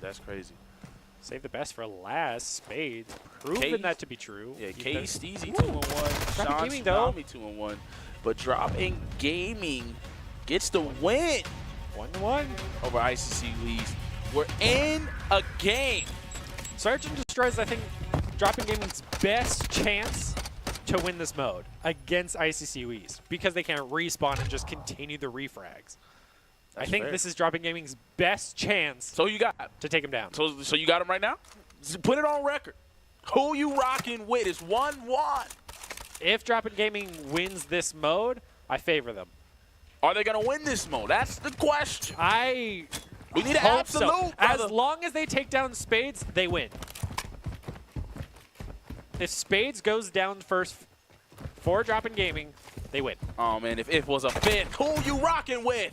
That's crazy. Save the best for last. Spades proven K- that to be true. Yeah, He K does- Steezy Ooh. 2-1. Dropping Sean Gaming, though. Tsunami 2-1. But Dropping Gaming gets the win 1-1. over ICC East. We're in a game. Search and Destroy is, I think, Dropping Gaming's best chance to win this mode against ICCU East because they can't respawn and just continue the refrags. I That's think fair. this is Dropping Gaming's best chance So you got to take him down. so you got him right now? Put it on record. Who you rocking with? It's 1-1. If Dropping Gaming wins this mode, I favor them. Are they going to win this mode? That's the question. I We need an hope absolute, so. As brother. long as they take down Spades, they win. If Spades goes down first for Dropping Gaming, they win. Oh, man, if it was a fifth, who you rocking with?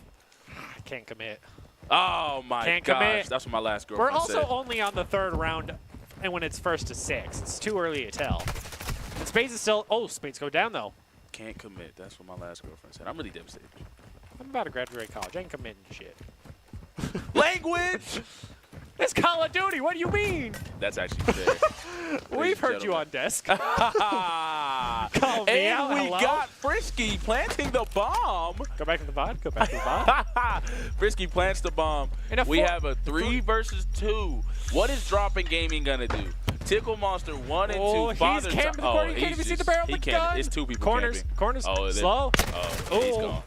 I can't commit. Oh, my Can't gosh. commit. That's what my last We're girlfriend also said. only on the third round, and when it's 1st to 6, it's too early to tell. And Spades is still. Oh, Spades go down though. Can't commit. That's what my last girlfriend said. I'm really devastated. I'm about to graduate college. I ain't committing shit. Language! It's Call of Duty. What do you mean? That's actually fair. We've heard you on desk. Call me And out. we Hello? got Frisky planting the bomb. Go back to the VOD. Go back to the VOD. Frisky plants the bomb. And We have a 3 versus 2. What is Dropping Gaming gonna do? Tickle Monster 1 and 2. Oh, he's Father camping the corner. You can't even see the barrel of the gun. It's 2 people Corners. camping. Corners. Oh, Slow. He's Oh. gone.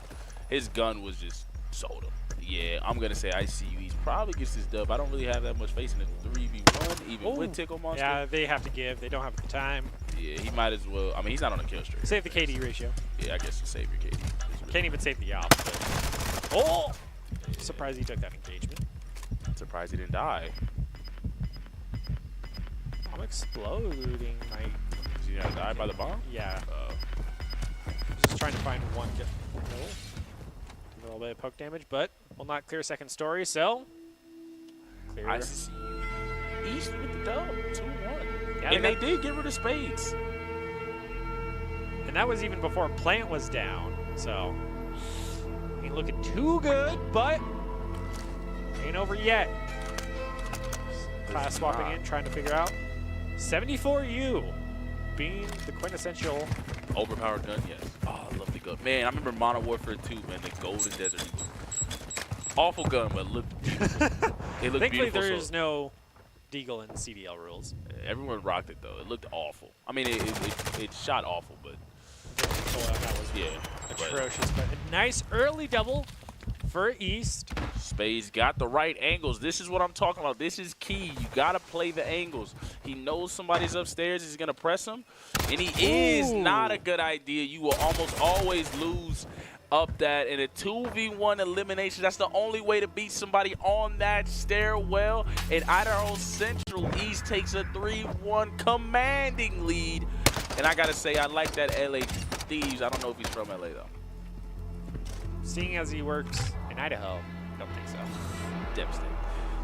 His gun was just sold him. Yeah, I'm gonna say ICCU. He's probably gets his dub. I don't really have that much faith in the 3v1, even with Tickle Monster. Yeah, they have to give. They don't have the time. Yeah, he might as well. I mean, he's not on a kill streak. Save the KD ratio. Yeah, I guess you save your KD. Can't even save the op. But... Oh! Surprised he took that engagement. Surprised he didn't die. I'm exploding my... Is he gonna die by the bomb? Yeah. Just trying to find one kill. Oh. A little bit of poke damage, but will not clear second story, so... Clear. ICCU East with the dub, 2-1. Yeah, And they did get rid of spades. And that was even before Plant was down, so... Ain't looking too good, but... Ain't over yet. Class swapping in, trying to figure out. 74U being the quintessential... Overpowered gun, yes. Oh, I love the gun. Man, I remember Modern Warfare 2, man, the Golden Desert Eagle. Awful gun, but looked beautiful. It looked Thankfully, beautiful. there is no Deagle in CDL rules. Everyone rocked it, though. It looked awful. I mean, it shot awful, but That was yeah. atrocious, but a nice early double for East. Spades got the right angles. This is what I'm talking about. This is key. You got to play the angles. He knows somebody's upstairs. He's going to press him. And he is not a good idea. You will almost always lose up that. In a 2v1 elimination, that's the only way to beat somebody on that stairwell. And Idaho Central East takes a 3-1 commanding lead. And I got to say, I like that LA Thieves. I don't know if he's from LA, though. Seeing as he works in Idaho, I don't think so. Devastating.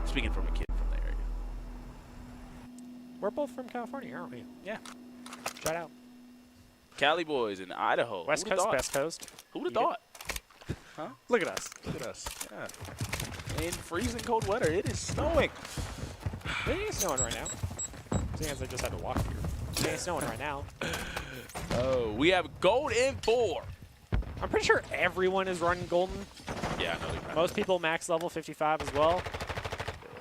Speaking from a kid from the area. We're both from California, aren't we? Yeah. Shout out. Cali boys in Idaho. West Who'da Coast, thought? Best Coast. Who'd have You thought? Huh? Look at us. Look at us. Yeah. In freezing cold weather, it is snowing. It ain't snowing right now. Seeing as I just had to walk here. It ain't snowing right now. Oh, we have gold in 4. I'm pretty sure everyone is running Golden. Yeah, I know. They Most people max level 55 as well.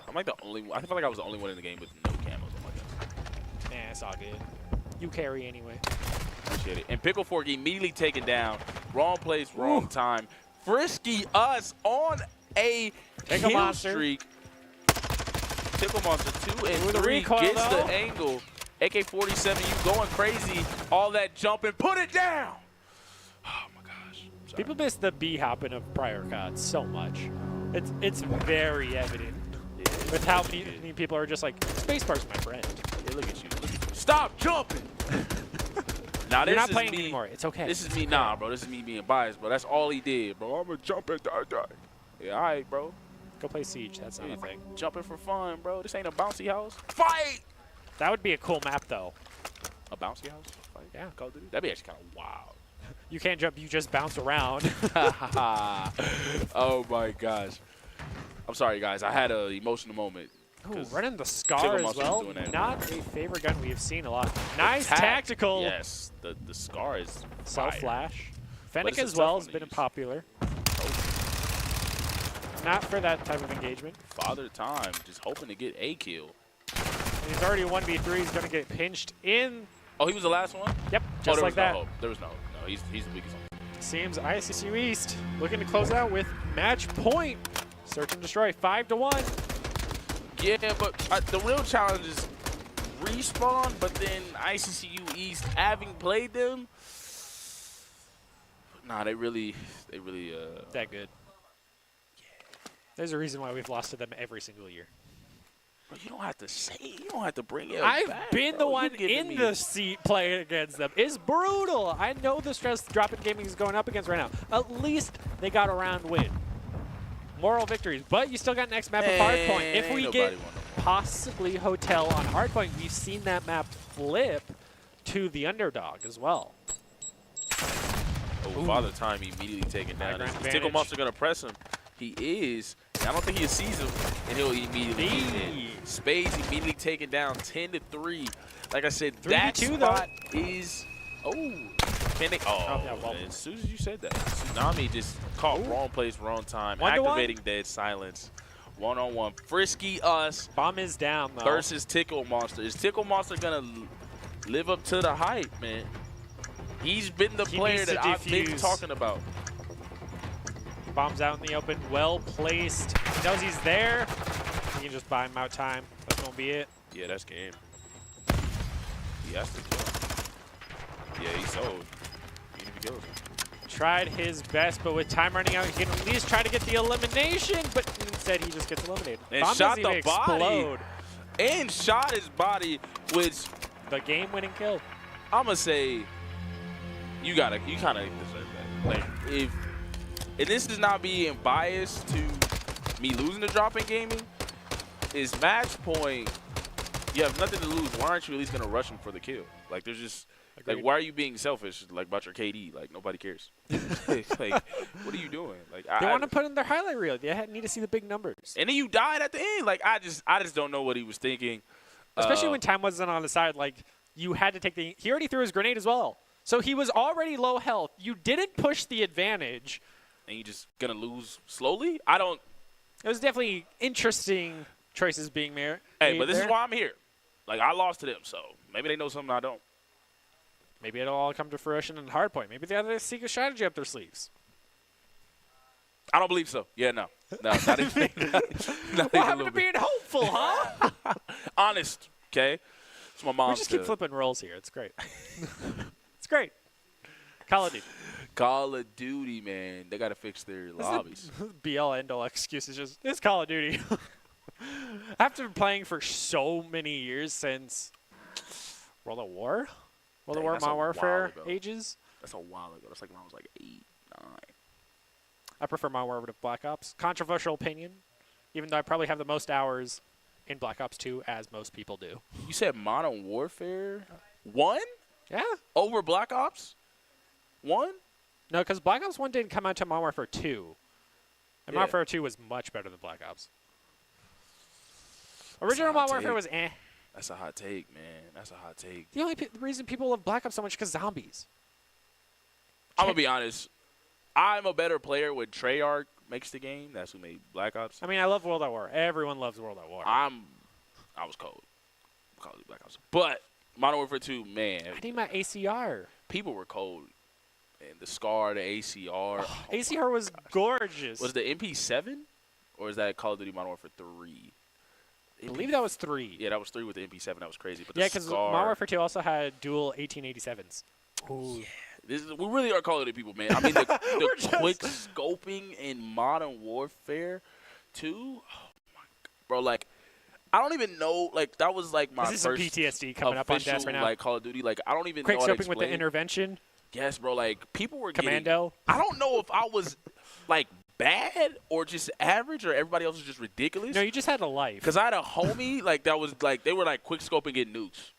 I'm like the only one. I feel like I was the only one in the game with no camos on my gun. Nah, it's all good. You carry anyway. Appreciate it. And Pickle Fork immediately taken down. Wrong place, wrong time. Frisky us on a Tickle kill Monster. streak. Tickle Monster 2 and Ooh, the 3 recoil, gets though. the angle. AK-47, you going crazy. All that jumping. Put it down. Oh, my gosh. Sorry. People miss the B-hopping of prior CODs so much. It's very evident with how many people are just like, Spacebar's my friend. Yeah, look at you. Look at you. Stop jumping. Now, You're this not is playing me. anymore. It's okay. This is me. Nah, bro. This is me being biased, bro. That's all he did, bro. I'm going to jump and die. Yeah, all right, bro. Go play Siege. That's not a thing. Jumping for fun, bro. This ain't a bouncy house. Fight! That would be a cool map, though. A bouncy house? Fight? Yeah. Call of Duty? That'd be actually kind of wild. You can't jump. You just bounce around. Oh, my gosh. I'm sorry, guys. I had an emotional moment. Ooh, running the Scar Tickle as Monster's well. doing that. Not a favorite gun we have seen a lot. Nice Attack. tactical. Yes. The Scar is Self fire. flash. But Fennec it's a as tough well one has to been use. popular. Not for that type of engagement. Father Time just hoping to get a kill. He's already 1v3. He's going to get pinched in. Oh, he was the last one? Yep, Oh, just there like was that. no hope. There was no hope. No, he's the weakest one. Seems ICCU East looking to close out with match point. Search and destroy 5-1. Yeah, but the real challenge is respawn, but then ICCU East, having played them, nah, they really That good. There's a reason why we've lost to them every single year. you don't have to say, you don't have to bring it I've back, been bro. the one You giving in me- the seat playing against them. It's brutal. I know the stress Drop-In Gaming is going up against right now. At least they got a round win. Moral victories, but you still got next map of Hardpoint. If ain't we nobody get want no more. possibly Hotel on Hardpoint, we've seen that map flip to the underdog as well. Oh, Father Time immediately taken down. High ground Is Tickle advantage. Monster gonna press him? He is, I don't think he sees him, and he'll immediately get in. Spades immediately taken down 10-3. Like I said, that spot is can they, yeah, well. as soon as you said that, Tsunami just caught wrong place, wrong time, 1-1? activating dead silence. 1-on-1. Frisky us Bomb is down, though. versus Tickle Monster. Is Tickle Monster gonna live up to the hype, man? He's been the player that I've been talking about. Bomb's out in the open, well placed. He knows he's there. He can just buy him out time. That's gonna be it. Yeah, that's game. He has to kill. Yeah, he's sold. He need to kill him. Tried his best, but with time running out, he can at least try to get the elimination, but instead he just gets eliminated. And Bomb shot doesn't the even body. explode. And shot his body, which The game-winning kill. I'm gonna say you kind of deserve that. Like if this is not being biased to me losing the drop in gaming, is match point. You have nothing to lose. Why aren't you at least gonna rush him for the kill? Like there's just Agreed. like why are you being selfish like about your KD? Like nobody cares. Like what are you doing? Like They want to put in their highlight reel. They need to see the big numbers. and then you died at the end. Like I just don't know what he was thinking. Especially when time wasn't on his side. Like, you had to take the – he already threw his grenade as well. So he was already low health. You didn't push the advantage. And you just gonna lose slowly. I don't. It was definitely interesting choices being made. Hey, but this is why I'm here. Like I lost to them, so maybe they know something I don't. Maybe it'll all come to fruition in Hardpoint. Maybe they have a secret strategy up their sleeves. I don't believe so. Yeah, no, not even. What happened to being hopeful, huh? Honest, okay? It's my mom. We just keep flipping roles here. It's great. It's great. Call of Duty. Call of Duty, man. They got to fix their lobbies. BL end all excuses. Just it's Call of Duty. After playing for so many years since World at War, World at War, that's a Modern while Warfare ago. ages. That's a while ago. That's like when I was like 8, 9. I prefer Modern Warfare to Black Ops. Controversial opinion, even though I probably have the most hours in Black Ops 2, as most people do. You said Modern Warfare 1 Yeah. over Black Ops 1? No, because Black Ops 1 didn't come out to Modern Warfare 2. And Modern Warfare 2 was much better than Black Ops. Original Modern Warfare was eh. That's a hot take, man. That's a hot take. The only reason people love Black Ops so much is because zombies. I'm going to be honest. I'm a better player when Treyarch makes the game. That's who made Black Ops. I mean, I love World at War. Everyone loves World at War. I was cold. Call it Black Ops. But Modern Warfare 2, man. I need my ACR. People were cold. And the SCAR, the ACR. ACR was gorgeous. Was the MP7? Or is that Call of Duty Modern Warfare 3? I believe that was 3. Yeah, that was 3 with the MP7. That was crazy. But Yeah, because because Modern Warfare 2 also had dual 1887s. Ooh. Yeah. We really are Call of Duty people, man. I mean, the quick scoping in Modern Warfare 2, oh my God. Bro, like, I don't even know, like, that was, like, my this is some first PTSD coming up on desk right now. like, Call of Duty. Like, I don't even Quick know how to scoping with explain. the intervention. Yes, bro, like, people were Commando. I don't know if I was, like, bad or just average or everybody else was just ridiculous. No, you just had a life. Because I had a homie, like, that was, like, they were, like, quick scoping getting nukes.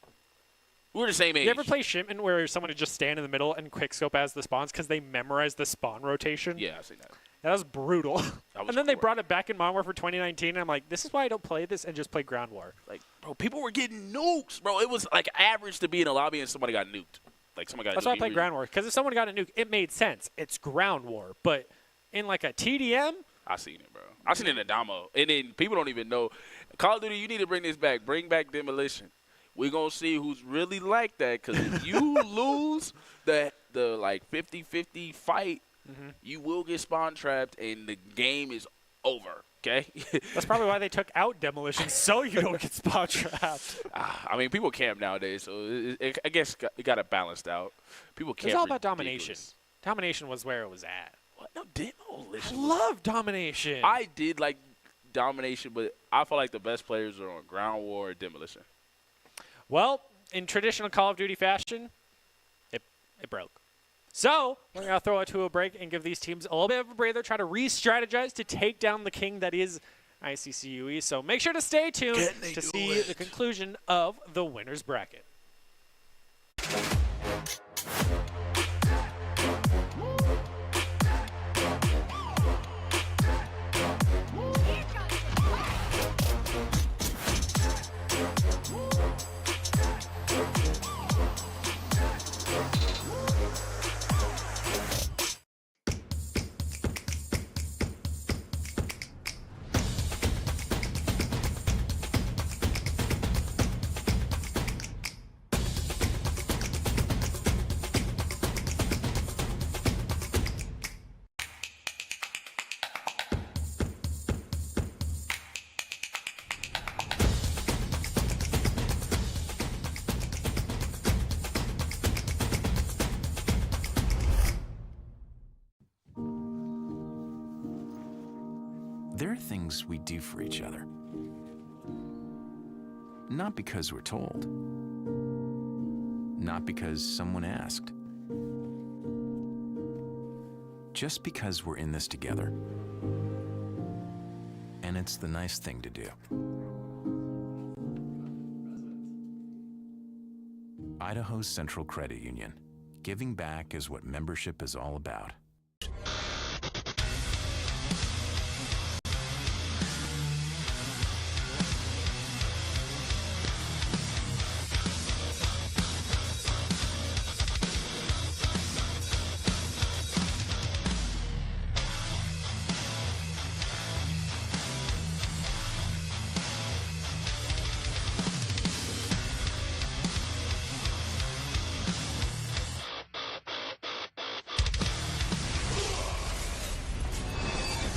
We were the same age. You ever play Shipment where someone would just stand in the middle and quick scope as the spawns because they memorized the spawn rotation? Yeah, I've seen that. That was brutal. That was and then they great. brought it back in Modern Warfare 2019, and I'm like, this is why I don't play this and just play Ground War. Like, bro, people were getting nukes, bro. It was, like, average to be in a lobby and somebody got nuked. Like, somebody got That's nuked. why I play Ground War, because if someone got a nuke, it made sense. It's Ground War. But in, like, a TDM, I seen it, bro. I seen it in a demo. And then people don't even know. Call of Duty, you need to bring this back. Bring back Demolition. We're going to see who's really like that. Because if you lose the like, 50-50 fight, you will get spawn trapped, and the game is over, okay? that's probably why they took out Demolition, so you don't get spawn trapped. I mean, people camp nowadays, so I guess it got it balanced out. People camp. It's all about domination. Domination was where it was at. What? No, Demolition. I love Domination. I did like Domination, but I feel like the best players are on Ground War or Demolition. Well, in traditional Call of Duty fashion, it broke. So we're going to throw it to a break and give these teams a little bit of a breather, try to re-strategize to take down the king that is ICCUE. So make sure to stay tuned to see the conclusion of the winner's bracket. There are things we do for each other. Not because we're told. Not because someone asked. Just because we're in this together. And it's the nice thing to do. Idaho's Central Credit Union. Giving back is what membership is all about.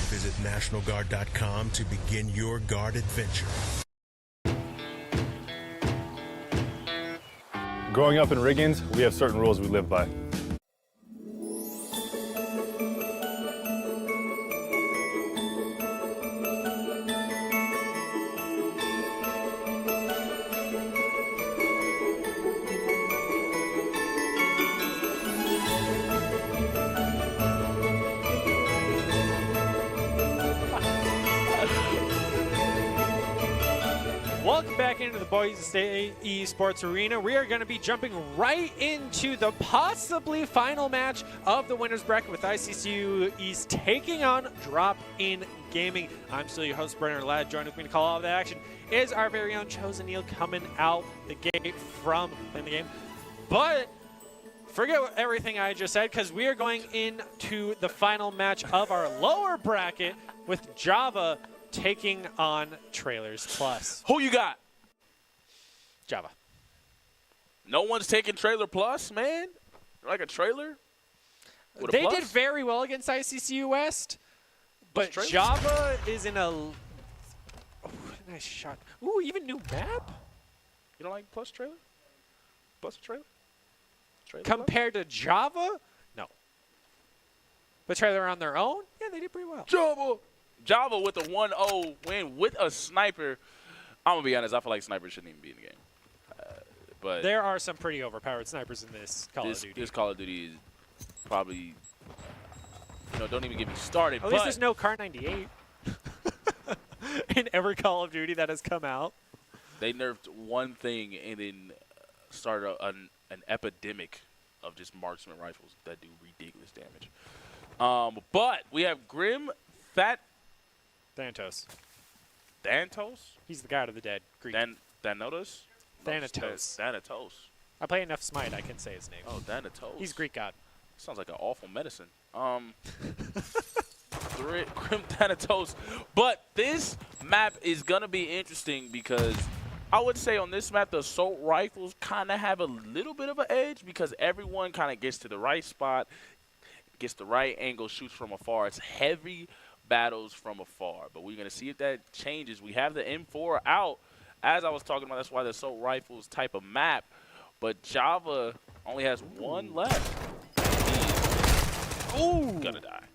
Visit NationalGuard.com to begin your Guard adventure. Growing up in Riggins, we have certain rules we live by. Welcome back into the Boise State Esports Arena. We are going to be jumping right into the possibly final match of the winners bracket with ICCU East taking on Drop In Gaming. I'm still your host, Brenner Ladd. Joining with me to call all of the action is our very own Chosen Neil coming out the gate from playing the game. But forget everything I just said, because we are going into the final match of our lower bracket with Java taking on Trailers Plus. Who you got? Java. No one's taking Trailer Plus, man? Like a trailer? With a They plus? did very well against ICCU West, but Plus Java is in a nice shot. Ooh, even new map? You don't like Plus trailer? Plus trailer? Trailer Compared to Java? No. But Trailer on their own? Yeah, they did pretty well. Plus? Java with a 1-0 win with a sniper. I'm going to be honest, I feel like snipers shouldn't even be in the game. But There are some pretty overpowered snipers in this Call of Duty. This Call of Duty is probably, don't even get me started. At least there's no Car 98 in every Call of Duty that has come out. They nerfed one thing and then started an epidemic of just marksman rifles that do ridiculous damage. But we have Grim Thanatos. Thanatos? He's the god of the dead. Greek. Thanatos? Thanatos. Thanatos. I play enough Smite, I can say his name. Oh, Thanatos. He's Greek god. Sounds like an awful medicine. Grim Thanatos. But this map is going to be interesting because I would say on this map, the assault rifles kind of have a little bit of an edge because everyone kind of gets to the right spot, gets the right angle, shoots from afar. It's heavy battles from afar. But we're going to see if that changes. We have the M4 out. As I was talking about, that's why the assault rifles type of map. But Java only has one left. He's gonna die.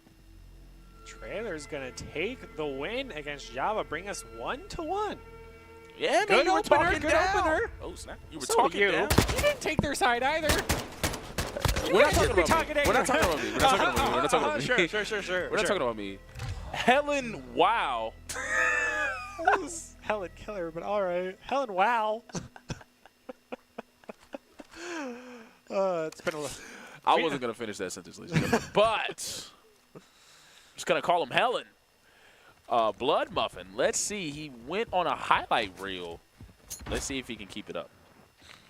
Trailer's gonna take the win against Java, bring us 1-1. Yeah, man, Good you were opener, talking good down. opener. Oh, snap. You were So talking you. down. You didn't take their side either. We're not talking be about me. We're not talking about me. We're not talking about me. We're not talking about me. Sure. We're not talking about me. Helen, wow. That was Helen Keller, but all right. Helen, wow. It's been a little. I wasn't going to finish that sentence, ladies and gentlemen. But I'm just going to call him Helen. Blood Muffin. Let's see. He went on a highlight reel. Let's see if he can keep it up.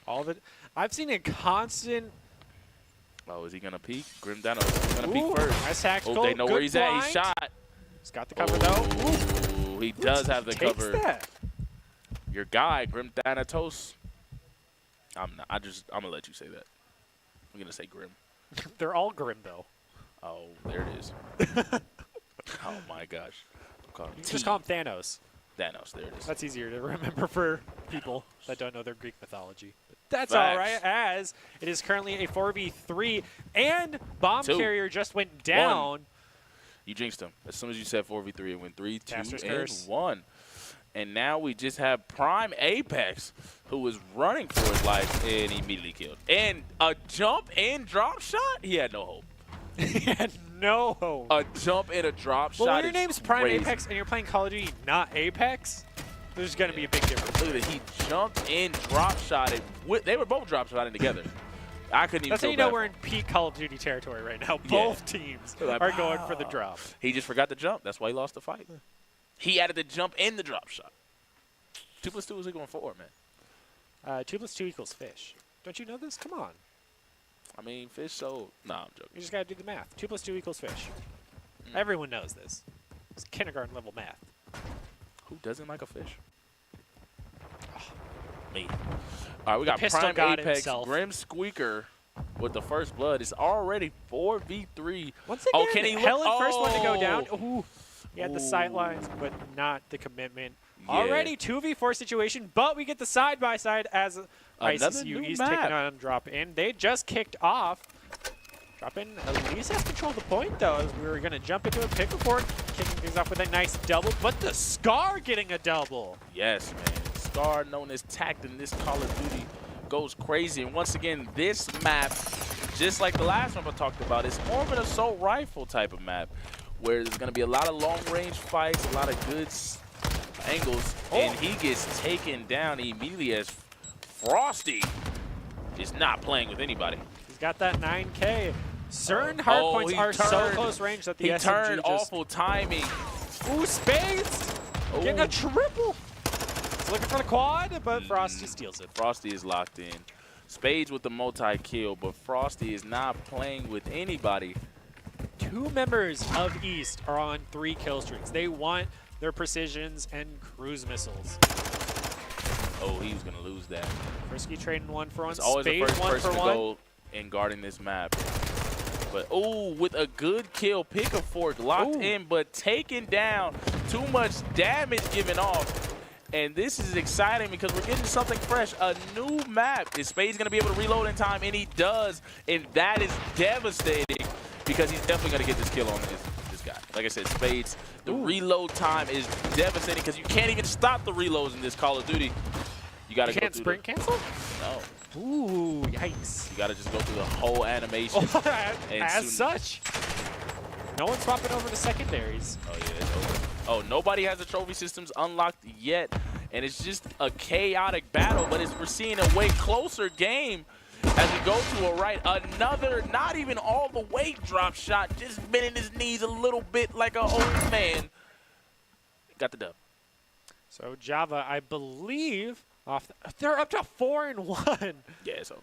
All of it. I've seen a constant. Oh, is he going to peek? Grim Dano is going to peek first. Nice tactical. Oh, they know good where he's at. He blind. shot. He's got the cover, though. Ooh, he does have the Takes cover. that. Your guy, Grim Thanatos. I'm gonna let you say that. I'm gonna say Grim. They're all grim, though. Oh, there it is. Oh my gosh. You can just call him Thanos. Thanos. There it is. That's easier to remember for people that don't know their Greek mythology. But that's Facts. all right, as it is currently a 4v3, and Bomb Two. Carrier just went down. You jinxed him. As soon as you said 4v3, it went 3, 2, Caster's and curse. 1. And now we just have Prime Apex, who was running for his life and immediately killed. And a jump and drop shot? He had no hope. He had no hope. A jump and a drop Well, shot when your is name's Prime crazy. Apex and you're playing Call of Duty, not Apex, there's going to be a big difference. Look at it. He jumped and drop shotted. They were both drop shotting together. I couldn't even That's how feel you know bad we're for in him. peak Call of Duty territory right now. Yeah. Both teams They're like, are going for the drop. He just forgot to jump. That's why he lost the fight. He added the jump and the drop shot. 2 plus 2 is equal to 4, man. 2 plus 2 equals fish. Don't you know this? Come on. I mean, fish so... Nah, I'm joking. You just got to do the math. 2 plus 2 equals fish. Everyone knows this. It's kindergarten level math. Who doesn't like a fish? Me. All right, we got pistol Prime god Apex, himself. Grim Squeaker with the first blood. It's already 4v3. Once Oh, again, can he look? Helen first one to go down. Oh. Ooh. He had the sight lines, but not the commitment. Yeah. Already 2v4 situation, but we get the side-by-side as Another ICCU new is map. taking on Drop In. They just kicked off. Drop In at least has control of the point, though, as we were going to jump into a pickle fork, kicking things off with a nice double, but the Scar getting a double. Yes, man. Scar, known as Tact in this Call of Duty, goes crazy. And once again, this map, just like the last one I talked about, is more of an assault rifle type of map, where there's going to be a lot of long-range fights, a lot of good angles, and he gets taken down immediately as Frosty is not playing with anybody. He's got that 9K. Certain hard points he are so turned- close range that the He SMG turned just... awful timing. Ooh, Spades! Getting Ooh. a triple! He's looking for the quad, but Frosty steals it. Frosty is locked in. Spades with the multi-kill, but Frosty is not playing with anybody. 2 members of East are on 3 kill streaks. They want their precisions and cruise missiles. Oh, he was going to lose that. Frisky trading 1 for 1. It's always the Spades first 1 person for to 1. go in guarding this map. But, oh, with a good kill, pick a fork, locked in, but taken down. Too much damage given off. And this is exciting because we're getting something fresh, a new map. Is Spades going to be able to reload in time? And he does. And that is devastating because he's definitely going to get this kill on this guy. Like I said, Spades, the reload time is devastating because you can't even stop the reloads in this Call of Duty. You got to go Can't through sprint cancel? No. Ooh, yikes. You got to just go through the whole animation. And As soon- such. No one's swapping over to secondaries. Oh, yeah, it's over. Oh, nobody has the trophy systems unlocked yet. And it's just a chaotic battle, but we're seeing a way closer game as we go to a right. Another, not even all the way drop shot, just bending his knees a little bit like an old man. Got the dub. So Java, I believe, they're up to 4-1. Yeah, it's over.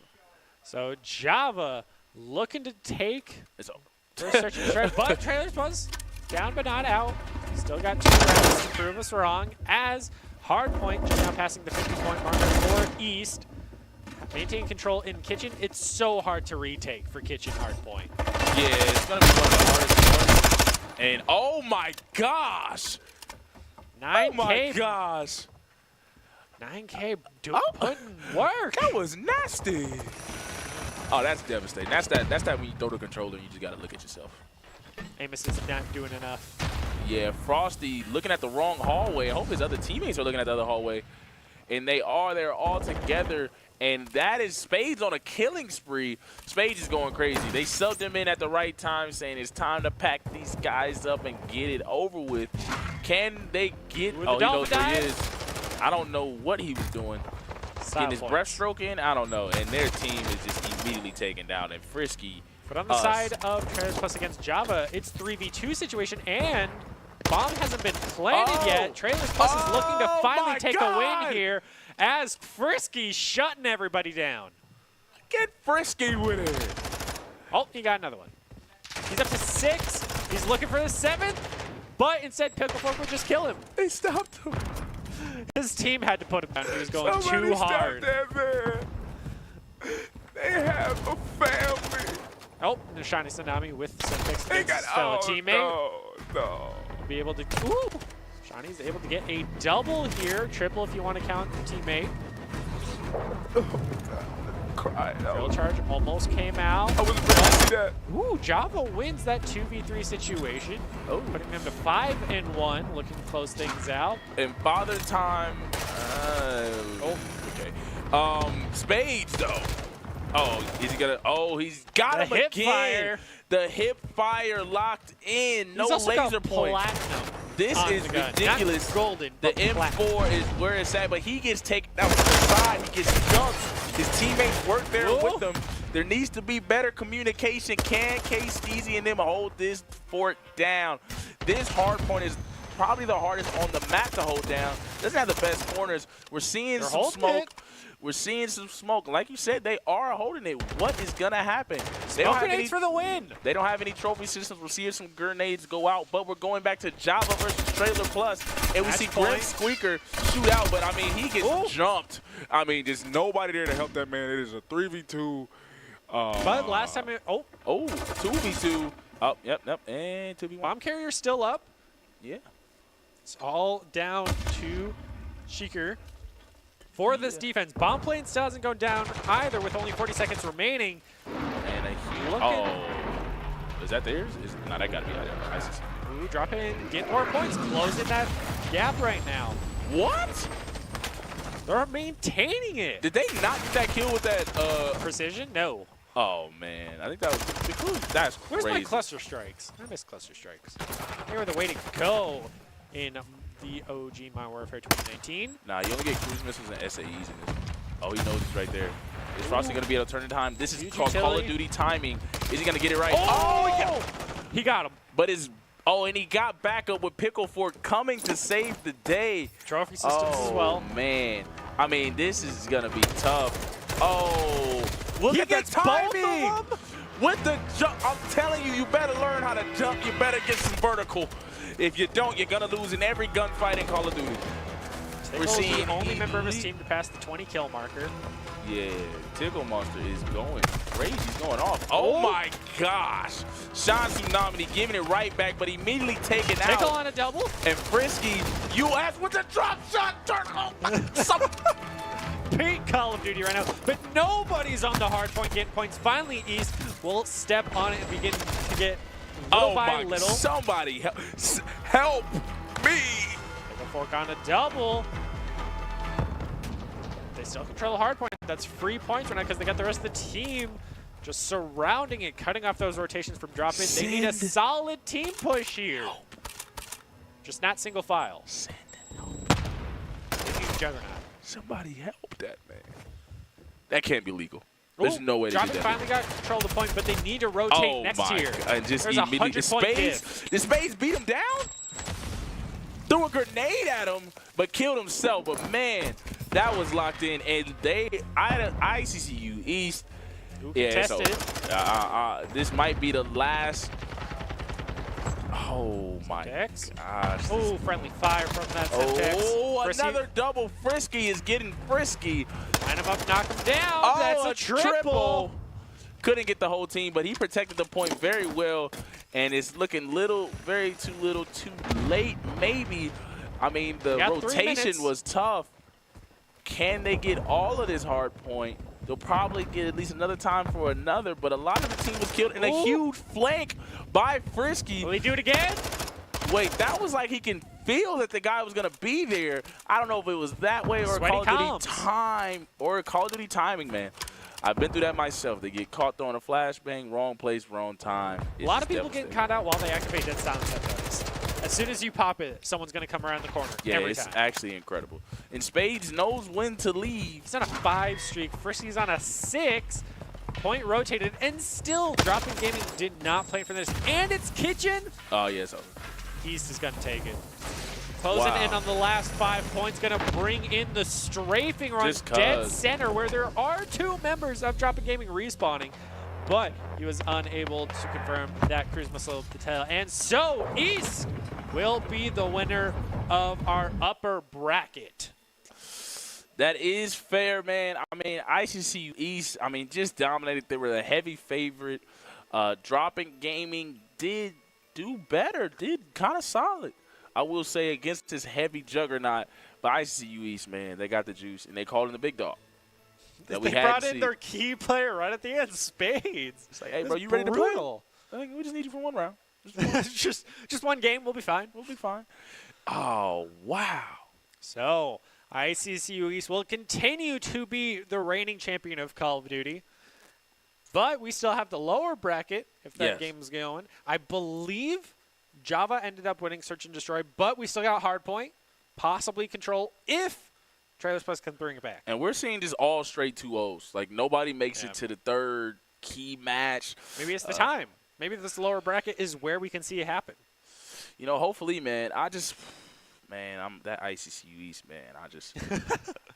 So Java looking to take It's over. first search and destroy, but Trailers was down but not out. Still got 2 rounds to prove us wrong as Hardpoint just now passing the 50-point marker for East. Maintaining control in Kitchen. It's so hard to retake for Kitchen Hardpoint. Yeah, it's going to be one of the hardest ones. And oh my gosh! 9K. Oh my gosh! 9K putting work. That was nasty. Oh, that's devastating. That's that when you throw the controller and you just got to look at yourself. Amos is not doing enough. Yeah, Frosty looking at the wrong hallway. I hope his other teammates are looking at the other hallway. And they are. They're all together. And that is Spades on a killing spree. Spades is going crazy. They subbed him in at the right time, saying it's time to pack these guys up and get it over with. Can they get... Ooh, oh, he knows dolphin where he dive. is. I don't know what he was doing. Getting his breaststroke in? I don't know. And their team is just immediately taken down. And Frisky... But on the side of Trailers Plus against Java, it's 3v2 situation, and bomb hasn't been planted yet. Trailers Plus is looking to finally take a win here as Frisky shutting everybody down. Get Frisky with it. Oh, he got another one. He's up to 6. He's looking for the 7th, but instead Pickle Fork would just kill him. They stopped him. His team had to put him down. He was going Somebody too hard. Stop that man. They have a family. Oh, the Shiny Tsunami with some picks They against got his fellow teammate. No. Be able to. Ooh! Shawnee's able to get a double here. Triple if you want to count the teammate. cry. Drill charge almost came out. I was ready to see that. Ooh, Java wins that 2v3 situation, putting them to 5-1, looking to close things out. And Father Time. Okay. Spades though. Oh, is he gonna? Oh, he's got him hip again. Fire. The hip fire locked in. No He's also got laser point. platinum This on is the gun. ridiculous. Not golden, The but platinum. M4 is where it's at, but he gets taken out to the side. He gets jumped. His teammates work there with him. There needs to be better communication. Can K-Steezy and them hold this fort down? This hard point is probably the hardest on the map to hold down. Doesn't have the best corners. We're seeing some smoke. We're seeing some smoke. Like you said, they are holding it. What is going to happen? They don't have Grenades for the win. They don't have any trophy systems. We're seeing some grenades go out, but we're going back to Java versus Trailer Plus, and we see Grim Squeaker shoot out, but, I mean, he gets jumped. I mean, there's nobody there to help that man. It is a 3v2. But last time it, 2v2. Oh, yep, and 2v1. Bomb carrier still up. Yeah. It's all down to Sheeker. For this defense, bomb plane still hasn't gone down either with only 40 seconds remaining. And a huge. Is that theirs? No, that got to be ICCU. Ooh, drop in, get more points, closing that gap right now. What? They're maintaining it. Did they not get that kill with that? Precision? No. Oh, man. I think that was. That's crazy. Where's my cluster strikes? I miss cluster strikes. They were the way to go in the OG Modern Warfare 2019. Nah, you only get cruise missiles and SAEs in this. Oh, he knows he's right there. Is Frosty going to be able to turn in time? This is called Call of Duty timing. Is he going to get it right? Oh, he got him. But and he got back up with Pickle Fort coming to save the day. Trophy systems as well. Oh, man. I mean, this is going to be tough. Oh, look at the timing. With the jump, I'm telling you, you better learn how to jump. You better get some vertical. If you don't, you're going to lose in every gunfight in Call of Duty. We're seeing the only member of his team to pass the 20 kill marker. Yeah, Tickle Monster is going crazy. He's going off. Oh my gosh. Sean Tsunami giving it right back, but immediately taken out. Tickle on a double. And Frisky, US with the drop shot. Peak Call of Duty right now, but nobody's on the hard point getting points. Finally, East will step on it and begin to get little by little. Somebody help me. Fork on a double. They still control the hard point. That's free points right now because they got the rest of the team just surrounding it, cutting off those rotations from dropping. They need a solid team push here. Just not single file. Send help. They need Juggernaut. Somebody help that man. That can't be legal. There's no way to do that. Finally got control of the point, but they need to rotate next tier. And just There's immediately the Spades beat him down. Threw a grenade at him, but killed himself. But man, that was locked in. And ICCU East. Contested. This might be the last. Oh my gosh. Oh, friendly fire from that Semtex. Oh, another double. Frisky is getting frisky. Line him up, knock him down. Oh, that's a triple. Couldn't get the whole team, but he protected the point very well. And it's looking very too little too late, maybe. I mean, the rotation was tough. Can they get all of this hard point? They'll probably get at least another time for another, but a lot of the team was killed in a huge flank by Frisky. Will he do it again? Wait, that was like he can feel that the guy was going to be there. I don't know if it was that way or Call of Duty timing, man. I've been through that myself. They get caught throwing a flashbang, wrong place, wrong time. A lot of people getting caught out while they activate Dead Silence Headphones. As soon as you pop it, someone's going to come around the corner. Yeah, every it's time. actually incredible. And Spades knows when to leave. He's on a 5 streak. Frisky's on a 6. Point rotated, and still Dropping Gaming did not play for this. And it's Kitchen. Oh, yeah, it's over. East is going to take it. Closing in on the last 5 points, going to bring in the strafing run dead center where there are 2 members of Dropping Gaming respawning, but he was unable to confirm that cruise missile detail. And so East will be the winner of our upper bracket. That is fair, man. I mean, ICCU East, I mean, just dominated. They were the heavy favorite. Dropping Gaming did do better, did kind of solid. I will say against this heavy juggernaut, but ICCU East, man, they got the juice, and they called him the big dog. that They we had brought to in see. their key player right at the end, Spades. It's like, hey, This bro, is you ready to play? brutal. Like, we just need you for one round. just one game, we'll be fine. We'll be fine. Oh, wow. So, ICCU East will continue to be the reigning champion of Call of Duty. But we still have the lower bracket if that Yes. game's going. I believe Java ended up winning Search and Destroy, but we still got Hardpoint, possibly Control, if Trailers Plus can bring it back. And we're seeing just all straight 2-0s. Like, nobody makes Yeah. it to the third key match. Maybe it's the time. Maybe this lower bracket is where we can see it happen. You know, hopefully, man, I'm that ICCU East, man.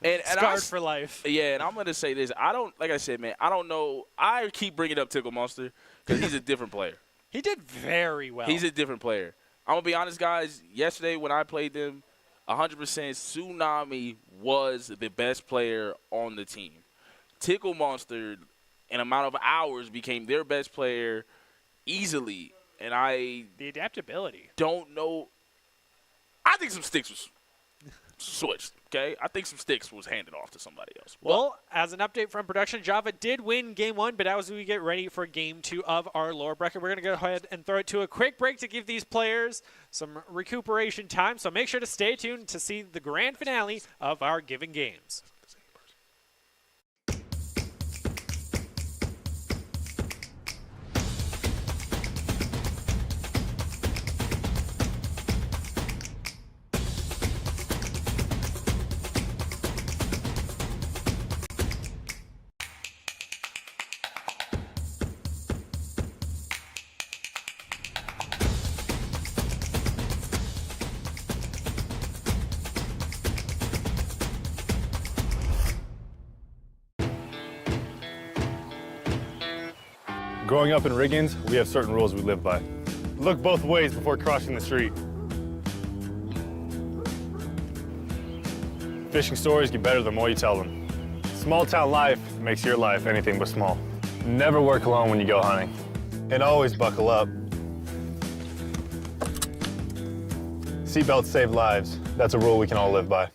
and Scarred for life. Yeah, and I'm going to say this. Like I said, man, I don't know. I keep bringing up Tickle Monster because he's a different player. He did very well. He's a different player. I'm going to be honest, guys. Yesterday when I played them, 100% Tsunami was the best player on the team. Tickle Monster, in amount of hours, became their best player easily. And the adaptability. don't know. I think some sticks was switched, okay? I think some sticks was handed off to somebody else. Well, as an update from production, Java did win Game 1, but as we get ready for Game 2 of our lower bracket, we're going to go ahead and throw it to a quick break to give these players some recuperation time. So make sure to stay tuned to see the grand finale of our Giving Games. Growing up in Riggins, we have certain rules we live by. Look both ways before crossing the street. Fishing stories get better the more you tell them. Small town life makes your life anything but small. Never work alone when you go hunting. And always buckle up. Seatbelts save lives. That's a rule we can all live by.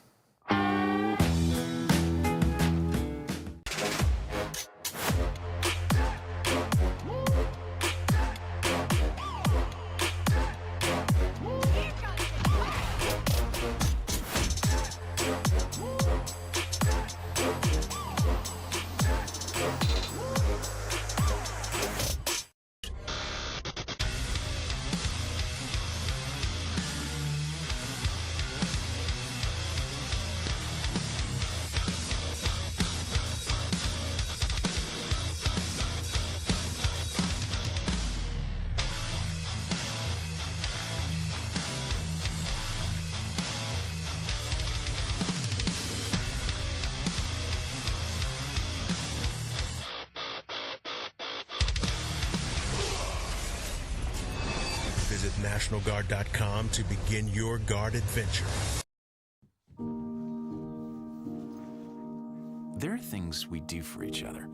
Visit NationalGuard.com to begin your guard adventure. There are things we do for each other.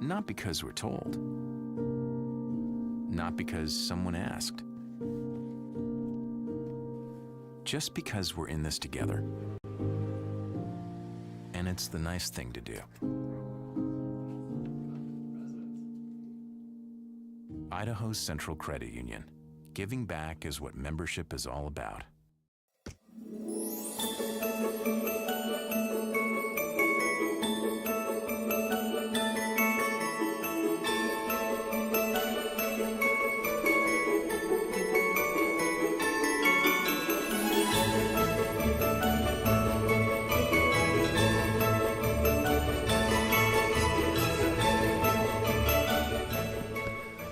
Not because we're told. Not because someone asked. Just because we're in this together. And it's the nice thing to do. Idaho's Central Credit Union. Giving back is what membership is all about.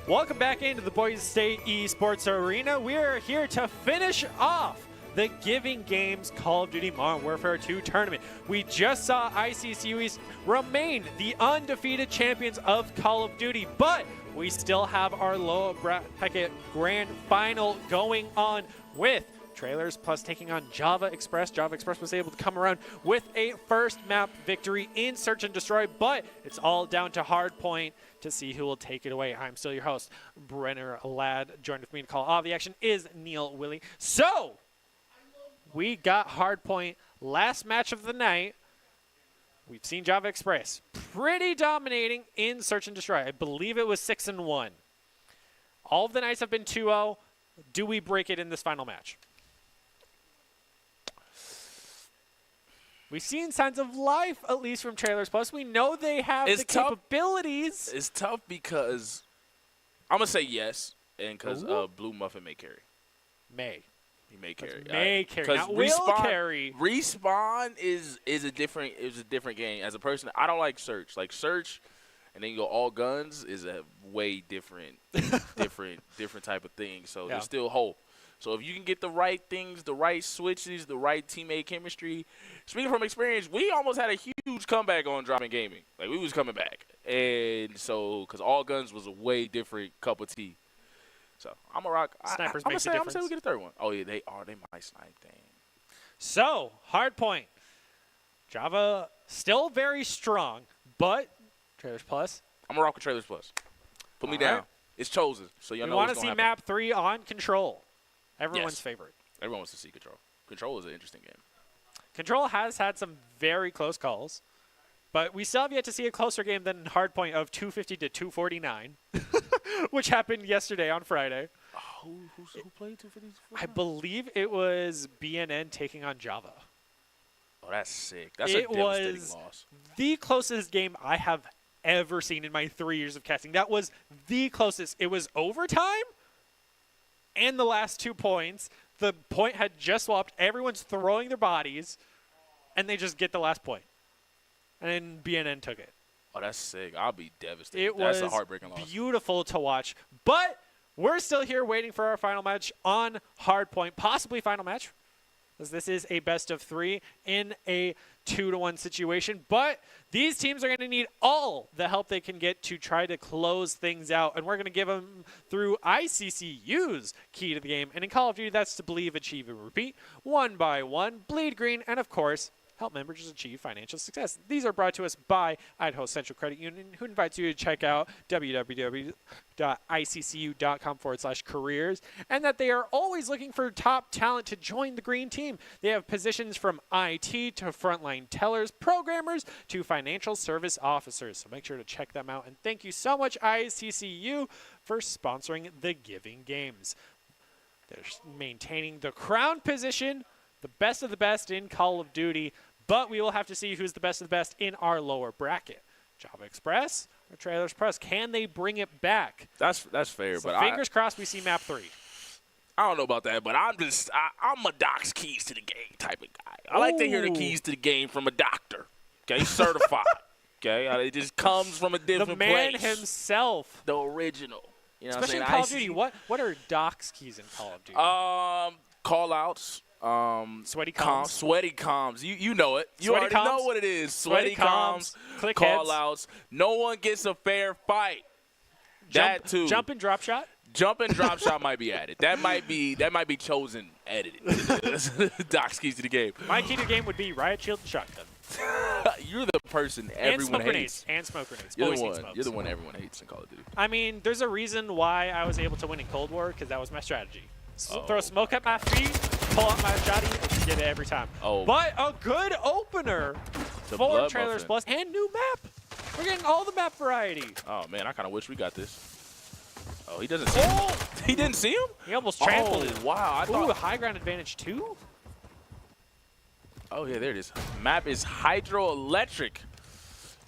Welcome back into the Boise State Esports Arena. We are here to finish off the Giving Games Call of Duty Modern Warfare 2 tournament. We just saw ICCU East remain the undefeated champions of Call of Duty, but we still have our lower bracket grand final going on with Trailers Plus taking on Java Express. Java Express was able to come around with a first map victory in Search and Destroy, but it's all down to Hardpoint to see who will take it away. I'm still your host, Brenner Ladd. Joined with me to call all the action is Neil Willie. So, we got Hardpoint last match of the night we've seen Java Express pretty dominating in Search and Destroy. I believe it was 6-1. All of the nights have been 2-0. Do we break it in this final match? We've seen signs of life, at least from Trailers Plus. We know they have the capabilities. It's tough because I'm going to say yes, and because Blue Muffin may carry. He may carry. May carry. Not will carry. Respawn is a different game. As a person, I don't like Search. Like Search, and then you go all guns is a way different type of thing. So there's still hope. So if you can get the right things, the right switches, the right teammate chemistry. Speaking from experience, we almost had a huge comeback on Dropping Gaming. Like, we was coming back. And so, because All Guns was a way different cup of tea. So, I'm going to rock. Snipers I'm makes a I'm difference. going to say we get a third one. Oh, yeah, they might snipe. Dang. So, hard point. Java still very strong, but Trailers Plus. I'm going to rock with Trailers Plus. Put me down. It's chosen. So, you know want what's to going see to happen. map 3 on Control. Everyone's Yes. favorite. Everyone wants to see Control. Control is an interesting game. Control has had some very close calls, but we still have yet to see a closer game than Hardpoint of 250 to 249, which happened yesterday on Friday. Who played 250? I believe it was BNN taking on Java. Oh, that's sick. That's a devastating loss. The closest game I have ever seen in my 3 years of casting. That was the closest. It was overtime and the last 2 points. The point had just swapped. Everyone's throwing their bodies, and they just get the last point. And BNN took it. Oh, that's sick. I'll be devastated. It That's was a heartbreaking loss. beautiful to watch. But we're still here waiting for our final match on Hardpoint, possibly final match, as this is a best of 3 in a 2-1 situation. But these teams are going to need all the help they can get to try to close things out, and we're going to give them through ICCU's key to the game. And in Call of Duty, that's to believe, achieve, and repeat, one by one, bleed green, and of course, help members achieve financial success. These are brought to us by Idaho Central Credit Union, who invites you to check out www.iccu.com/careers, and that they are always looking for top talent to join the green team. They have positions from IT to frontline tellers, programmers to financial service officers. So make sure to check them out. And thank you so much, ICCU, for sponsoring the Giving Games. They're maintaining the crown position, the best of the best in Call of Duty, but we will have to see who's the best of the best in our lower bracket. Java Express or Trailers Press, can they bring it back? That's fair, So but fingers crossed we see map 3. I don't know about that, but I'm a doc's keys to the game type of guy. I like to hear the keys to the game from a doctor, okay, certified, okay? It just comes from a different The man place. himself. The original. You know Especially in what Call I'm of saying? Duty. What are Doc's keys in Call of Duty? Call-outs. Sweaty comms. Sweaty comms. You know it. You Sweaty already comms. know what it is. Sweaty comms. Click call heads. outs. No one gets a fair fight. That too. Jump and drop shot. Jump and drop shot might be added. That might be chosen edited. Doc's keys to the game. My key to the game would be riot shield and shotgun. You're the person And everyone smoke hates. grenades. And smoke grenades. You're Always the need one. smokes. You're the one everyone hates in Call of Duty. I mean, there's a reason why I was able to win in Cold War, because that was my strategy. Throw smoke at my feet, pull out my shotty, and get it every time. Oh. But a good opener The for Blood Trailers Muffin. Plus and new map. We're getting all the map variety. Oh man, I kind of wish we got this. Oh, he doesn't see him. Oh! He didn't see him? He almost trampled it. Oh, wow. I Ooh, thought. high ground advantage too? Oh yeah, there it is. Map is hydroelectric.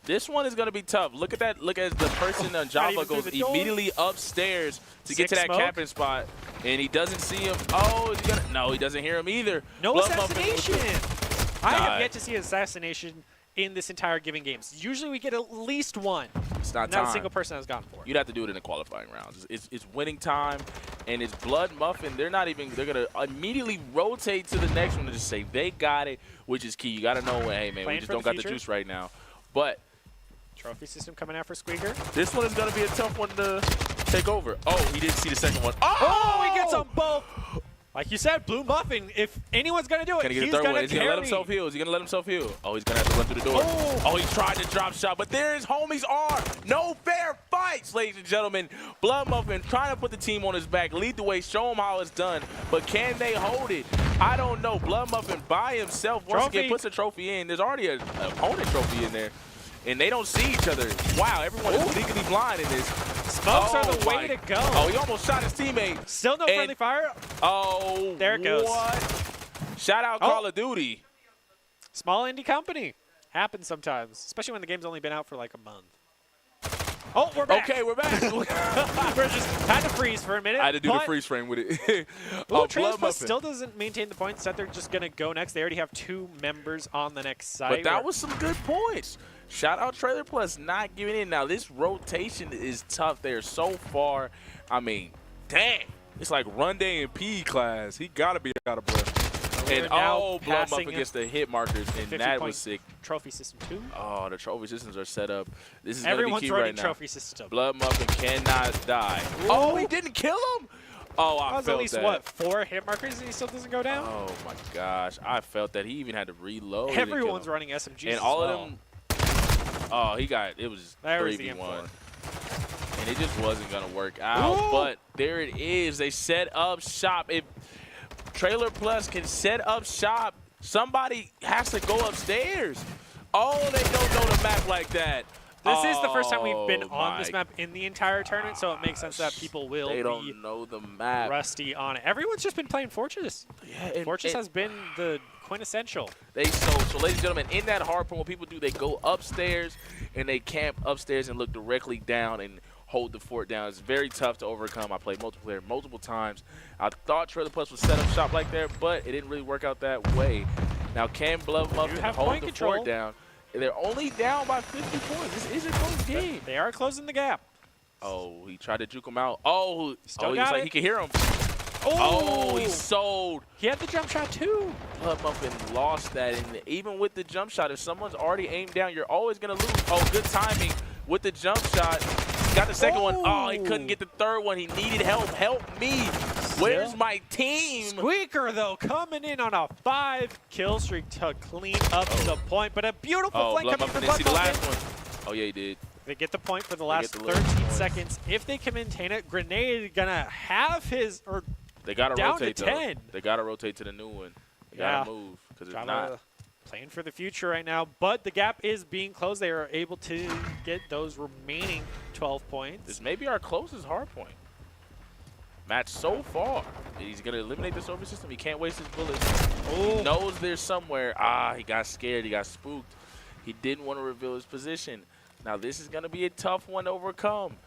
This one is going to be tough. Look at that. Look at the person on Java even through goes the door. immediately upstairs to get to Sick that smoke. camping spot, and he doesn't see him. Oh, is he gonna? No, he doesn't hear him either. No Blood Muffin with assassination. I have Nah. yet to see assassination in this entire Giving Games. Usually we get at least one. It's not Not time. a single person has gone for it. You'd have to do it in the qualifying rounds. It's winning time, and it's Blood Muffin. They're not even. They're gonna immediately rotate to the next one and just say they got it, which is key. You got to know when, hey man, Playing we just for don't the got the future. juice right now. But Trophy system coming out for Squeaker. this one is gonna be a tough one to take over. Oh, he didn't see the second one. Oh, he gets them both. Like you said, Blue Muffin, if anyone's going to do it, Can he get he's a third going one? to Is he going to let himself heal? Is he going to let himself heal? Oh, he's going to have to run through the door. Oh, he tried to drop shot, but there his homies are. No fair fights, ladies and gentlemen. Blood Muffin trying to put the team on his back, lead the way, show him how it's done. But can they hold it? I don't know. Blood Muffin by himself, once again, puts a trophy in. There's already an opponent trophy in there. And they don't see each other. Wow, everyone is legally blind in this. Smokes are the way to go. Oh, he almost shot his teammate. Still no friendly fire. Oh, there it goes. What? Shout out Call of Duty. Small indie company. Happens sometimes, especially when the game's only been out for like a month. Oh, we're back. Okay, we're back. We're just had to freeze for a minute. I had to do the freeze frame with it. Trailer Plus still doesn't maintain the points that they're just going to go next. They already have 2 members on the next side. But that was some good points. Shout out Trailer Plus not giving in. Now, this rotation is tough there so far. I mean, dang. It's like run day in PE class. He got to be out of breath. And Blood Muffin gets the hit markers, and that was sick. Trophy system 2. Oh, the trophy systems are set up. This is Everyone's key running right now. trophy system. Blood Muffin cannot die. Ooh. Oh, he didn't kill him? Oh, I felt that. At least, what, 4 hit markers and he still doesn't go down? Oh, my gosh. I felt that. He even had to reload. Everyone's running SMGs and all as of them. Oh, it was 3v1. And it just wasn't going to work out. Ooh. But there it is. They set up shop. If Trailer Plus can set up shop, somebody has to go upstairs. Oh, they don't know the map like that. This is the first time we've been on this map in the entire tournament, so it makes sense that people will They don't know the map. Rusty on it. Everyone's just been playing Fortress. Yeah, Fortress has been the quintessential. So ladies and gentlemen, in that hard point, what people do, they go upstairs and they camp upstairs and look directly down and hold the fort down. It's very tough to overcome. I played multiplayer multiple times. I thought Trailer Plus would set up shop like there, but it didn't really work out that way. Now, can Blood Muffin hold the fort down? They're only down by 50 points. This is a close game. They are closing the gap. Oh, he tried to juke him out. Oh, he's like he can hear him. Oh, he sold. He had the jump shot too. Blood Muffin lost that. And even with the jump shot, if someone's already aimed down, you're always going to lose. Oh, good timing with the jump shot. Got the second one. Oh, he couldn't get the third one. He needed help. Help me. Where's my team? Squeaker, though, coming in on a 5-kill streak to clean up the point. But a beautiful flank coming from Blood Muffin. The last one. Oh, yeah, he did. They get the point for the last 13 seconds. If they can maintain it, Grenade gonna have his they gotta down rotate to 10. Though. They gotta rotate to the new one. They gotta move because it's not playing for the future right now. But the gap is being closed. They are able to get those remaining 12 points. This may be our closest hard point match so far. He's gonna eliminate the server system. He can't waste his bullets. He knows they're somewhere. He got scared. He got spooked. He didn't want to reveal his position. Now this is gonna be a tough one to overcome.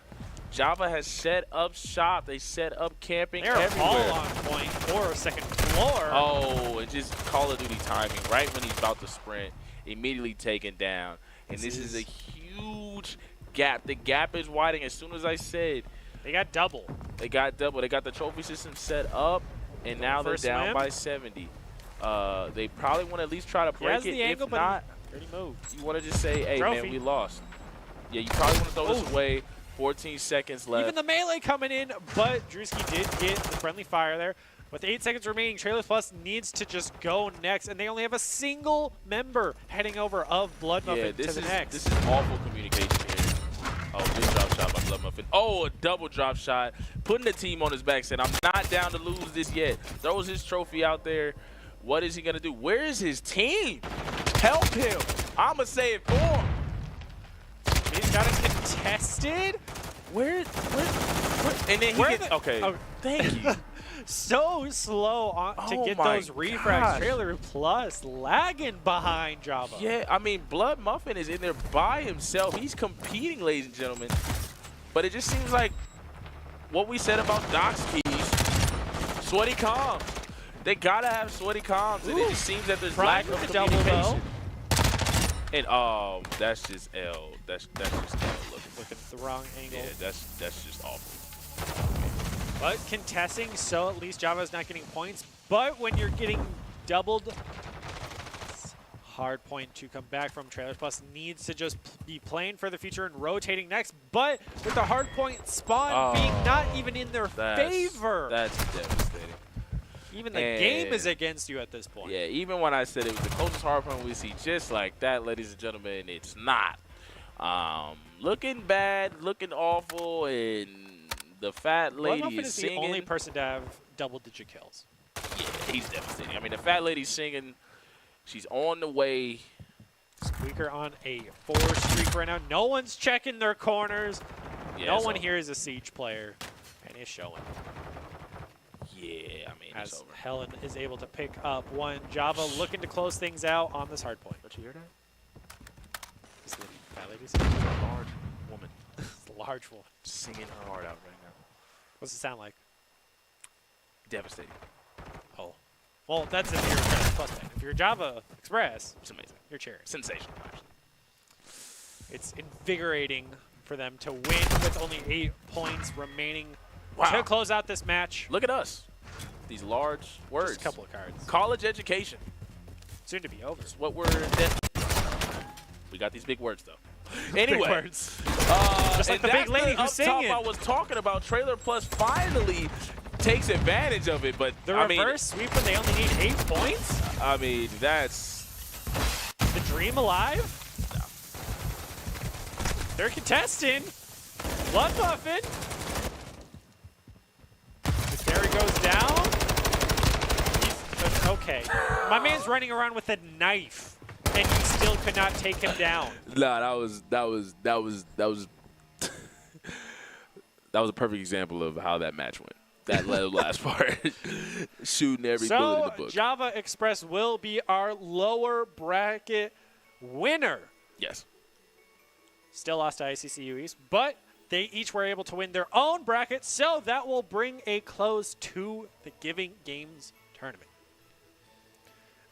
Java has set up shop. They set up camping everywhere. All on point for second floor. Oh, and just Call of Duty timing. Right when he's about to sprint, immediately taken down. And this is a huge gap. The gap is widening. As soon as I said, they got double. They got double. They got the trophy system set up, and now they're down by 70. They probably want to at least try to break it. If not, you want to just say, hey, man, we lost. Yeah, you probably want to throw this away. 14 seconds left. Even the melee coming in, but Drewski did get the friendly fire there. With 8 seconds remaining, Trailer Plus needs to just go next, and they only have a single member heading over of Blood Muffin to the next. This is awful communication here. Oh, good drop shot by Blood Muffin. Oh, a double drop shot. Putting the team on his back, saying, I'm not down to lose this yet. Throws his trophy out there. What is he going to do? Where is his team? Help him. I'm going to say it for him. He's got it contested. Where? And then he gets, okay. Oh, thank you. So slow to get those refrags. Trailer Plus lagging behind Java. Yeah, I mean, Blood Muffin is in there by himself. He's competing, ladies and gentlemen. But it just seems like what we said about Doc's keys, sweaty comms. They got to have sweaty comms. And it just seems that there's lack of communication. And that's just L. That's just L. Looking at the wrong angle. Yeah, that's just awful. But contesting, so at least Java's not getting points. But when you're getting doubled, it's hard point to come back from. Trailer Plus needs to just be playing for the future and rotating next. But with the hard point spawn being not even in their favor. That's devastating. Even the game is against you at this point. Yeah, even when I said it was the closest hardpoint we see, just like that, ladies and gentlemen, it's not. Looking bad, looking awful, and the fat lady is the singing. only person to have double-digit kills. Yeah, he's devastating. I mean, the fat lady's singing. She's on the way. Squeaker on a 4 streak right now. No one's checking their corners. Yeah, no it's one over. here is a Siege player, and it's showing. Yeah, I mean, it's As over. Helen is able to pick up one. Java looking to close things out on this hard point. Don't you hear that? This lady, fat ladies. It's a large woman It's a large one. singing her heart out right now. What's it sound like? Devastating. Oh. Well, that's if you're a Java Plus fan. If you're Java Express, It's amazing. you're cheering. Sensational, actually. It's invigorating for them to win with only 8 points remaining Wow. to close out this match. Look at us. These large words. Just a couple of cards. College education. Soon to be over. It's what we're we got these big words, though. Anyway. Big words. Just like the big lady who's singing. I was talking about. Trailer Plus finally takes advantage of it, but The I reverse sweep when they only need 8 points? I mean, that's The dream alive? They're contesting. Blood buffing. This Gary goes down. Okay. My man's running around with a knife, and you still could not take him down. nah. That was that was a perfect example of how that match went. That last part, shooting every bullet in the So book. Java Express will be our lower bracket winner. Yes. Still lost to ICCU East, but they each were able to win their own bracket, so that will bring a close to the Giving Games tournament.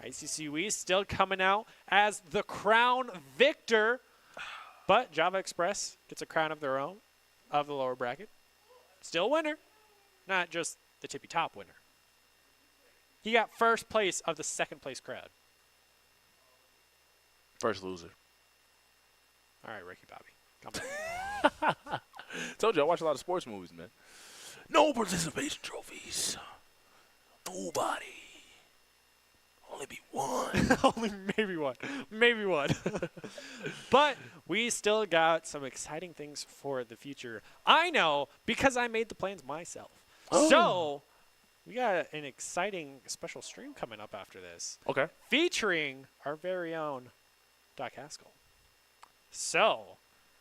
ICCU East still coming out as the crown victor, but Java Express gets a crown of their own of the lower bracket. Still winner, not just the tippy top winner. He got first place of the second place crowd. First loser. All right, Ricky Bobby. Come on. Told you I watch a lot of sports movies, man. No participation trophies. Nobody. Only be one. Only maybe one. Maybe one. But we still got some exciting things for the future. I know because I made the plans myself. So we got an exciting special stream coming up after this, Okay. featuring our very own Doc Haskell. So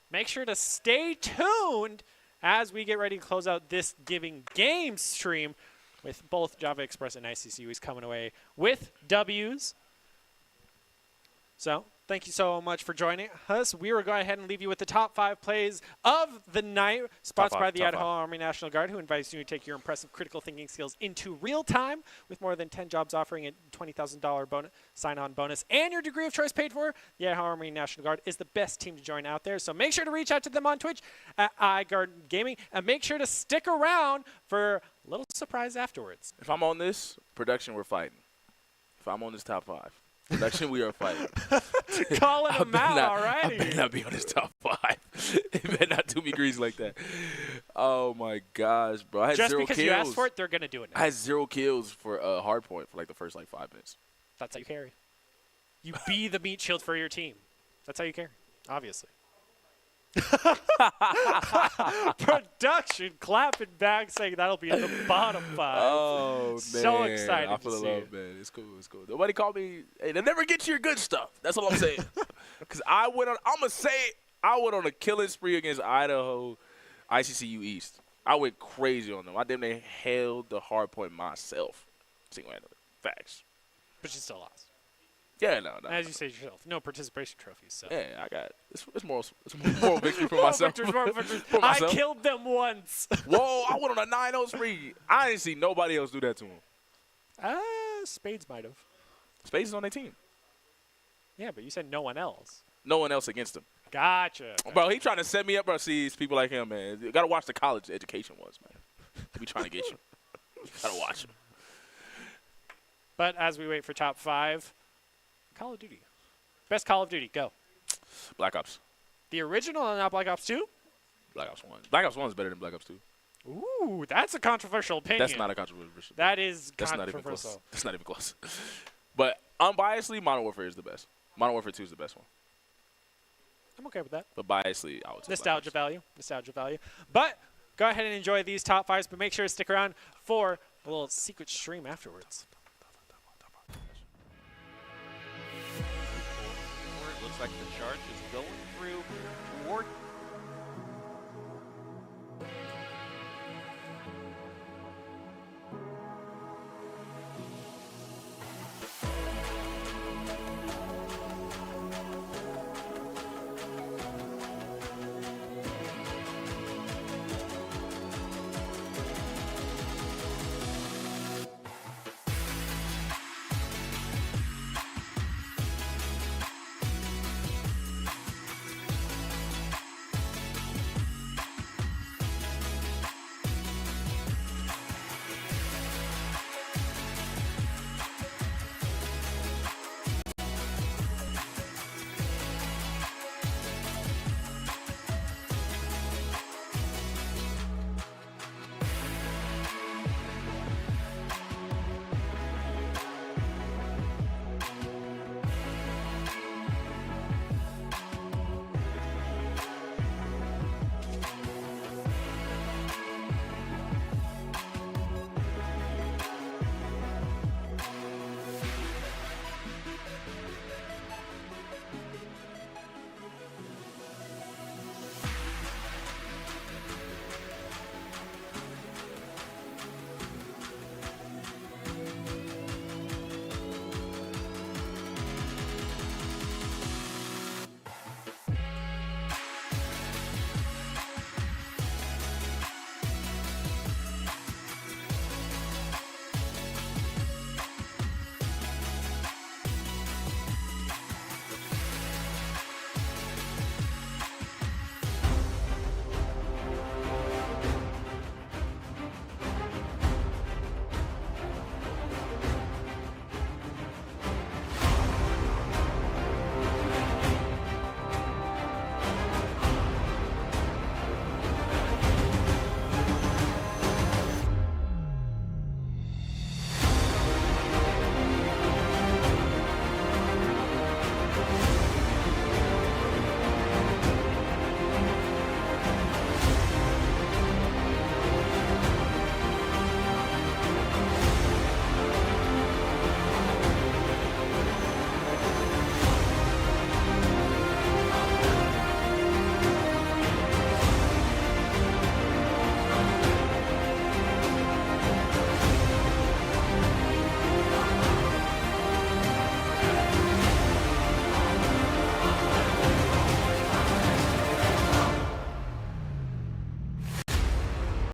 make sure to stay tuned as we get ready to close out this Giving Games stream with both Java Express and ICCUs coming away with W's. So thank you so much for joining us. We will go ahead and leave you with the top 5 plays of the night, sponsored by the top Idaho five. Army National Guard, who invites you to take your impressive critical thinking skills into real time with more than 10 jobs offering a $20,000 bonus, sign-on bonus, and your degree of choice paid for. The Idaho Army National Guard is the best team to join out there, so make sure to reach out to them on Twitch at iGuard Gaming, and make sure to stick around for a little surprise afterwards. If I'm on this, production, we're fighting. If I'm on this top 5, production, we are fighting. Calling them out, all I right. better not be on this top 5. It better not do me greasy like that. Oh, my gosh, bro. I had Just 0 because kills. you asked for it, they're going to do it now. I had 0 kills for a hard point for like the first 5 minutes. That's how you carry. You be the meat shield for your team. That's how you carry, obviously. Production clapping back saying that'll be in the bottom 5. Oh, man. So excited I to feel the see love, it. man. It's cool. It's cool. Nobody called me. Hey, they never get your good stuff. That's all I'm saying. Because I'm going to say it. I went on a killing spree against Idaho ICCU East. I went crazy on them. I damn near held the hard point myself. Single-handedly. Facts. But you still lost. Yeah, no. As you say yourself, no participation trophies. So. Yeah, I got it. It's moral victory for myself. Moral victories. For I myself. killed them once. Whoa, I went on a 9-0 spree. I didn't see nobody else do that to him. Spades might have. Space is on their team. Yeah, but you said no one else. No one else against him. Gotcha. Bro, he trying to set me up, bro. See, it's people like him, man. You got to watch the college education ones, man. They be trying to get you. Got to watch them. But as we wait for top 5, Call of Duty. Best Call of Duty, go. Black Ops. The original and not Black Ops 2? Black Ops 1. Black Ops 1 is better than Black Ops 2. Ooh, that's a controversial opinion. That's not a controversial. That is That's not even controversial. close. That's not even close. But unbiasedly, Modern Warfare is the best. Modern Warfare 2 is the best one. I'm okay with that. But biasedly, I would say Nostalgia Black value. Nostalgia value. But go ahead and enjoy these top 5s, but make sure to stick around for a little secret stream afterwards. It looks like the charge is going through toward